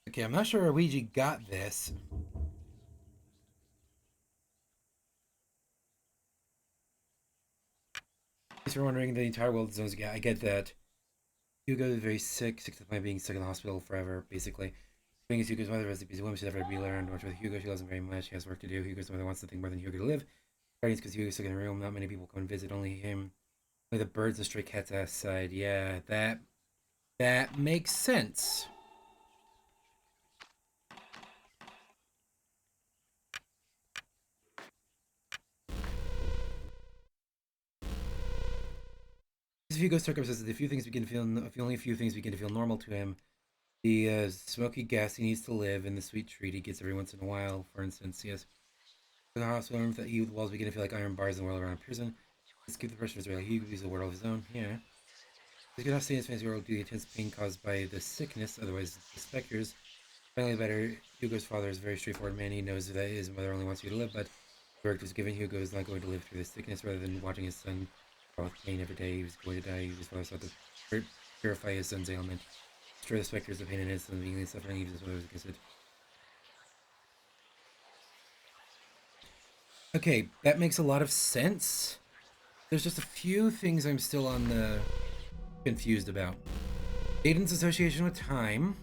Okay, I'm not sure Ouija got this. Thanks for wondering, the entire world is zones. Yeah, I get that. Hugo is very sick to the point of being stuck in the hospital forever, basically. Being as Hugo's mother, as a woman should never be learned much with Hugo. She loves him very much. He has work to do. Hugo's mother wants nothing more than Hugo to live. Guardians, because Hugo's stuck in a room. Not many people come and visit. Only him. Only the birds and stray cats outside. Yeah, that makes sense. If Hugo's circumstances, the only few things begin to feel normal to him. The smoky gas he needs to live, and the sweet treat he gets every once in a while. For instance, yes. The hospital room that the walls begin to feel like iron bars in the world around prison. Let's keep the pressure of Israel. He uses a world of his own. Yeah. He could not stay in his fancy world due to the intense pain caused by the sickness, otherwise the specters. Finally, better. Hugo's father is a very straightforward man. He knows that his mother only wants you to live, but the work was given. Hugo is not going to live through this sickness. Rather than watching his son with pain every day, he was going to die. His father sought to purify his son's ailment. Destroy the specters of pain in his son, being suffering, even his mother was against it. Okay, that makes a lot of sense. There's just a few things I'm still on the confused about. Aiden's association with time.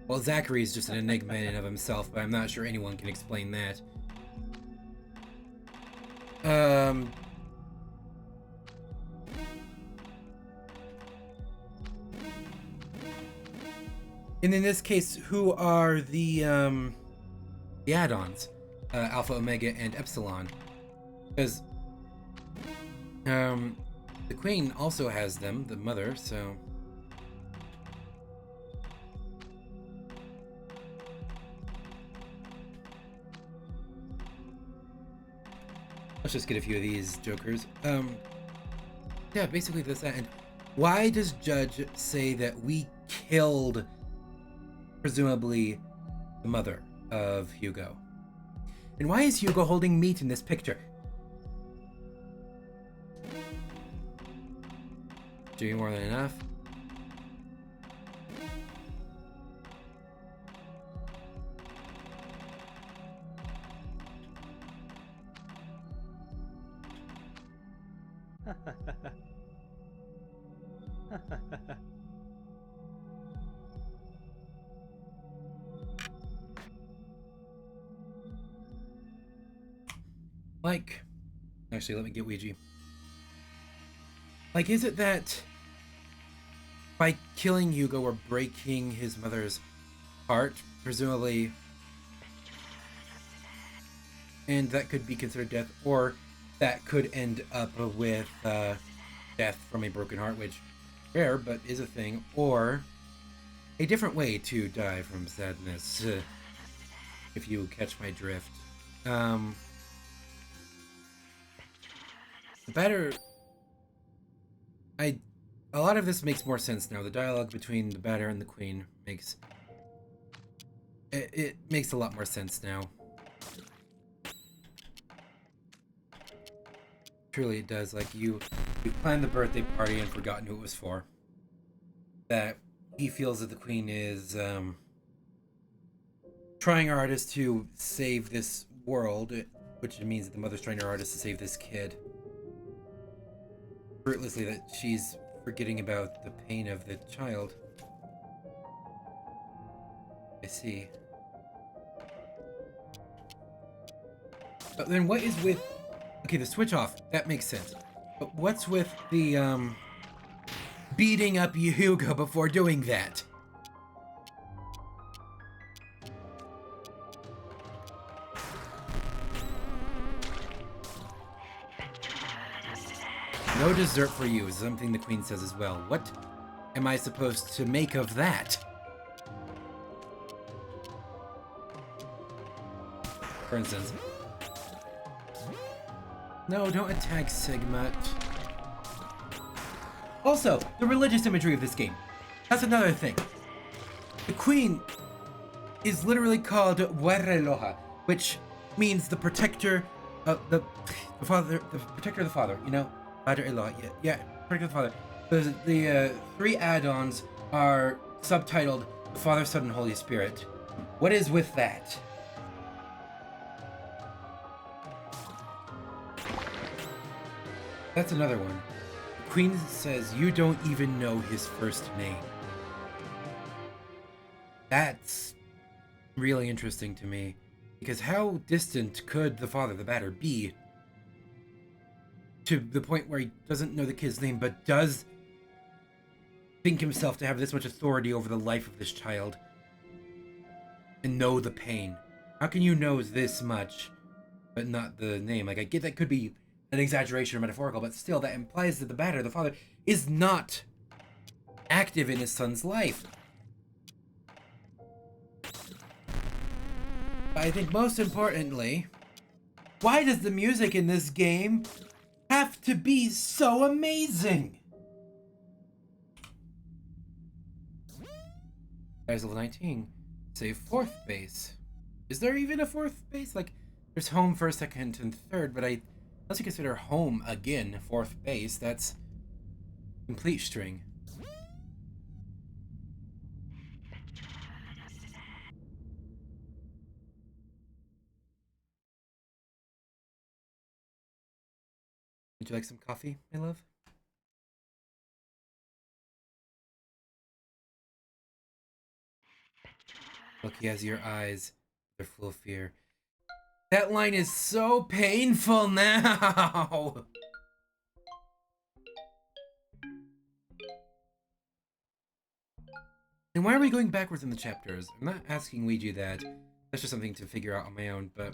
Well, Zachary's just an enigma in and of himself, but I'm not sure anyone can explain that. And in this case, who are the add-ons? Alpha, Omega, and Epsilon. Because the Queen also has them, the mother, so... Let's just get a few of these jokers. Yeah, basically that's that. And why does Judge say that we killed, presumably, the mother of Hugo? And why is Hugo holding meat in this picture? Doing more than enough? Like, actually, let me get Ouija. Like, is it that by killing Hugo we're breaking his mother's heart, presumably, and that could be considered death, or that could end up with death from a broken heart, which rare but is a thing, or a different way to die from sadness, if you catch my drift. The better... A lot of this makes more sense now. The dialogue between the Batter and the Queen makes... It makes a lot more sense now. Truly it does. Like, you planned the birthday party and forgotten who it was for. That he feels that the Queen is, trying her hardest to save this world, which means that the mother's trying her hardest to save this kid. Fruitlessly, that she's forgetting about the pain of the child. I see. But then what is with... Okay, the switch off, that makes sense. But what's with the, beating up Hugo before doing that? No dessert for you is something the Queen says as well. What am I supposed to make of that? For instance. No, don't attack Sigma. Also, the religious imagery of this game. That's another thing. The Queen is literally called Wereloha, which means the protector of the father, the protector of the father, you know? Father Eloha, yeah, protector of the father. The three add-ons are subtitled the Father, Son, and Holy Spirit. What is with that? That's another one. The Queen says you don't even know his first name. That's really interesting to me, because how distant could the father, the Batter, be to the point where he doesn't know the kid's name, but does think himself to have this much authority over the life of this child and know the pain? How can you know this much, but not the name? Like, I get that could be an exaggeration or metaphorical, but still, that implies that the Batter, the father, is not active in his son's life. But I think most importantly, why does the music in this game have to be so amazing? There's level 19. Save fourth base. Is there even a fourth base? Like, there's home, first, second, and third, but unless you consider home again fourth base, that's complete string. Would you like some coffee, my love? Look, he has your eyes. They're full of fear. That line is so painful now! And why are we going backwards in the chapters? I'm not asking Ouija that. That's just something to figure out on my own, but...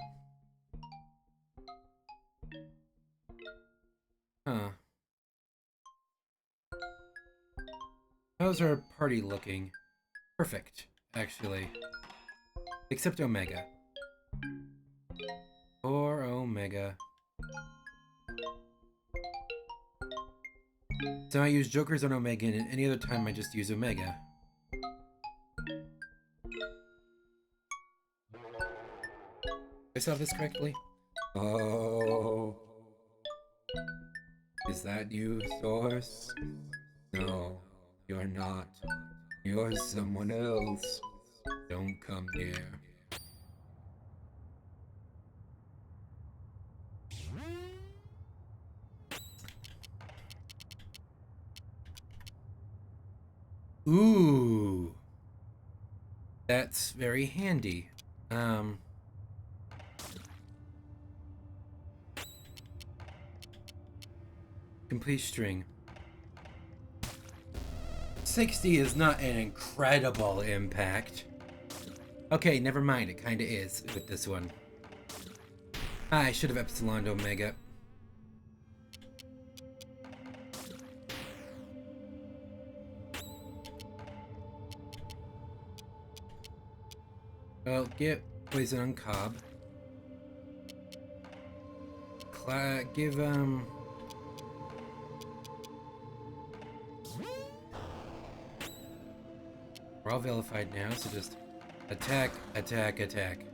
Huh. How's our party looking? Perfect, actually. Except Omega. Poor Omega. So I use Jokers on Omega, and any other time I just use Omega. I saw this correctly? Oh. Is that you, Source? No, you're not. You're someone else. Don't come here. Ooh. That's very handy. Complete string. 60 is not an incredible impact. Okay, never mind. It kinda is with this one. I should have epsiloned Omega. Well, get poison on Cobb. Give, we're all vilified now, so just attack, attack, attack.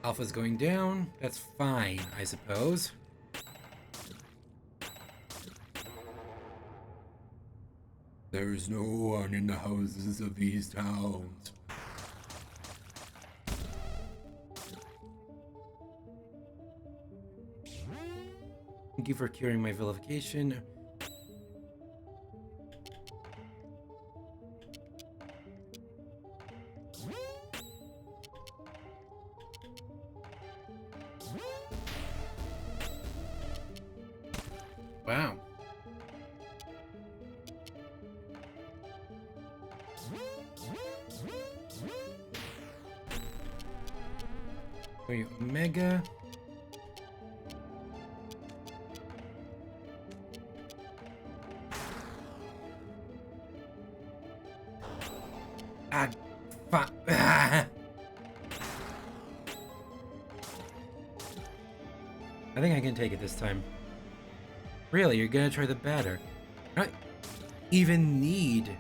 Alpha's going down. That's fine, I suppose. There's no one in the houses of these towns. Thank you for curing my vilification. Wow. Wait, Omega. I think I can take it this time. Really, you're gonna try the batter? I don't even need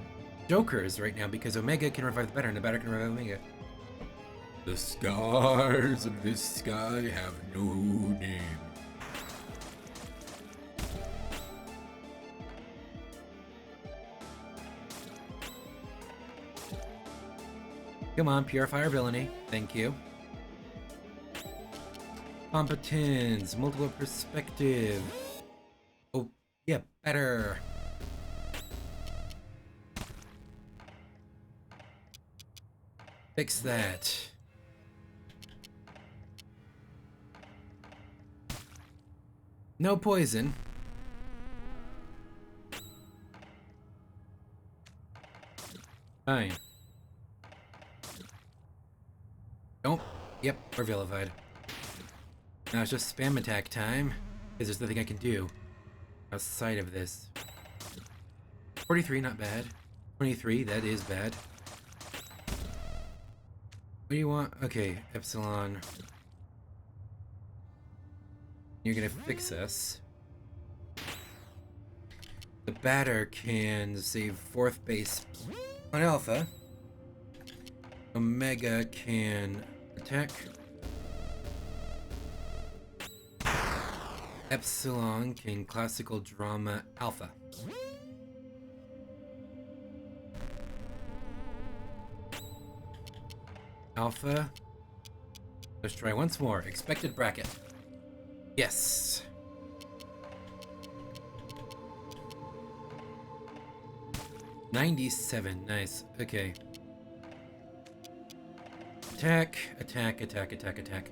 jokers right now because Omega can revive the batter and the batter can revive Omega. The scars of this sky have no name. Come on, purify our villainy. Thank you. Competence, multiple perspective. Oh, yeah, better. Fix that. No poison. Fine. Don't. Yep, we're vilified. Now it's just spam attack time, because there's nothing I can do outside of this. 43, not bad. 23, that is bad. What do you want? Okay, Epsilon. You're gonna fix us. The batter can save 4th base on Alpha. Omega can attack. Epsilon can classical drama Alpha. Alpha. Let's try once more. Expected bracket. Yes. $97. Nice. Okay. Attack, attack, attack, attack, attack.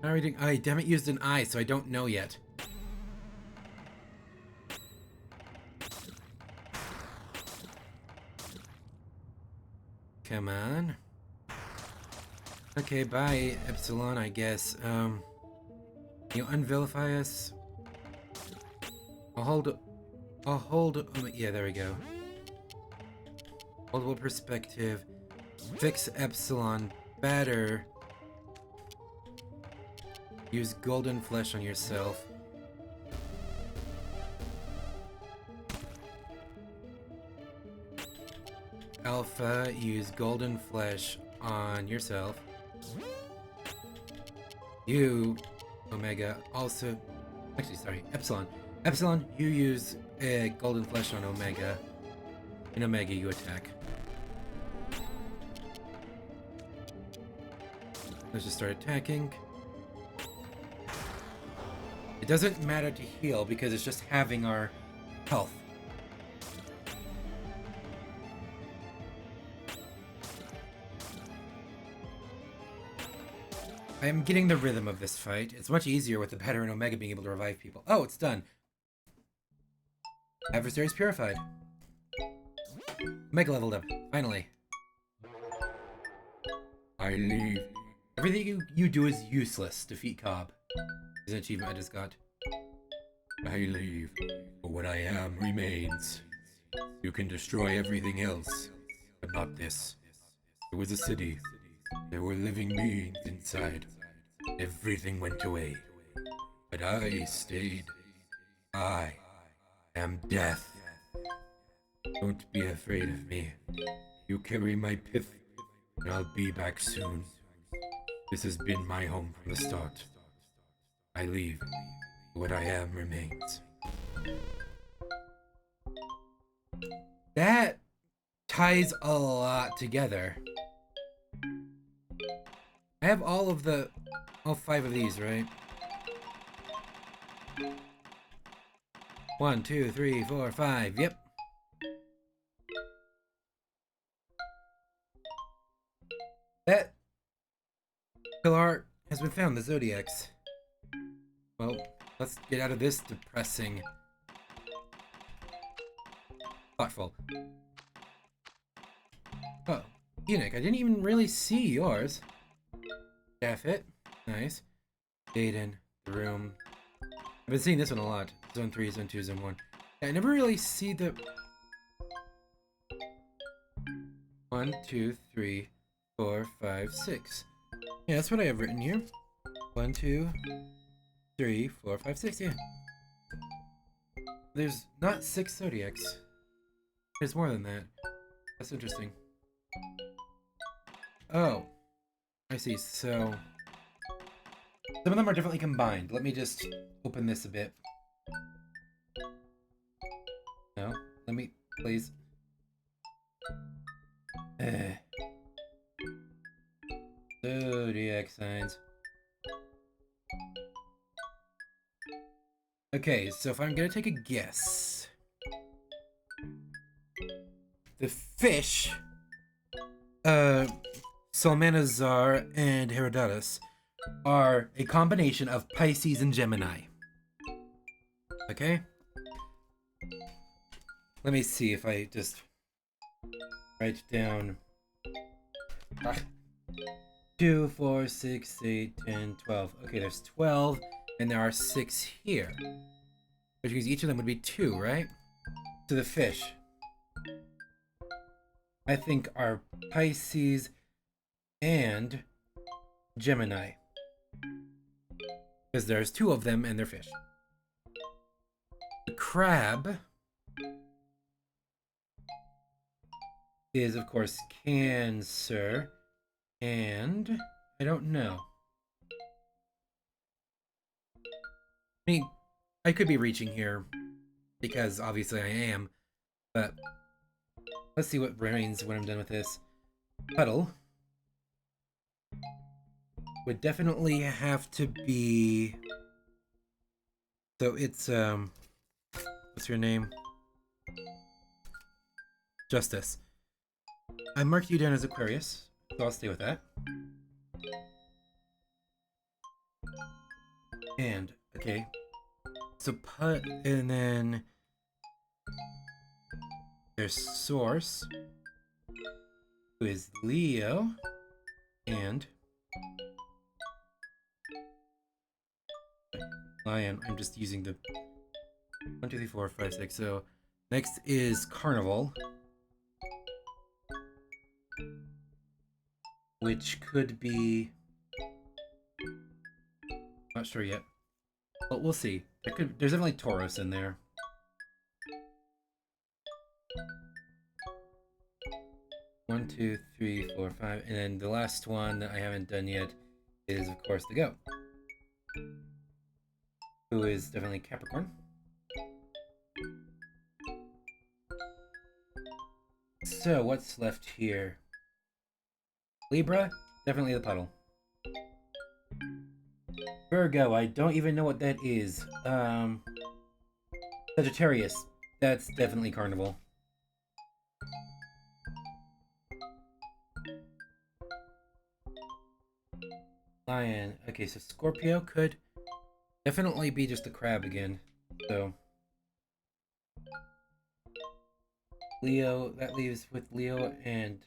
How are we doing? Oh, damn it, used an eye, so I don't know yet. Come on. Okay, bye, Epsilon, I guess. You unvilify us? I'll hold, yeah, there we go. Multiple perspective. Fix Epsilon. Batter. Use golden flesh on yourself. Alpha, use golden flesh on yourself. You, Omega, also... Actually, sorry, Epsilon. Epsilon, you use golden flesh on Omega. And Omega, you attack. Let's just start attacking. It doesn't matter to heal because it's just having our health. I am getting the rhythm of this fight. It's much easier with the Beta and Omega being able to revive people. Oh, it's done. Adversaries purified. Omega leveled up. Finally. I leave. Everything you do is useless. Defeat Cobb. Is an achievement I just got. I leave. But what I am remains. You can destroy everything else, but not this. It was a city. There were living beings inside. Everything went away. But I stayed. I am death. Don't be afraid of me. You carry my pith, and I'll be back soon. This has been my home from the start. I leave. What I am remains. That ties a lot together. I have all 5 of these, right? 1, 2, 3, 4, 5. Yep. That pillar has been found, the Zodiacs. Well, let's get out of this depressing. Thoughtful. Oh, Eunuch, I didn't even really see yours. It. Nice. Aiden, the room. I've been seeing this one a lot. Zone 3, Zone 2, Zone 1. Yeah, I never really see the... 1, 2, 3, 4, 5, 6. Yeah, that's what I have written here. 1, 2, 3, 4, 5, 6, yeah. There's not 6 Zodiacs. There's more than that. That's interesting. Oh. I see, so... some of them are definitely combined. Let me just open this a bit. No? Let me... please. Zodiac signs. Okay, so if I'm gonna take a guess... the fish... Salmanazar and Herodotus are a combination of Pisces and Gemini. Okay? Let me see if I just write down 2, 4, 6, 8, 10, 12. Okay, there's 12, and there are 6 here. Which means each of them would be 2, right? So the fish, I think, are Pisces and Gemini. Because there's 2 of them and they're fish. The crab is, of course, Cancer. And I don't know. I mean, I could be reaching here because obviously I am. But let's see what remains when I'm done with this. Puddle would definitely have to be... so it's, what's your name? Justice. I marked you down as Aquarius, so I'll stay with that. And, okay. So and then... there's Source, who is Leo, and... Lion. I'm just using the 1, 2, 3, 4, 5, 6. So next is Carnival, which could be... not sure yet, but we'll see. There's definitely Taurus in there. One, 2, 3, 4, 5, and then the last one that I haven't done yet is, of course, the Goat, who is definitely Capricorn. So, what's left here? Libra, definitely the Puddle. Virgo, I don't even know what that is. Sagittarius. That's definitely Carnival. Lion. Okay, so Scorpio could definitely be just a crab again. So Leo, that leaves with Leo and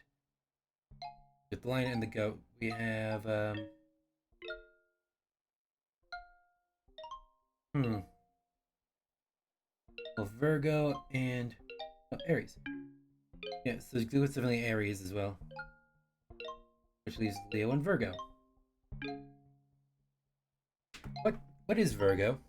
with the lion and the goat. We have well, Virgo and Aries. Yeah, so it's definitely Aries as well. Which leaves Leo and Virgo. What is Virgo?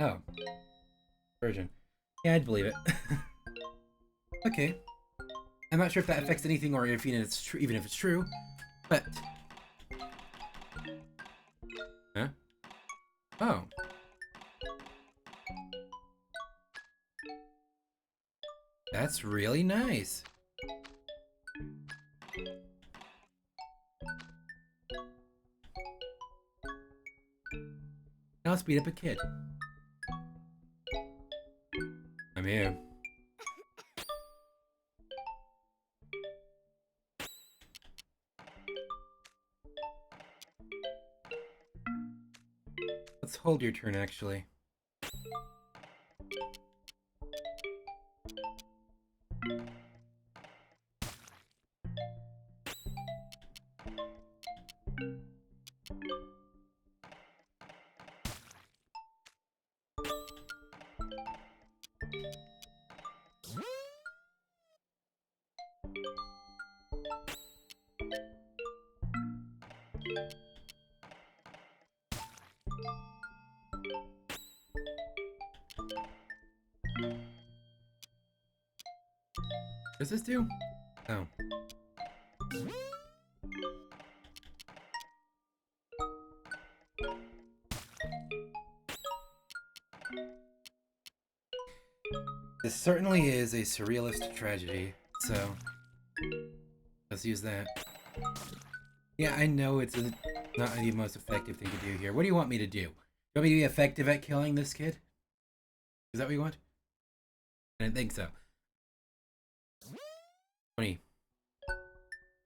Oh. Virgin. Yeah, I'd believe it. Okay. I'm not sure if that affects anything or if even it's true, even if it's true, but huh? Oh. That's really nice. Now let's beat up a kid. I'm here. Let's hold your turn, actually. What does this do? Oh. This certainly is a surrealist tragedy, so let's use that. Yeah, I know it's not the most effective thing to do here. What do you want me to do? You want me to be effective at killing this kid? Is that what you want? I didn't think so. 20. I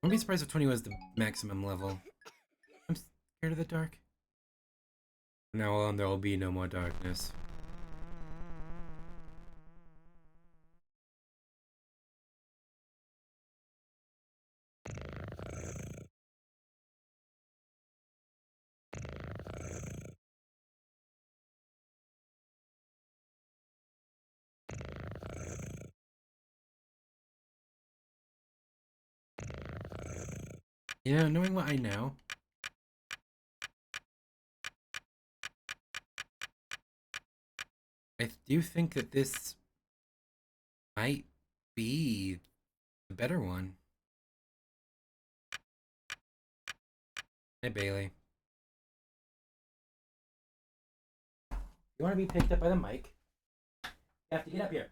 wouldn't be surprised if 20 was the maximum level. I'm scared of the dark. From now on, there will be no more darkness. You know, knowing what I know, I do think that this might be the better one. Hey, Bailey. You want to be picked up by the mic? You have to get up here.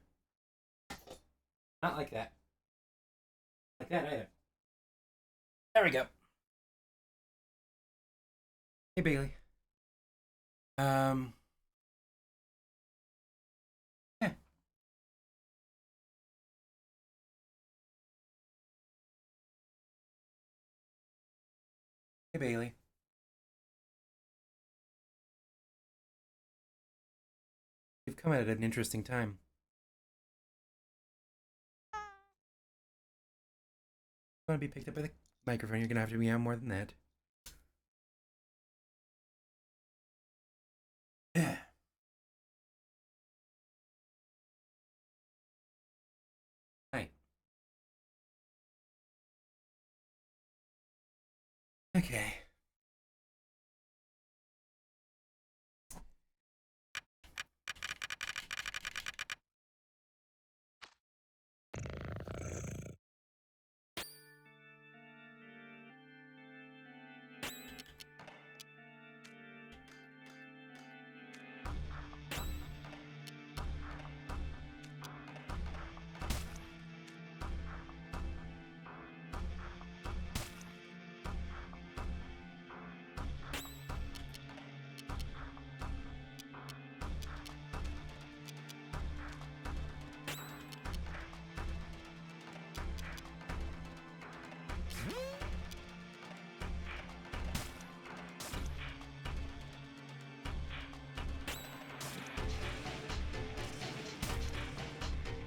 Not like that. Like that either. There we go. Hey, Bailey. Yeah. Hey, Bailey. You've come at an interesting time. You want to be picked up by the microphone, you're gonna have to meow more than that. Yeah. Hi. Okay.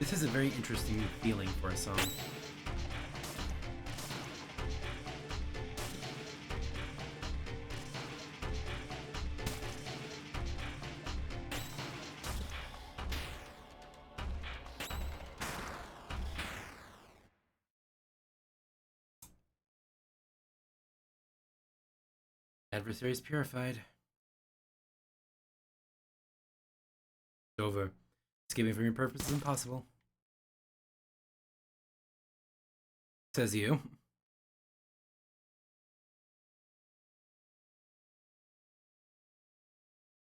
This is a very interesting feeling for a song. Adversaries purified. It's over. Escaping from your purpose is impossible. Says you.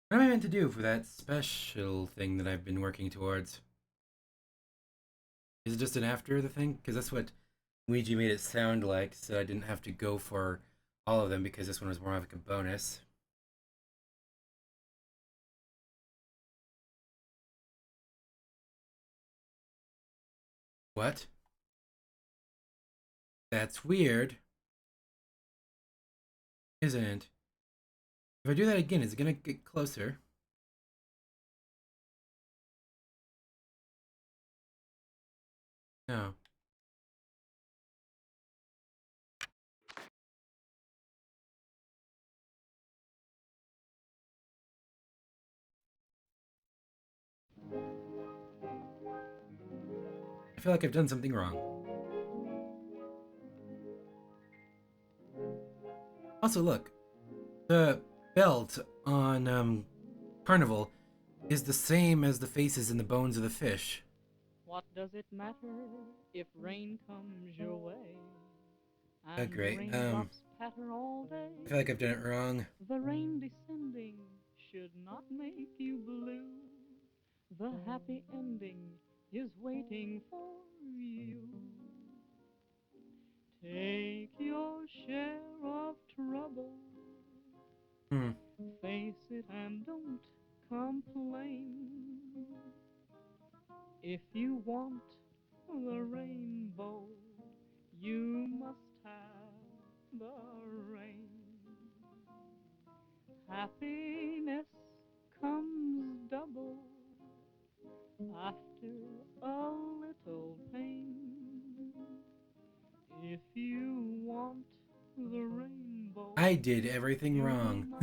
What am I meant to do for that special thing that I've been working towards? Is it just an after the thing? Because that's what Ouija made it sound like, so I didn't have to go for all of them because this one was more of a bonus. What? That's weird. Isn't it? If I do that again, is it gonna get closer? No. I feel like I've done something wrong. Also, look. The belt on, Carnival is the same as the faces and the bones of the fish. What does it matter if rain comes your way? And Great. raindrops patter all day. I feel like I've done it wrong. The rain descending should not make you blue. The happy ending is waiting for you. Take your share of trouble. Face it and don't complain. If you want the rainbow, you must have the rain. Happiness comes double after a little pain. If you want the rainbow, I did everything wrong.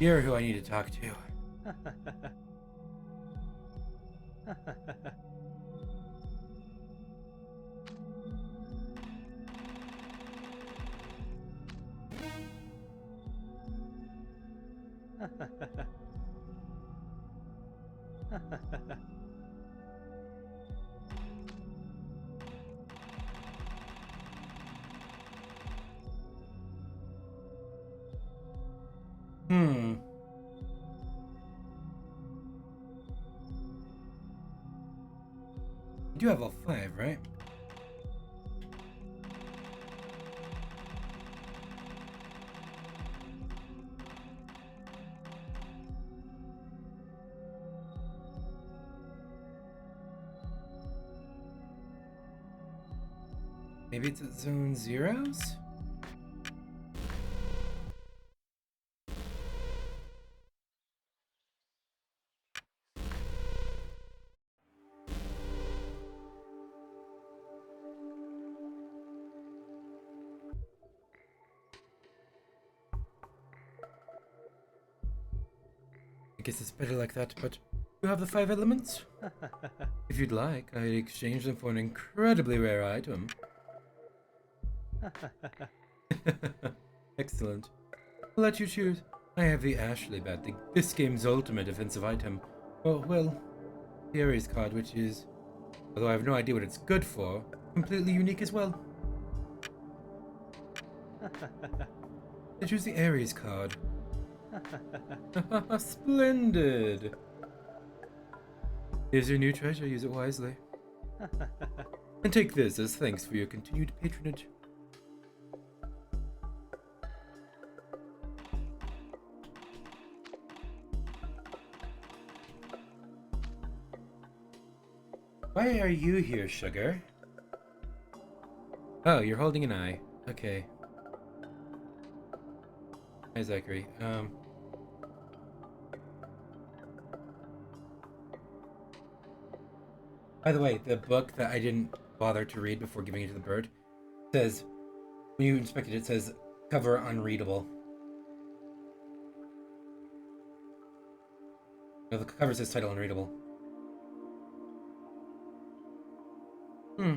You're who I need to talk to. You do have all 5, right? Maybe it's at zone 0s? I guess it's better like that, but you have the 5 elements? If you'd like, I'd exchange them for an incredibly rare item. Excellent. I'll let you choose. I have the Ashley bat, this game's ultimate offensive item. Oh, well, the Ares card, which is, although I have no idea what it's good for, completely unique as well. I choose the Ares card. Splendid! Here's your new treasure, use it wisely. And take this as thanks for your continued patronage. Why are you here, sugar? Oh, you're holding an eye. Okay. Hi, Zachary. By the way, the book that I didn't bother to read before giving it to the bird says, when you inspect it, it says cover unreadable. No, the cover says title unreadable. Hmm.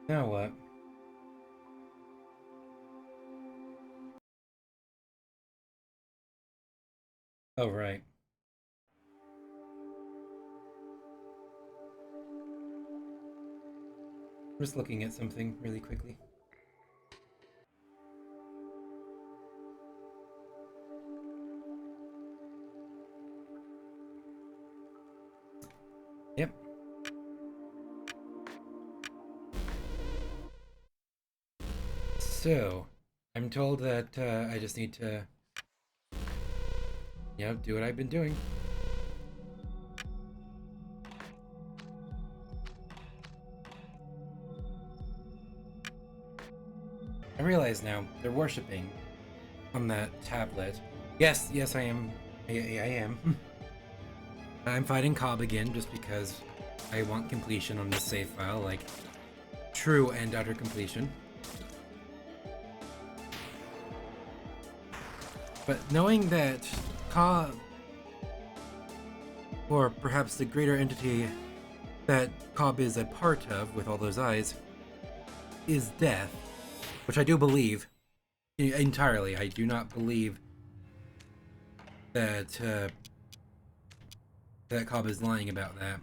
Now what? Oh, right. I'm just looking at something really quickly. Yep. So, I'm told that I just need to, do what I've been doing. I realize now they're worshipping on that tablet. Yes, I am. I am. I'm fighting Cobb again just because I want completion on this save file, like true and utter completion. But knowing that Cobb, or perhaps the greater entity that Cobb is a part of with all those eyes, is death, which I do believe entirely. I do not believe that that Cobb is lying about that.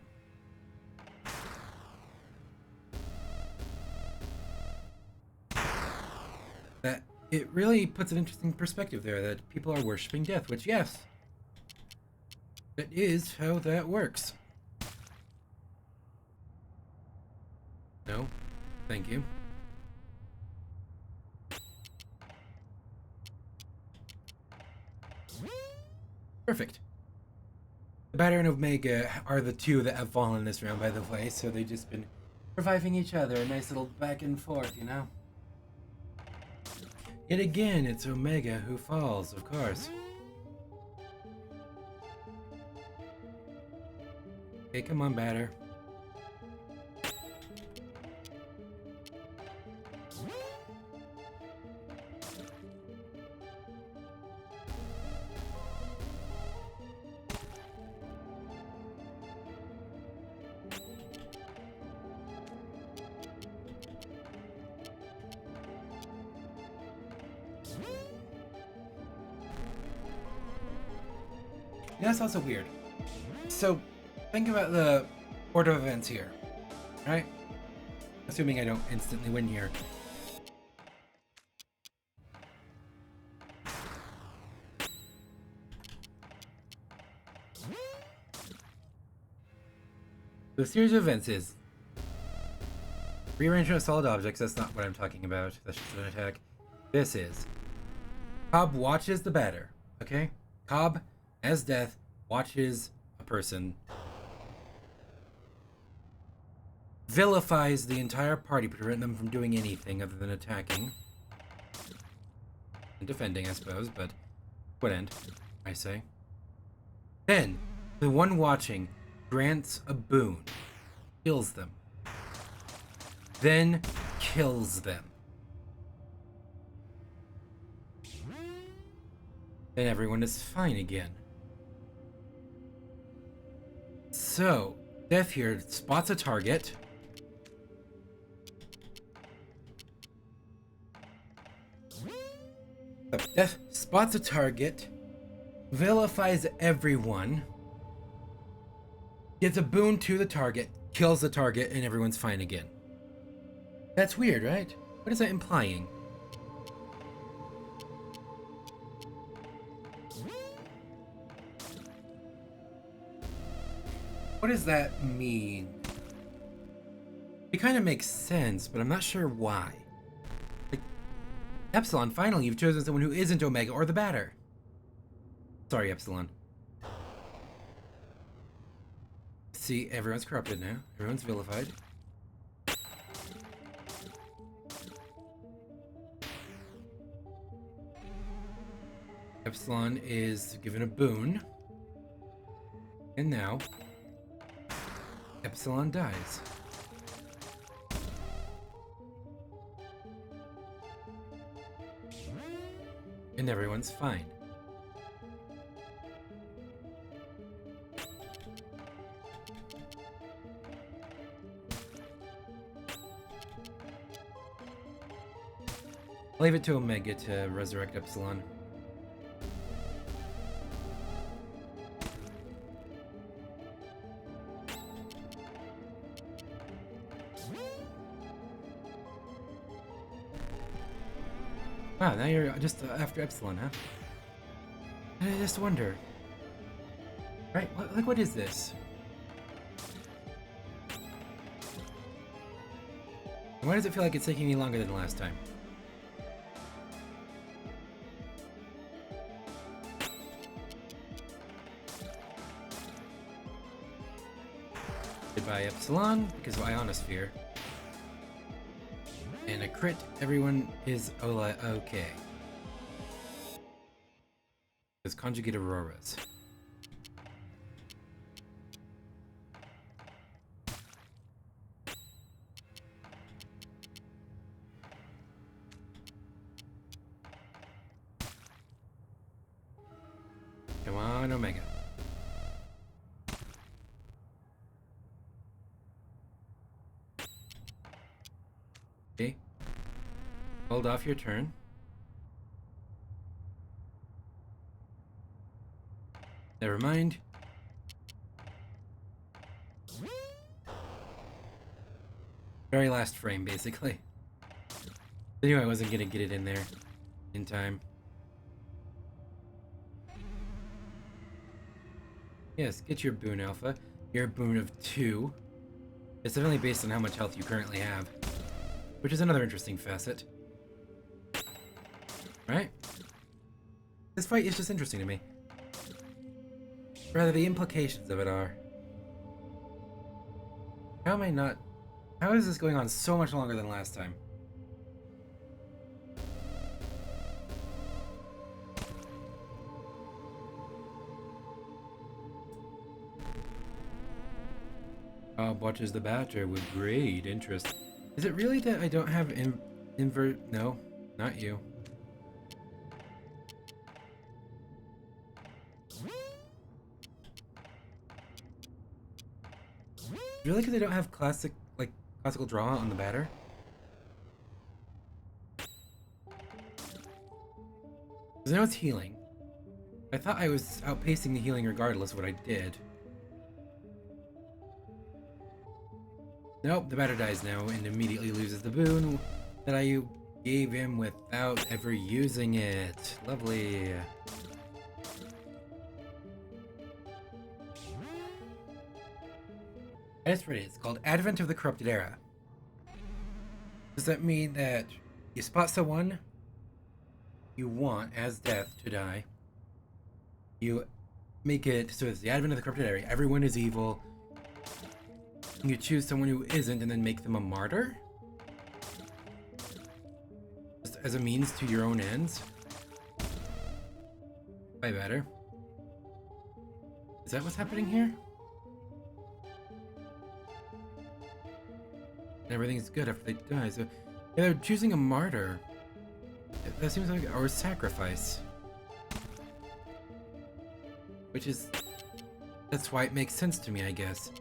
That it really puts an interesting perspective there that people are worshipping death, which, yes, that is how that works. No, thank you. Perfect. The Batter and Omega are the two that have fallen this round, by the way, so they've just been reviving each other. A nice little back and forth, you know? Yet again, it's Omega who falls, of course. Okay, come on, Batter. That's also weird. So, think about the order of events here, right? Assuming I don't instantly win here. The series of events is rearrangement of solid objects. That's not what I'm talking about. That's just an attack. This is Cobb watches the Batter. Okay, Cobb as Death watches a person, vilifies the entire party, prevent them from doing anything other than attacking and defending, I suppose. But what end? I say. Then the one watching grants a boon, kills them, then kills them. Then everyone is fine again. So, Death here spots a target. Death spots a target, vilifies everyone, gives a boon to the target, kills the target, and everyone's fine again. That's weird, right? What is that implying? What does that mean? It kind of makes sense, but I'm not sure why. Epsilon, finally, you've chosen someone who isn't Omega or the Batter. Sorry, Epsilon. See, everyone's corrupted now. Everyone's vilified. Epsilon is given a boon. And now, Epsilon dies. And everyone's fine. Leave it to Omega to resurrect Epsilon. Wow, now you're just after Epsilon, huh? I just wonder. Right, what is this? And why does it feel like it's taking me longer than last time? Goodbye, Epsilon, because of ionosphere. And a crit, everyone is okay. There's conjugate auroras. Come on, Omega. Okay. Hold off your turn. Never mind. Very last frame, basically. I knew I wasn't gonna get it in there in time. Yes, get your boon, Alpha. Your boon of 2. It's definitely based on how much health you currently have, which is another interesting facet. Right? This fight is just interesting to me. Rather, the implications of it are. How am I not... How is this going on so much longer than last time? Bob watches the Badger with great interest. Is it really that I don't have invert... No, not you. Really, because I don't have classical draw on the Batter? Because I know it's healing. I thought I was outpacing the healing regardless of what I did. Nope, the Batter dies now and immediately loses the boon that I gave him without ever using it. Lovely. That's right, it's called Advent of the Corrupted Era. Does that mean that you spot someone you want as death to die? You make it so it's the Advent of the Corrupted Era. Everyone is evil. You choose someone who isn't and then make them a martyr? Just as a means to your own ends? By better. Is that what's happening here? Everything's good after they die, so... Yeah, they're choosing a martyr. That seems like... Or a sacrifice. Which is... That's why it makes sense to me, I guess.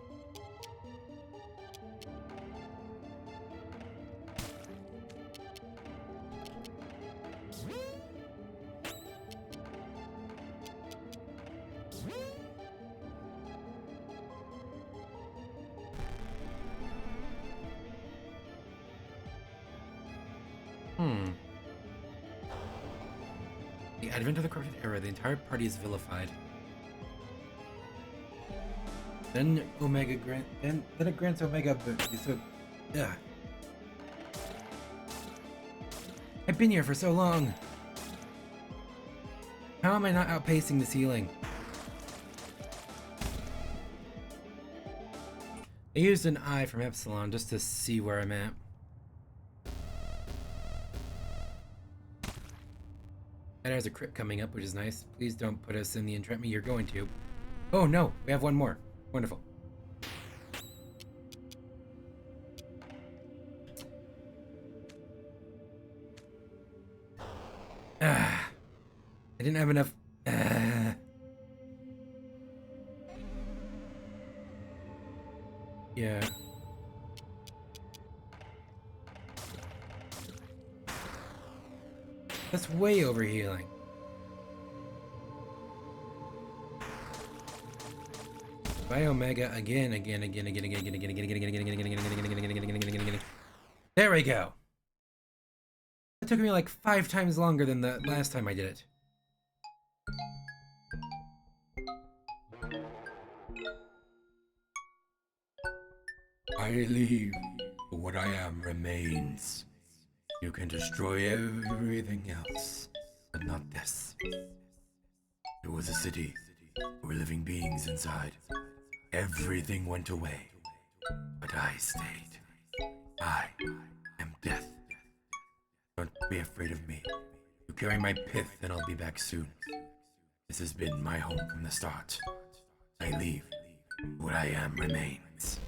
The Advent of the Corrupted Era, the entire party is vilified. Then Omega then it grants Omega, but so, yeah. I've been here for so long. How am I not outpacing the ceiling? I used an eye from Epsilon just to see where I'm at. And there's a crit coming up, which is nice. Please don't put us in the entrapment. You're going to. Oh no, we have one more. Wonderful. I didn't have enough. Yeah. That's way over healing. Biomega again. There we go. It took me like 5 times longer than the last time I did it. I leave, but what I am remains. You can destroy everything else, but not this. It was a city. There were living beings inside. Everything went away, but I stayed. I am death. Don't be afraid of me. You carry my pith and I'll be back soon. This has been my home from the start. I leave. What I am remains.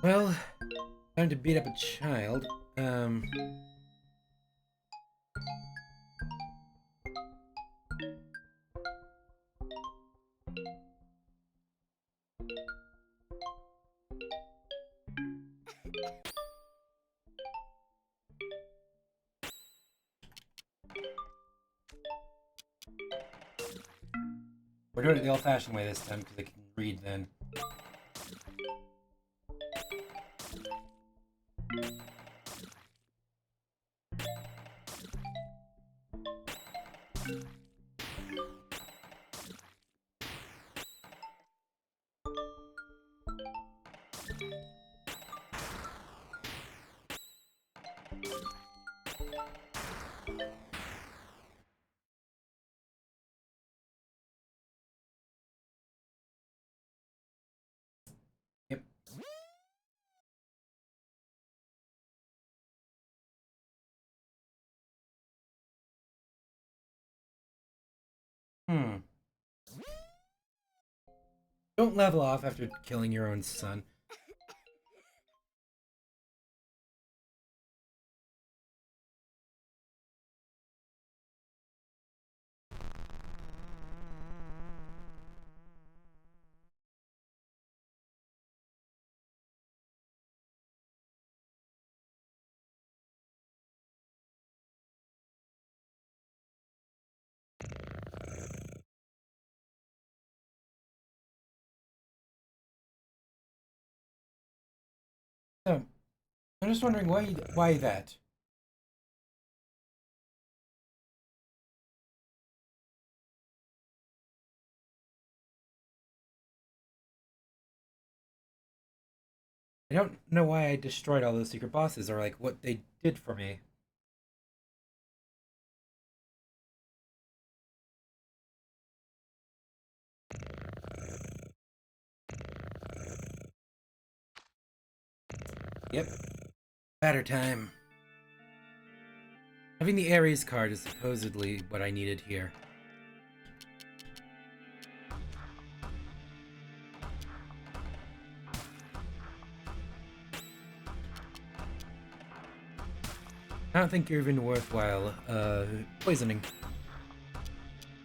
Well, time to beat up a child. We're doing it the old-fashioned way this time because I can read then. Yep. Don't level off after killing your own son. So, I'm just wondering why that? I don't know why I destroyed all those secret bosses or like what they did for me. Yep. Batter time. Having the Ares card is supposedly what I needed here. I don't think you're even worthwhile, poisoning.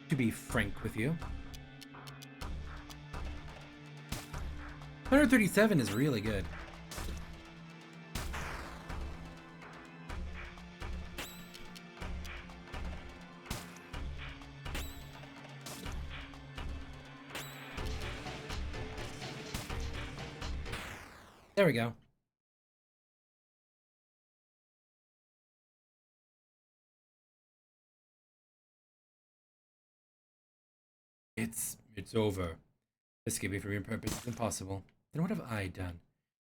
To be frank with you. 137 is really good. There we go. It's over. Escaping from your purpose is impossible. Then what have I done?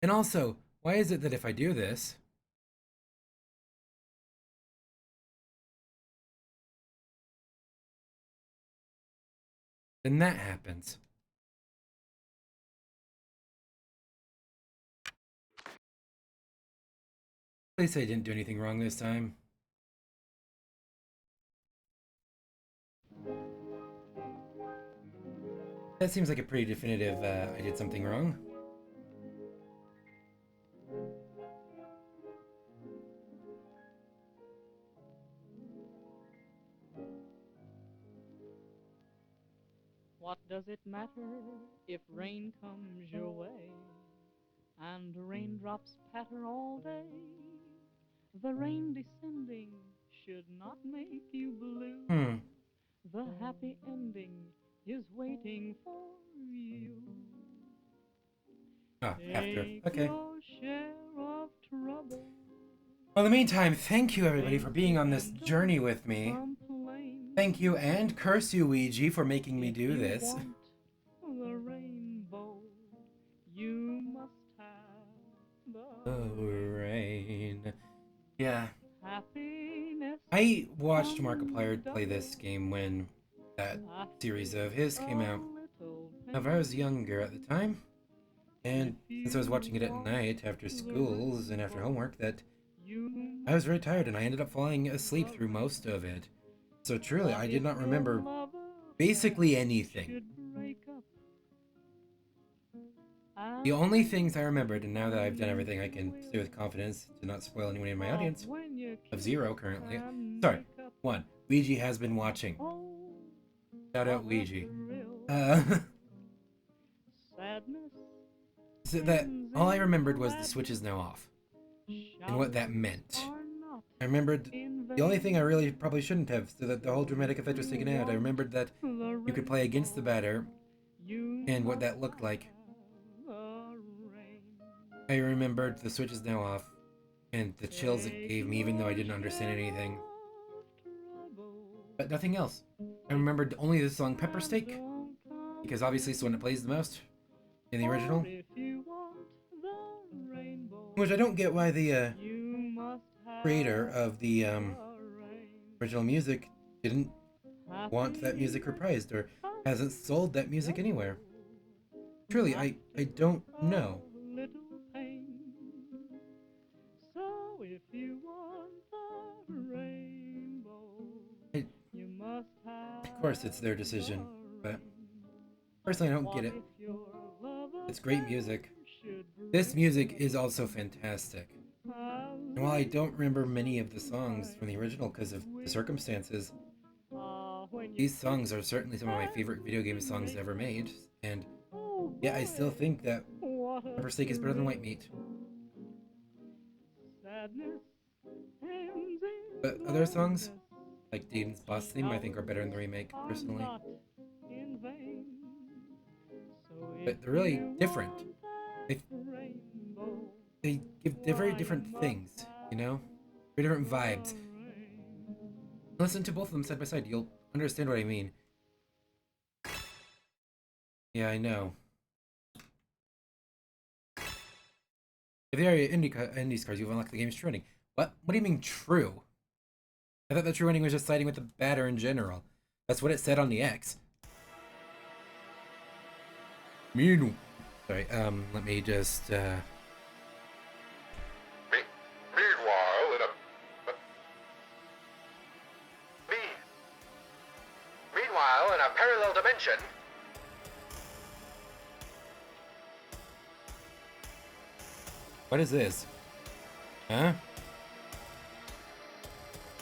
And also, why is it that if I do this, then that happens? Please say I didn't do anything wrong this time. That seems like a pretty definitive, I did something wrong. What does it matter if rain comes your way and raindrops patter all day? The rain descending should not make you blue. The happy ending is waiting for you. Oh, after. Take Okay. your share of trouble. Well, in the meantime, thank you everybody for being on this journey with me. Complain. Thank you and curse you, Ouija, for making me do this. The rainbow, you must have Oh, rain. Yeah. happiness. I watched Markiplier play this game when that series of his came out. However, I was younger at the time, and since I was watching it at night after schools and after homework, that I was very tired and I ended up falling asleep through most of it. So truly, I did not remember basically anything. The only things I remembered, and now that I've done everything I can say with confidence to not spoil anyone in my audience, of 0 currently. Sorry, 1. Ouija has been watching. Shout out Ouija. So that all I remembered was the switch is now off, and what that meant. I remembered the only thing I really probably shouldn't have, so that the whole dramatic effect was taken out. I remembered that you could play against the batter, and what that looked like. I remembered the switch is now off, and the chills it gave me even though I didn't understand anything. But nothing else. I remembered only the song Pepper Steak, because obviously it's the one that plays the most in the original. Which I don't get why the creator of the original music didn't want that music reprised, or hasn't sold that music anywhere. Truly, I don't know. Of course, it's their decision, but personally, I don't get it. It's great music. This music is also fantastic. And while I don't remember many of the songs from the original because of the circumstances, these songs are certainly some of my favorite video game songs ever made. And yeah, I still think that Pepper Steak is better than White Meat. But other songs, like Dean's Boss Theme, I think are better in the remake, personally. But they're really different. They give very different things, you know? Very different vibes. Listen to both of them side by side, you'll understand what I mean. Yeah, I know. If they are indie cars, you've unlocked the game's true ending. What? What do you mean true? I thought the true ending was just siding with the batter in general. That's what it said on the X. Sorry, let me just, Meanwhile, in a parallel dimension. What is this? Huh?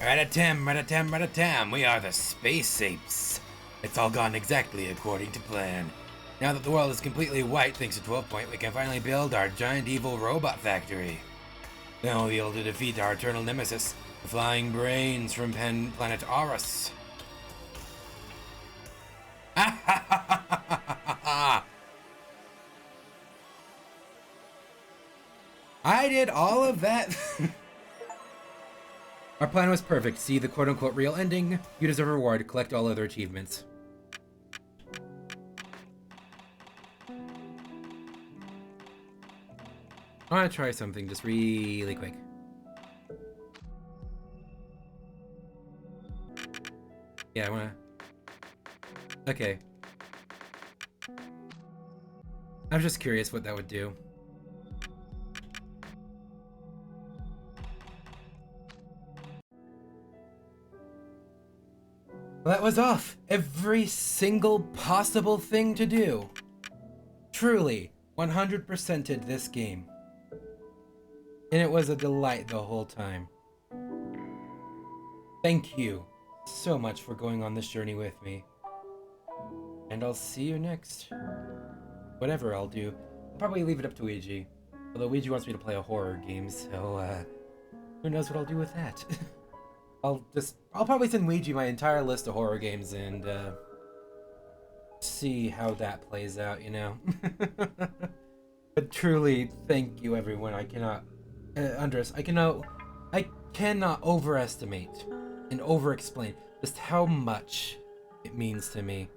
Rat-a-tam, rat-a-tam, rat-a-tam. We are the space apes. It's all gone exactly according to plan. Now that the world is completely white thanks to 12 Point, we can finally build our giant evil robot factory. Then we'll be able to defeat our eternal nemesis, the flying brains from planet Aurus. I did all of that. Our plan was perfect. See the quote-unquote real ending. You deserve a reward. Collect all other achievements. I want to try something just really quick. Yeah, I want to... Okay. I'm just curious what that would do. Well, that was off. Every single possible thing to do. Truly, 100%ed this game. And it was a delight the whole time. Thank you so much for going on this journey with me. And I'll see you next. Whatever I'll do. I'll probably leave it up to Ouija. Although Ouija wants me to play a horror game, so who knows what I'll do with that. I'll probably send Ouija my entire list of horror games and see how that plays out, you know. But truly, thank you everyone. I cannot I cannot overestimate and over-explain just how much it means to me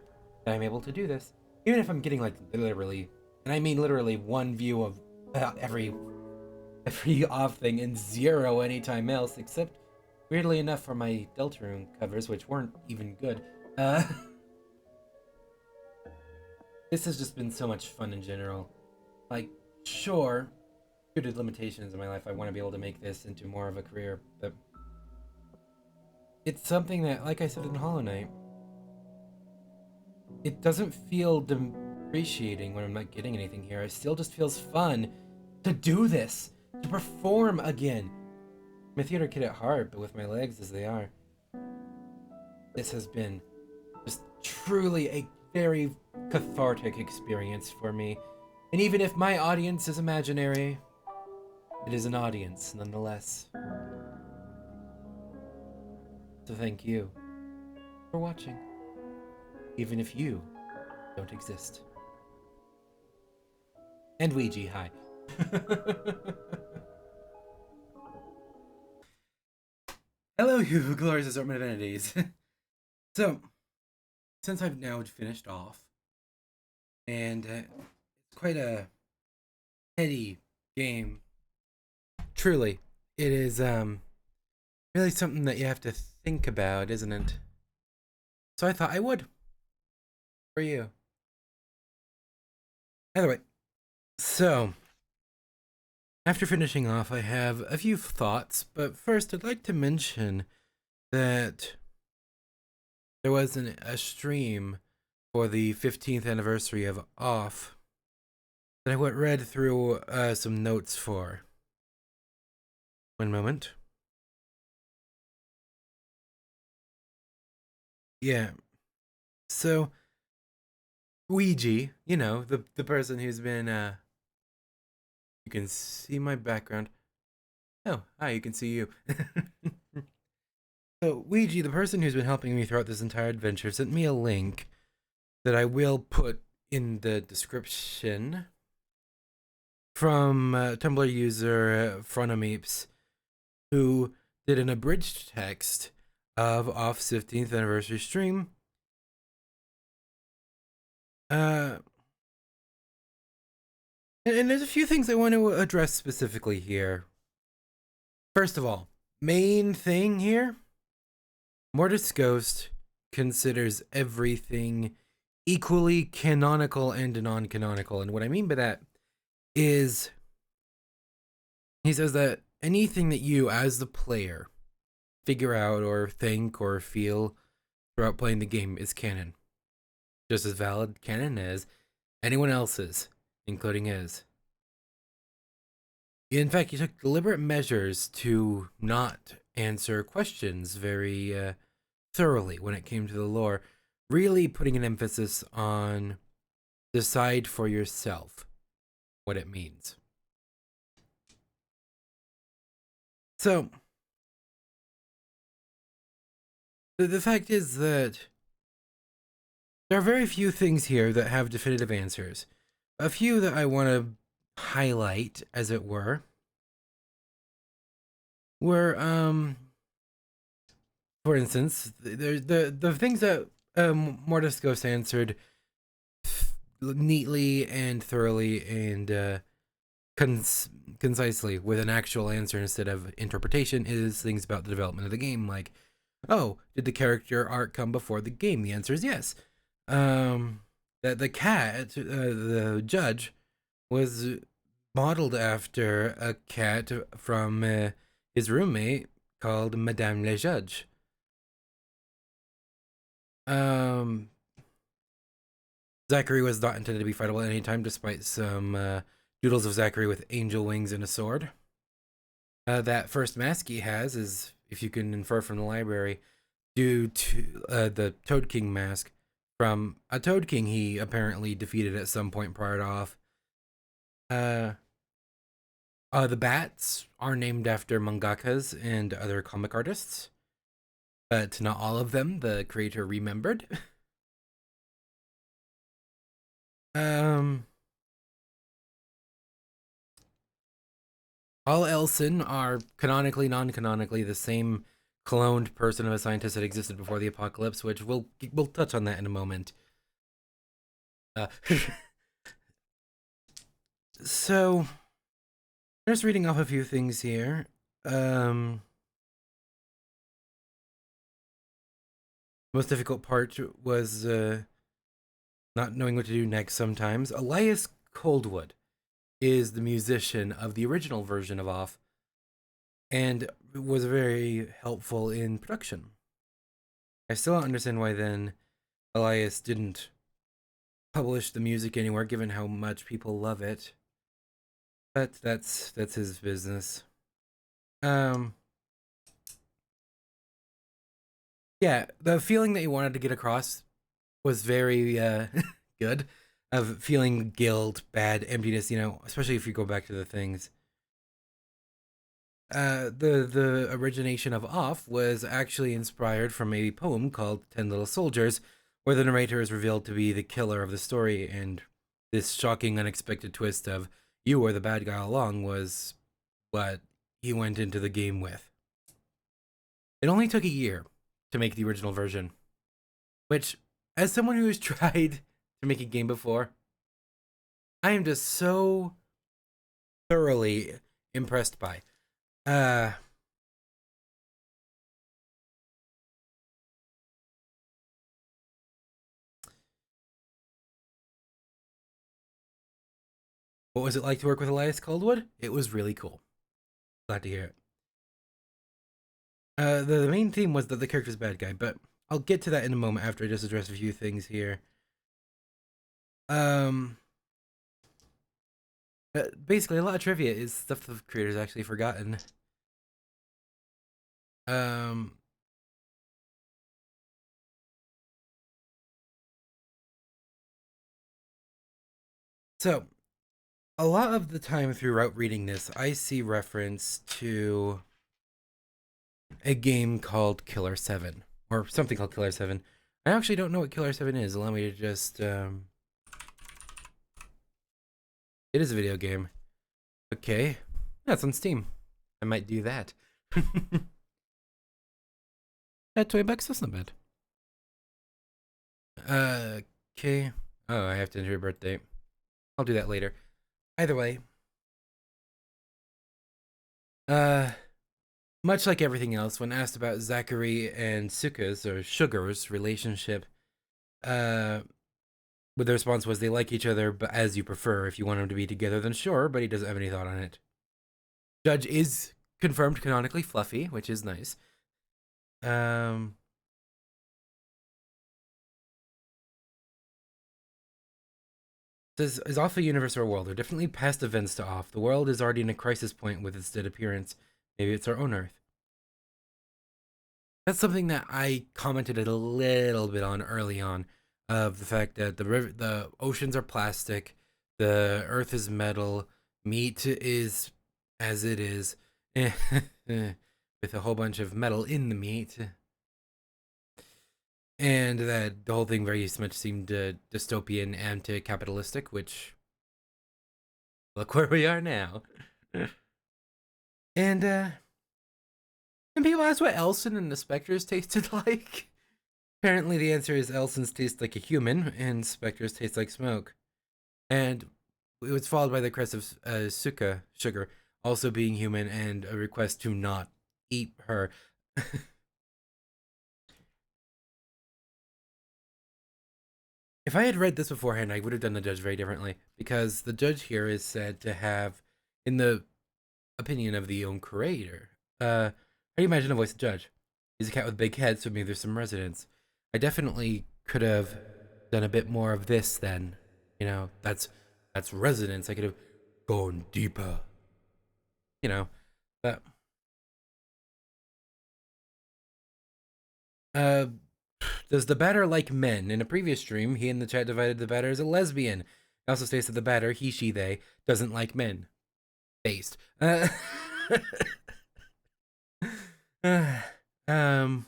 that I'm able to do this. Even if I'm getting like literally, and I mean literally, one view of every off thing and 0 anytime else, except weirdly enough for my Deltarune covers, which weren't even good. This has just been so much fun in general. Like, sure, due to limitations in my life, I want to be able to make this into more of a career, but it's something that, like I said in Hollow Knight, it doesn't feel depreciating when I'm not getting anything here. It still just feels fun to do this, to perform again. I'm a theater kid at heart, but with my legs as they are, this has been just truly a very cathartic experience for me. And even if my audience is imaginary, it is an audience nonetheless. So thank you for watching, even if you don't exist. And Ouija, hi. Hello, you glorious assortment of entities. So, since I've now finished off, and it's quite a heady game, truly, it is really something that you have to think about, isn't it? So I thought I would, for you. Either way, so after finishing off, I have a few thoughts, but first I'd like to mention that there was a stream for the 15th anniversary of Off that I read through some notes for. One moment. Yeah. So, Ouija, you know, the person who's been, you can see my background. Oh, hi, you can see you. So, Ouija, the person who's been helping me throughout this entire adventure, sent me a link that I will put in the description from Tumblr user Fronomeeps, who did an abridged text of Off's 15th anniversary stream. And there's a few things I want to address specifically here. First of all, main thing here, Mortis Ghost considers everything equally canonical and non-canonical. And what I mean by that is, he says that anything that you, as the player, figure out or think or feel throughout playing the game is canon. Just as valid canon as anyone else's, including his. In fact, he took deliberate measures to not answer questions very thoroughly when it came to the lore, really putting an emphasis on decide for yourself what it means. So, the fact is that there are very few things here that have definitive answers. A few that I want to highlight, as it were. were for instance, the things that Mortis Ghost answered neatly and thoroughly and concisely with an actual answer instead of interpretation is things about the development of the game, like, oh, did the character art come before the game? The answer is yes. That the cat, the judge, was modeled after a cat from his roommate called Madame le Judge. Zachary was not intended to be fightable at any time, despite some doodles of Zachary with angel wings and a sword. That first mask he has is, if you can infer from the library, due to the Toad King mask from a Toad King he apparently defeated at some point prior to off. The bats are named after mangakas and other comic artists, but not all of them the creator remembered. All Elson are canonically, non-canonically the same cloned person of a scientist that existed before the apocalypse, which we'll touch on that in a moment. So, just reading off a few things here. Most difficult part was not knowing what to do next sometimes. Elias Coldwood is the musician of the original version of Off and was very helpful in production. I still don't understand why then Elias didn't publish the music anywhere, given how much people love it. But that's his business. Yeah, the feeling that he wanted to get across was very good, of feeling guilt, bad, emptiness, especially if you go back to the things. The origination of Off was actually inspired from a poem called 10 Little Soldiers, where the narrator is revealed to be the killer of the story, and this shocking, unexpected twist of you were the bad guy all along was what he went into the game with. It only took a year to make the original version, which, as someone who has tried to make a game before, I am just so thoroughly impressed by. What was it like to work with Elias Coldwood? It was really cool. Glad to hear it. The main theme was that the character's bad guy, but I'll get to that in a moment after I just address a few things here. Basically, a lot of trivia is stuff the creator's actually forgotten. So, a lot of the time throughout reading this, I see reference to a game called Killer 7, or something called Killer 7. I actually don't know what Killer 7 is. Allow me to just, It is a video game. Okay. That's on Steam. I might do that. At $20, that's not bad. Okay. Oh, I have to enter your birth date. I'll do that later. Either way. Much like everything else, when asked about Zachary and Sugar's relationship, the response was they like each other, but as you prefer. If you want them to be together, then sure, but he doesn't have any thought on it. Judge is confirmed canonically fluffy, which is nice. Says, is Off a universe or a world? They're definitely past events to Off. The world is already in a crisis point with its dead appearance. Maybe it's our own Earth. That's something that I commented a little bit on early on, of the fact that the oceans are plastic, the Earth is metal, meat is as it is, with a whole bunch of metal in the meat. And that the whole thing very much seemed dystopian, anti-capitalistic, which, look where we are now. And And people ask what Elson and the Spectres tasted like. Apparently, the answer is Elson's taste like a human, and Spectres taste like smoke. And it was followed by the request of sugar, also being human, and a request to not eat her. If I had read this beforehand, I would have done the judge very differently, because the judge here is said to have, in the opinion of the own creator, how do you imagine a voice of judge? He's a cat with big head, so maybe there's some resonance. I definitely could have done a bit more of this then. You know, that's resonance. I could have gone deeper. You know, but uh does the batter like men? In a previous stream, he in the chat divided the batter as a lesbian. He also states that the batter, he, she, they, doesn't like men. Based. Um,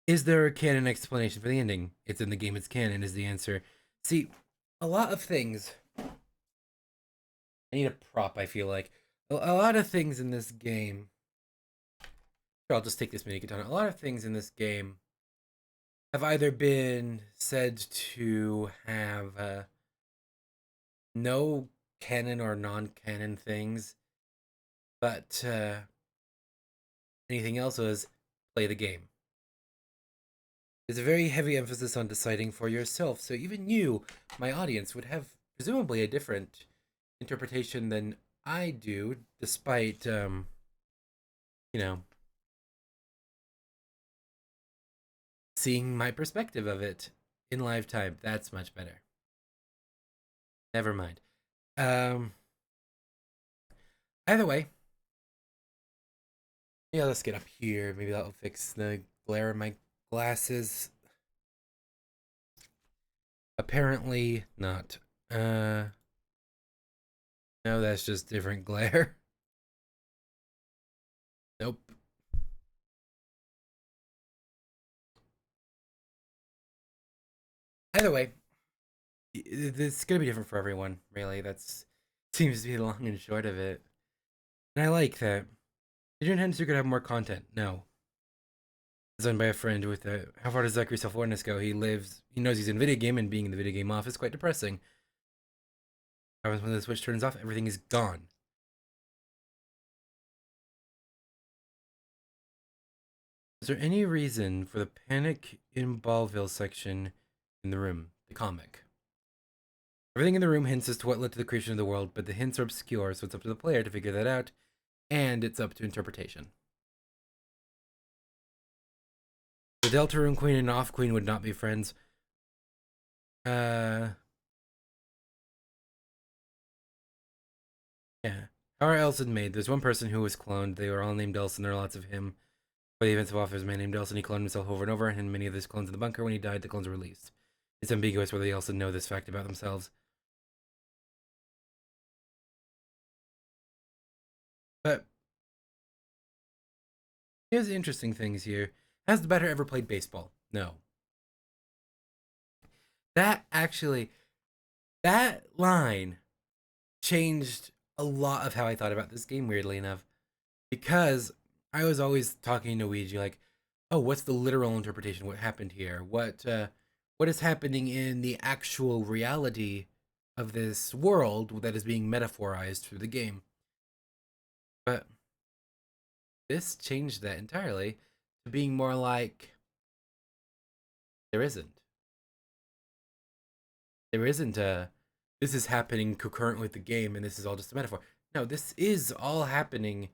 is there a canon explanation for the ending? It's in the game, it's canon, is the answer. See, a lot of things. I need a prop, I feel like. A lot of things in this game. Sure, I'll just take this mini katana. A lot of things in this game have either been said to have no canon or non-canon things, but anything else was play the game. There's a very heavy emphasis on deciding for yourself, so even you, my audience, would have presumably a different interpretation than I do, despite, you know, seeing my perspective of it in live time. That's much better. Never mind. Either way, yeah, let's get up here. Maybe that'll fix the glare in my glasses. Apparently not. No, that's just different glare. Nope. Either way, it's gonna be different for everyone, really. That's seems to be the long and short of it. And I like that. Did you intend you're gonna have more content? No. Designed by a friend with a how far does Zachary's self-awareness go? He knows he's in a video game, and being in the video game office is quite depressing. What happens when the switch turns off? Everything is gone. Is there any reason for the panic in Ballville section in the room? The comic. Everything in the room hints as to what led to the creation of the world, but the hints are obscure, so it's up to the player to figure that out, and it's up to interpretation. The Deltarune Queen and Off Queen would not be friends. Yeah. How are Elson made? There's one person who was cloned. They were all named Elson. There are lots of him. For the events of Office, a man named Elson, he cloned himself over and over, and many of his clones in the bunker. When he died, the clones were released. It's ambiguous whether the Elson know this fact about themselves. But here's the interesting things here. Has the batter ever played baseball? No. That line changed a lot of how I thought about this game, weirdly enough. Because I was always talking to Ouija like, oh, what's the literal interpretation? What happened here? What is happening in the actual reality of this world that is being metaphorized through the game? But this changed that entirely to being more like there isn't a this is happening concurrent with the game and this is all just a metaphor. No, this is all happening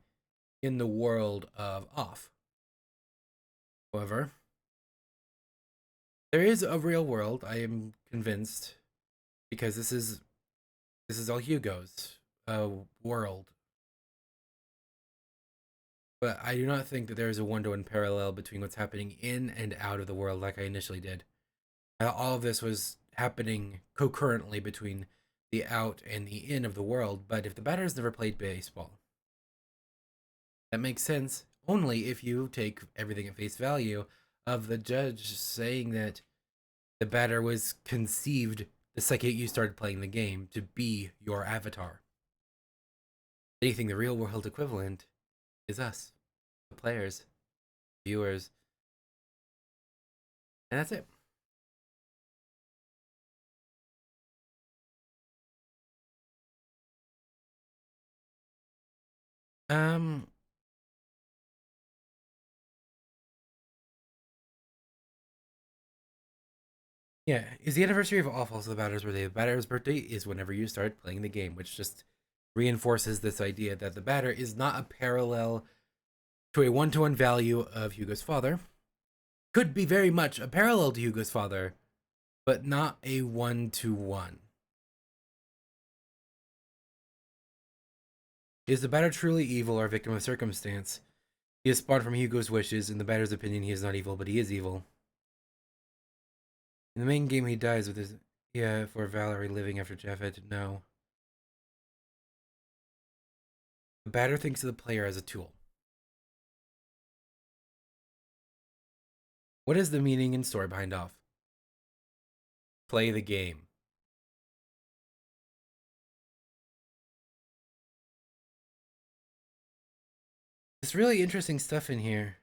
in the world of Off. However, there is a real world, I am convinced, because this is all Hugo's world. But I do not think that there is a one-to-one parallel between what's happening in and out of the world like I initially did. All of this was happening concurrently between the out and the in of the world, but if the batter has never played baseball, that makes sense only if you take everything at face value of the judge saying that the batter was conceived the second you started playing the game to be your avatar. Anything the real world equivalent is us. the players, viewers, and that's it. Yeah, is the anniversary of All Falls of the Batter's birthday. The Batter's birthday is whenever you start playing the game, which just reinforces this idea that the Batter is not a parallel to a one-to-one value of Hugo's father. Could be very much a parallel to Hugo's father, but not a one-to-one. Is the Batter truly evil or a victim of circumstance? He is spawned from Hugo's wishes. In the Batter's opinion, he is not evil, but he is evil. In the main game, he dies with his... Yeah, for Valerie living after Japhet. No. The Batter thinks of the player as a tool. What is the meaning and story behind off? Play the game. There's really interesting stuff in here.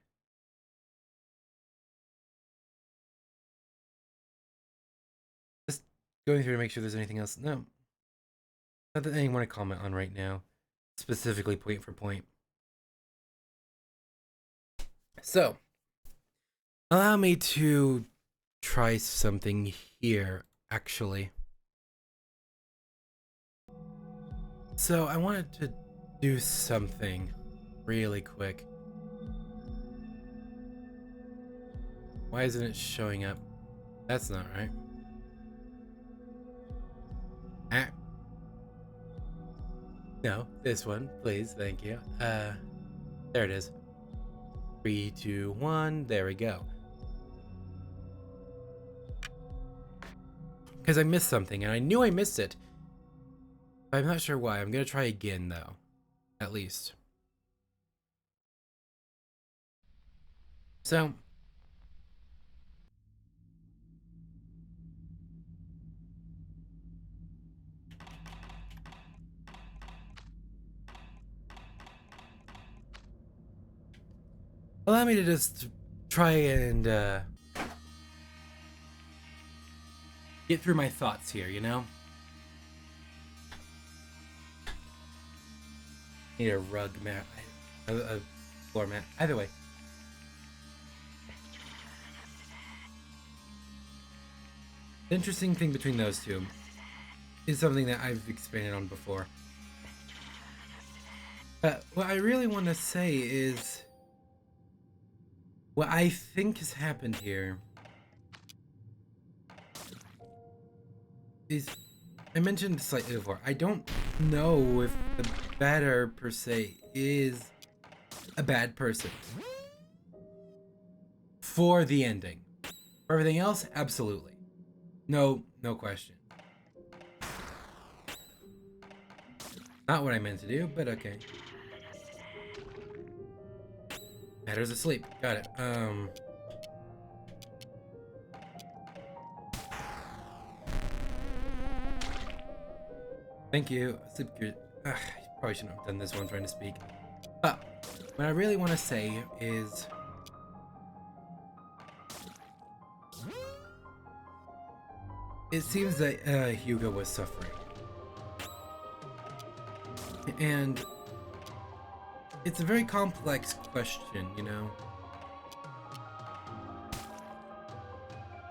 Just going through to make sure there's anything else. No. Not that anything I want to comment on right now. Specifically point for point. So, allow me to try something here, actually. So, I wanted to do something really quick. Why isn't it showing up? That's not right. Ah. No, this one, please, thank you. There it is. 3, 2, 1, there we go. Because I missed something, and I knew I missed it. I'm not sure why. I'm gonna try again, though. At least. So. Allow me to just try and, get through my thoughts here, you know? Need a rug mat. A floor mat. Either way. The interesting thing between those two is something that I've expanded on before. But what I really want to say is... what I think has happened here is, I mentioned slightly before, I don't know if the Batter per se is a bad person. For the ending. For everything else, absolutely. No question. Not what I meant to do, but okay. Batter's asleep. Got it. Thank you. Sleep good. Probably shouldn't have done this while I'm trying to speak. But what I really want to say is... it seems that Hugo was suffering. And it's a very complex question, you know?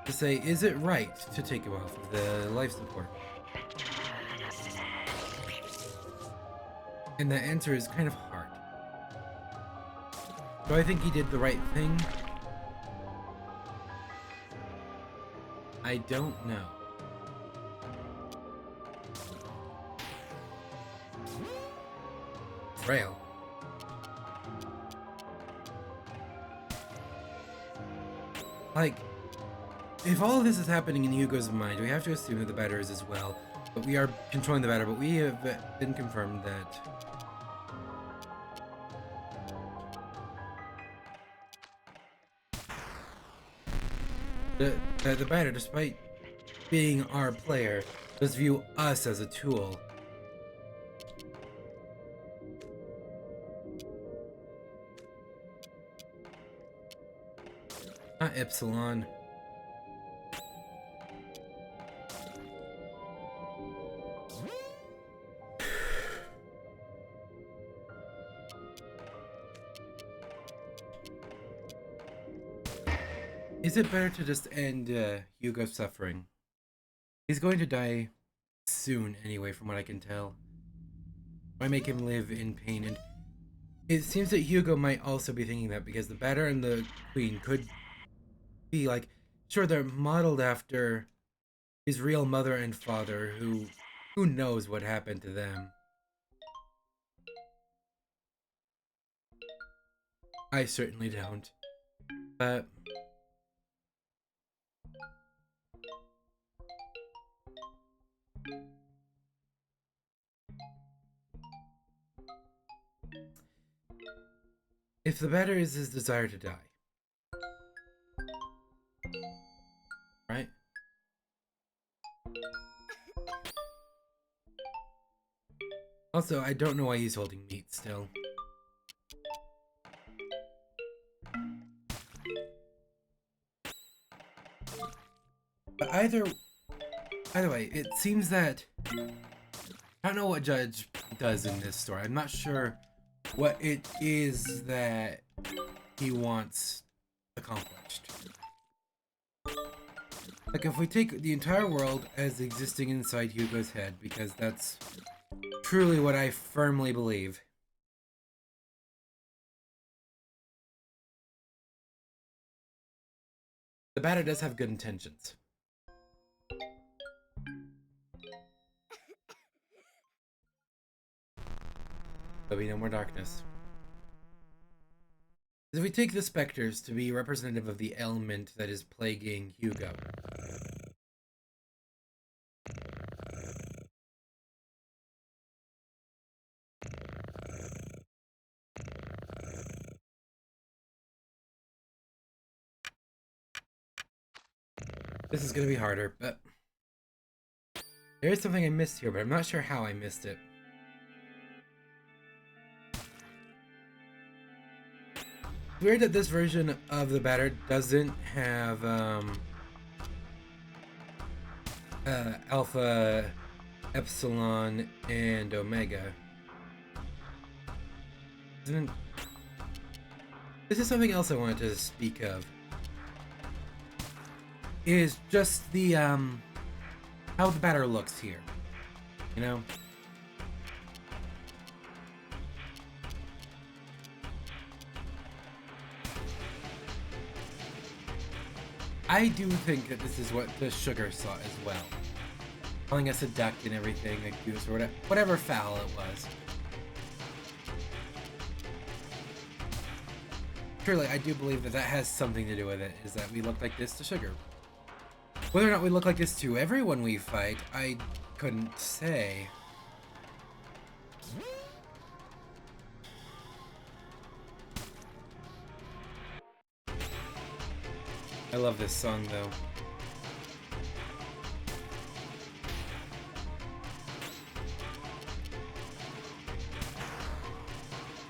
To say, is it right to take him off of the life support? And the answer is kind of hard. Do I think he did the right thing? I don't know. Frail. Like, if all of this is happening in Hugo's mind, we have to assume that the Batter is as well. But we are controlling the Batter, but we have been confirmed that the Batter, despite being our player, does view us as a tool. Not Epsilon. Is it better to just end Hugo's suffering? He's going to die soon anyway, from what I can tell. Why make him live in pain? And it seems that Hugo might also be thinking that, because the Batter and the Queen could be like, sure, they're modeled after his real mother and father, who knows what happened to them. I certainly don't. But if the Batter is his desire to die, right? Also, I don't know why he's holding meat still. But either way, it seems that I don't know what Judge does in this story. I'm not sure what it is that he wants accomplished. Like, if we take the entire world as existing inside Hugo's head, because that's truly what I firmly believe. The Batter does have good intentions. There'll be no more darkness. If we take the specters to be representative of the ailment that is plaguing Hugo, this is gonna be harder, but there is something I missed here, but I'm not sure how I missed it. It's weird that this version of the Batter doesn't have Alpha, Epsilon, and Omega. This is something else I wanted to speak of. Is just the how the Batter looks here. You know? I do think that this is what the Sugar saw as well. Calling us a duck and everything, a goose, or whatever fowl it was. Surely, I do believe that that has something to do with it, is that we look like this to Sugar. Whether or not we look like this to everyone we fight, I couldn't say. I love this song, though.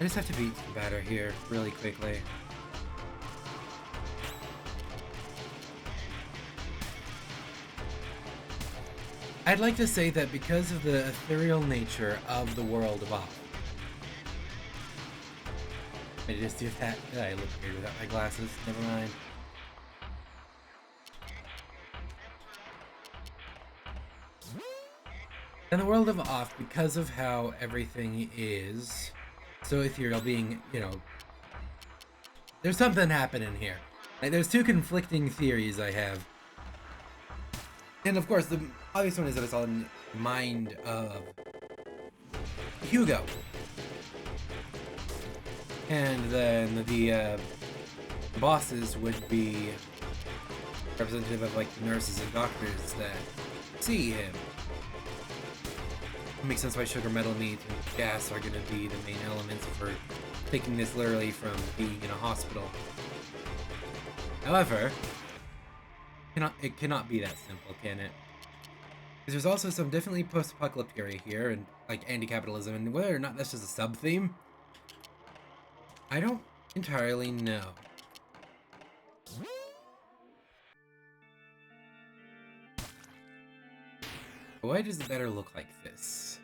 I just have to beat the Batter here really quickly. I'd like to say that because of the ethereal nature of the world of Off. I just do that. I look weird without my glasses. Never mind. In the world of Off, because of how everything is so ethereal, being, you know, there's something happening here. Like, there's two conflicting theories I have. And of course, the obvious one is that it's all in the mind of Hugo. And then the bosses would be representative of, like, the nurses and doctors that see him. It makes sense why sugar, metal, meat, and gas are going to be the main elements if we're taking this literally from being in a hospital. However, it cannot be that simple, can it? Because there's also some definitely post-apocalyptic area here, and like anti-capitalism, and whether or not that's just a sub-theme, I don't entirely know. Why does it better look like this?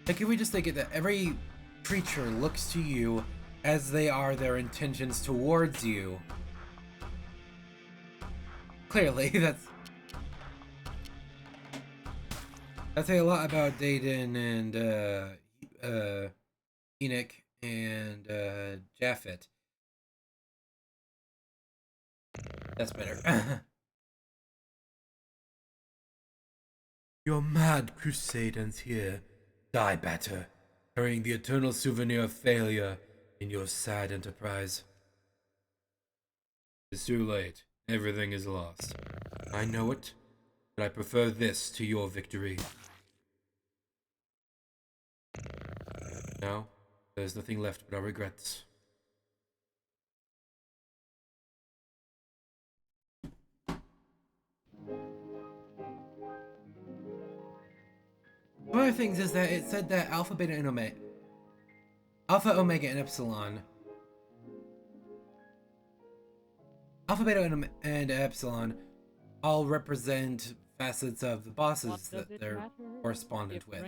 Like, can we just take it that every creature looks to you as they are their intentions towards you? Clearly, that's saying a lot about Dayton and Enoch and Japhet. That's better. Your mad crusade ends here. Die better, carrying the eternal souvenir of failure in your sad enterprise. It's too late. Everything is lost. I know it, but I prefer this to your victory. Now, there's nothing left but our regrets. One of the things is that it said that Alpha, Beta, and Omega, Alpha, Omega, and Epsilon, Alpha, Beta, and Epsilon all represent facets of the bosses that they're correspondent with.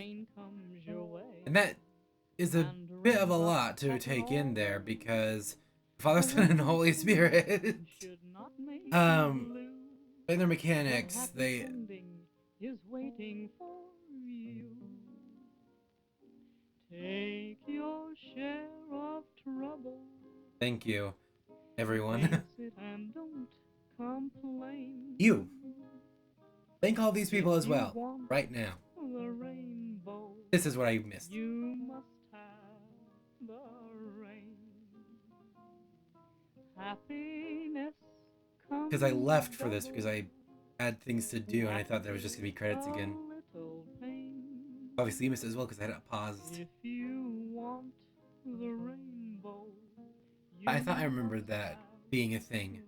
And that is a bit of a lot to take in there because Father, Son, and Holy Spirit, in their mechanics, they is waiting for you. Take your share of trouble. Thank you, everyone. Face it and don't complain. You. Thank all these people as If you well, want right now. the rainbow, This is what I missed. you must have the rain. Happiness comes Because I left for this because I had things to do and I thought there was just going to be credits again. Obviously you missed it as well because I had it paused. If you want the rainbow, I thought I remembered that being a thing.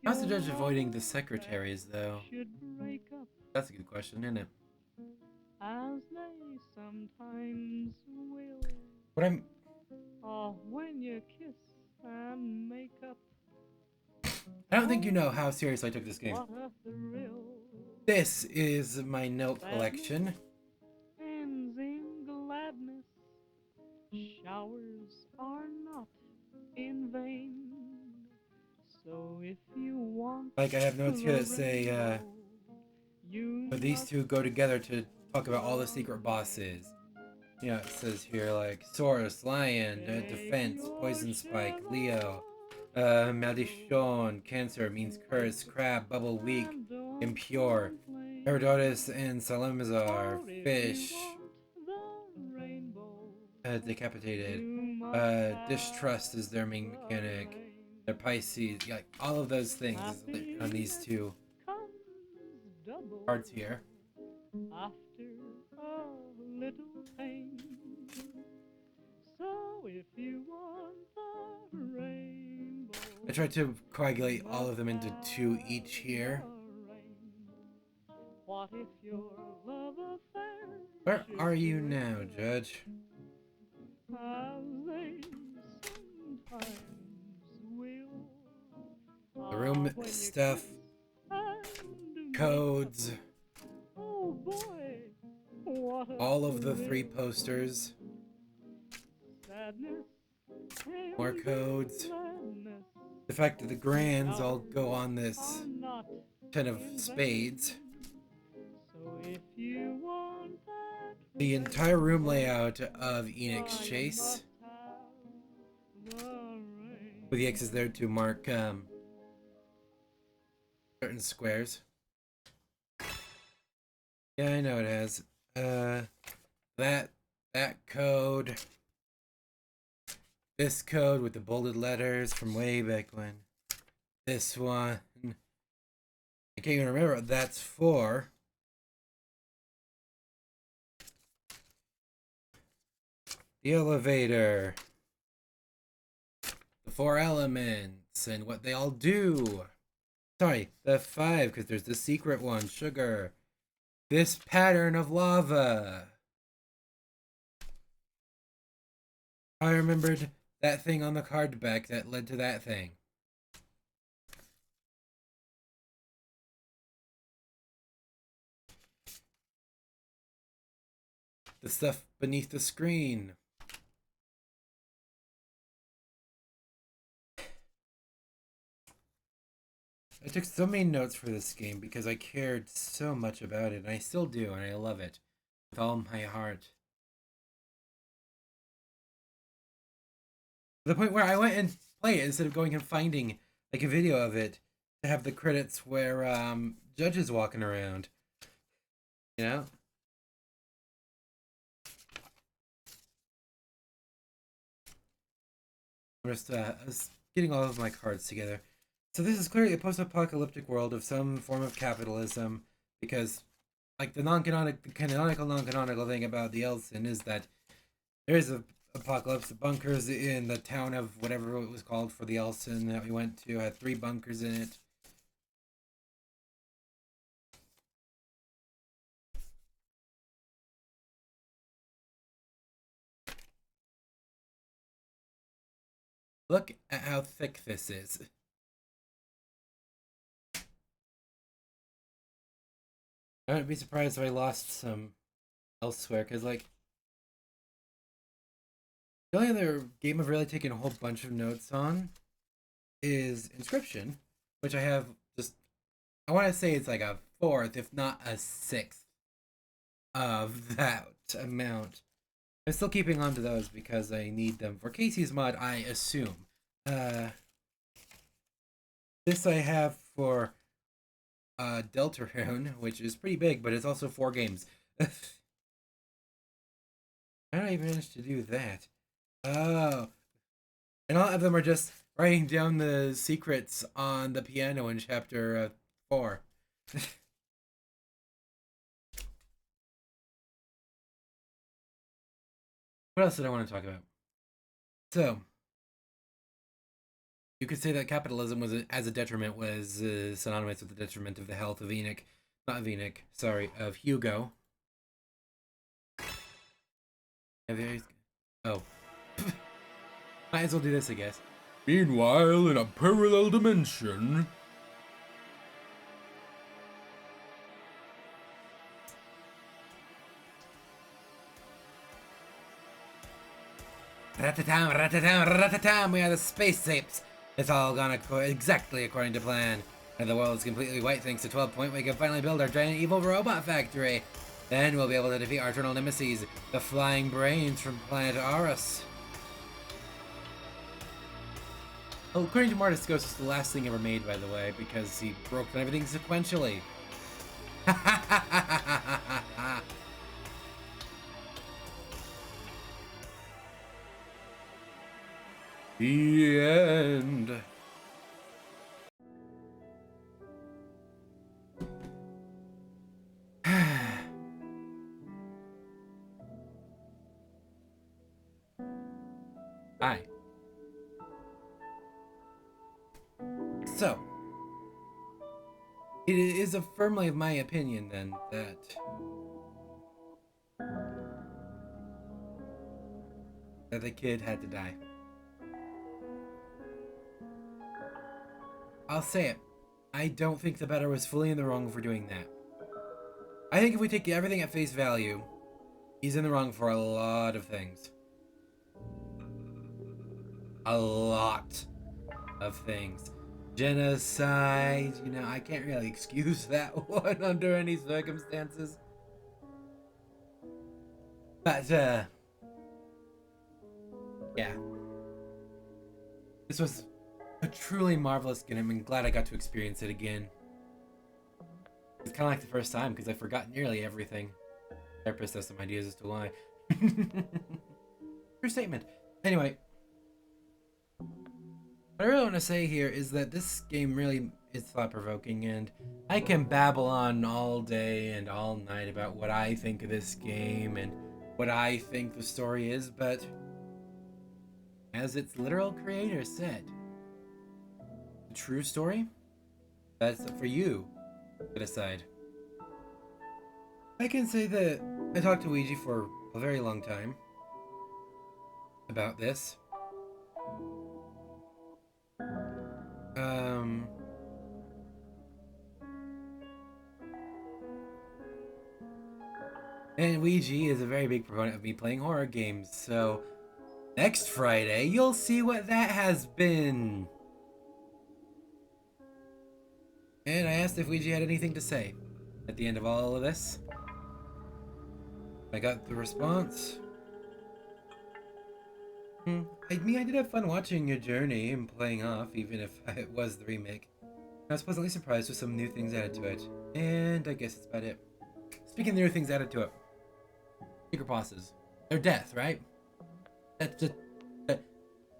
How's the judge avoiding the secretaries, though? That's a good question, isn't it? As they sometimes will. What I'm... when you kiss and make up. I don't think you know how seriously I took this game. This is my note collection. Ends in gladness. Showers are not in vain. So if you want, like, I have notes here that say, these two go together to talk about all the secret bosses. You know, it says here, like, Source, Lion, Defense, Poison Spike, Leo, Maldition, Cancer means Curse, Crab, Bubble, Weak, Impure, Herodotus and Salamazar, Fish, Decapitated, Distrust is their main mechanic, they're Pisces, like, all of those things on these two cards here. After a little pain. So if you want the rainbow, I tried to coagulate all of them into two each here. what if your love affair Where are you now, Judge? as they sometimes will? The room When you stuff, kiss and codes, oh boy, what a all of the thrill. 3 posters, Sadness more and codes. gladness The fact that the grands all go on this are not 10 of in vain. spades. So if you want that The entire room layout of Enoch's Chase, with the X's there to mark certain squares. Yeah, I know it has. That code. This code with the bolded letters from way back when. This one. I can't even remember what that's for. The elevator. The 4 elements and what they all do. Sorry, the 5, because there's the secret one, sugar. This pattern of lava. I remembered that thing on the card back that led to that thing. the stuff beneath the screen. I took so many notes for this game because I cared so much about it, and I still do, and I love it with all my heart. To the point where I went and played it instead of going and finding like a video of it to have the credits where judges walking around. You know? I'm just I was getting all of my cards together. So this is clearly a post-apocalyptic world of some form of capitalism, because like the canonical non-canonical thing about the Elson is that there is a apocalypse. The bunkers in the town of whatever it was called for the Elson that we went to had 3 bunkers in it. Look at how thick this is. I wouldn't be surprised if I lost some elsewhere, because like the only other game I've really taken a whole bunch of notes on is Inscription, which I have just, I want to say it's like a fourth, if not a sixth of that amount. I'm still keeping on to those because I need them for Casey's mod, I assume. This I have for Deltarune, which is pretty big, but it's also 4 games. How did I manage to do that? Oh. And all of them are just writing down the secrets on the piano in chapter 4. What else did I want to talk about? So, you could say that capitalism was, as a detriment, was synonymous with the detriment of the health of Enoch. Not of Enoch, sorry, of Hugo. Oh. Might as well do this, I guess. Meanwhile, in a parallel dimension... Ratatam, ratatam, ratatam, we are the space apes. It's all gone exactly according to plan. And the world is completely white thanks to 12 Point. We can finally build our giant evil robot factory. Then we'll be able to defeat our eternal nemesis, the flying brains from planet Aurus. Oh, according to Mortis Ghost, it's the last thing ever made, by the way, because he broke everything sequentially. The end. Hi. So, it is a firmly of my opinion, then, that the kid had to die. I'll say it. I don't think the better was fully in the wrong for doing that. I think if we take everything at face value, he's in the wrong for a lot of things. A lot of things. Genocide, you know, I can't really excuse that one under any circumstances. But, yeah. This was a truly marvelous game. I'm glad I got to experience it again. It's kind of like the first time, because I forgot nearly everything. Therapist has some ideas as to why. True statement. Anyway. What I really want to say here is that this game really is thought-provoking, and I can babble on all day and all night about what I think of this game and what I think the story is, but as its literal creator said, the true story? That's for you to decide. I can say that I talked to Ouija for a very long time about this. And Ouija is a very big proponent of me playing horror games, so next Friday you'll see what that has been. And I asked if Ouija had anything to say at the end of all of this. I got the response. I did have fun watching your journey and playing off, even if it was the remake. I was pleasantly surprised with some new things added to it. And I guess that's about it. Speaking of new things added to it. Secret bosses. They're death, right? That's just... The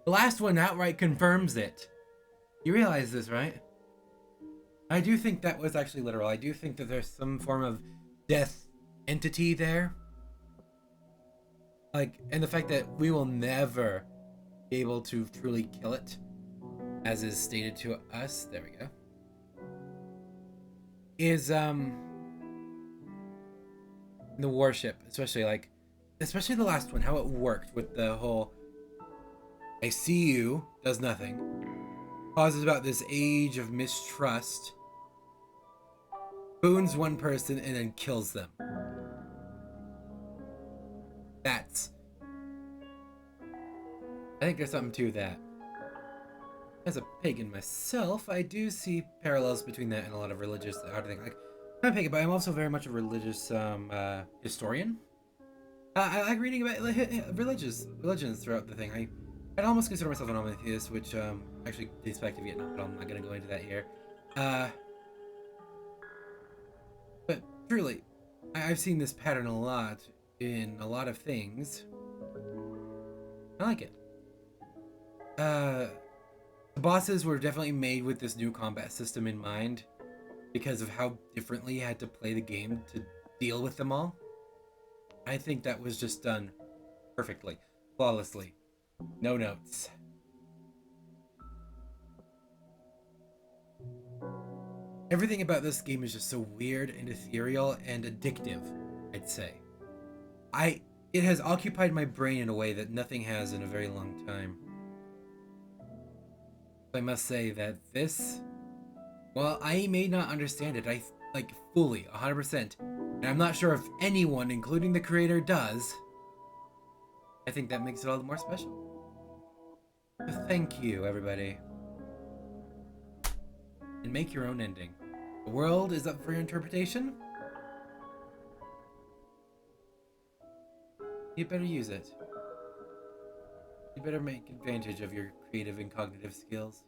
last one outright confirms it. You realize this, right? I do think that was actually literal. I do think that there's some form of death entity there. Like, and the fact that we will never be able to truly kill it, as is stated to us, there we go, is, the worship, especially the last one, how it worked with the whole, I see you, does nothing, causes about this age of mistrust, boons one person, and then kills them. I think there's something to that. As a pagan myself, I do see parallels between that and a lot of religious, how to think, like, I'm a pagan, but I'm also very much a religious, historian. I like reading about religions throughout the thing. I'd almost consider myself an monotheist, which, actually dates back to Vietnam, but I'm not gonna go into that here. But truly, I've seen this pattern a lot in a lot of things. I like it. The bosses were definitely made with this new combat system in mind because of how differently you had to play the game to deal with them all. I think that was just done perfectly, flawlessly. No notes. Everything about this game is just so weird and ethereal and addictive, I'd say. It has occupied my brain in a way that nothing has in a very long time. I must say that this, well, I may not understand it, fully, 100%, and I'm not sure if anyone, including the creator, does. I think that makes it all the more special. So thank you, everybody. And make your own ending. The world is up for your interpretation. You better use it. You better make advantage of your creative and cognitive skills.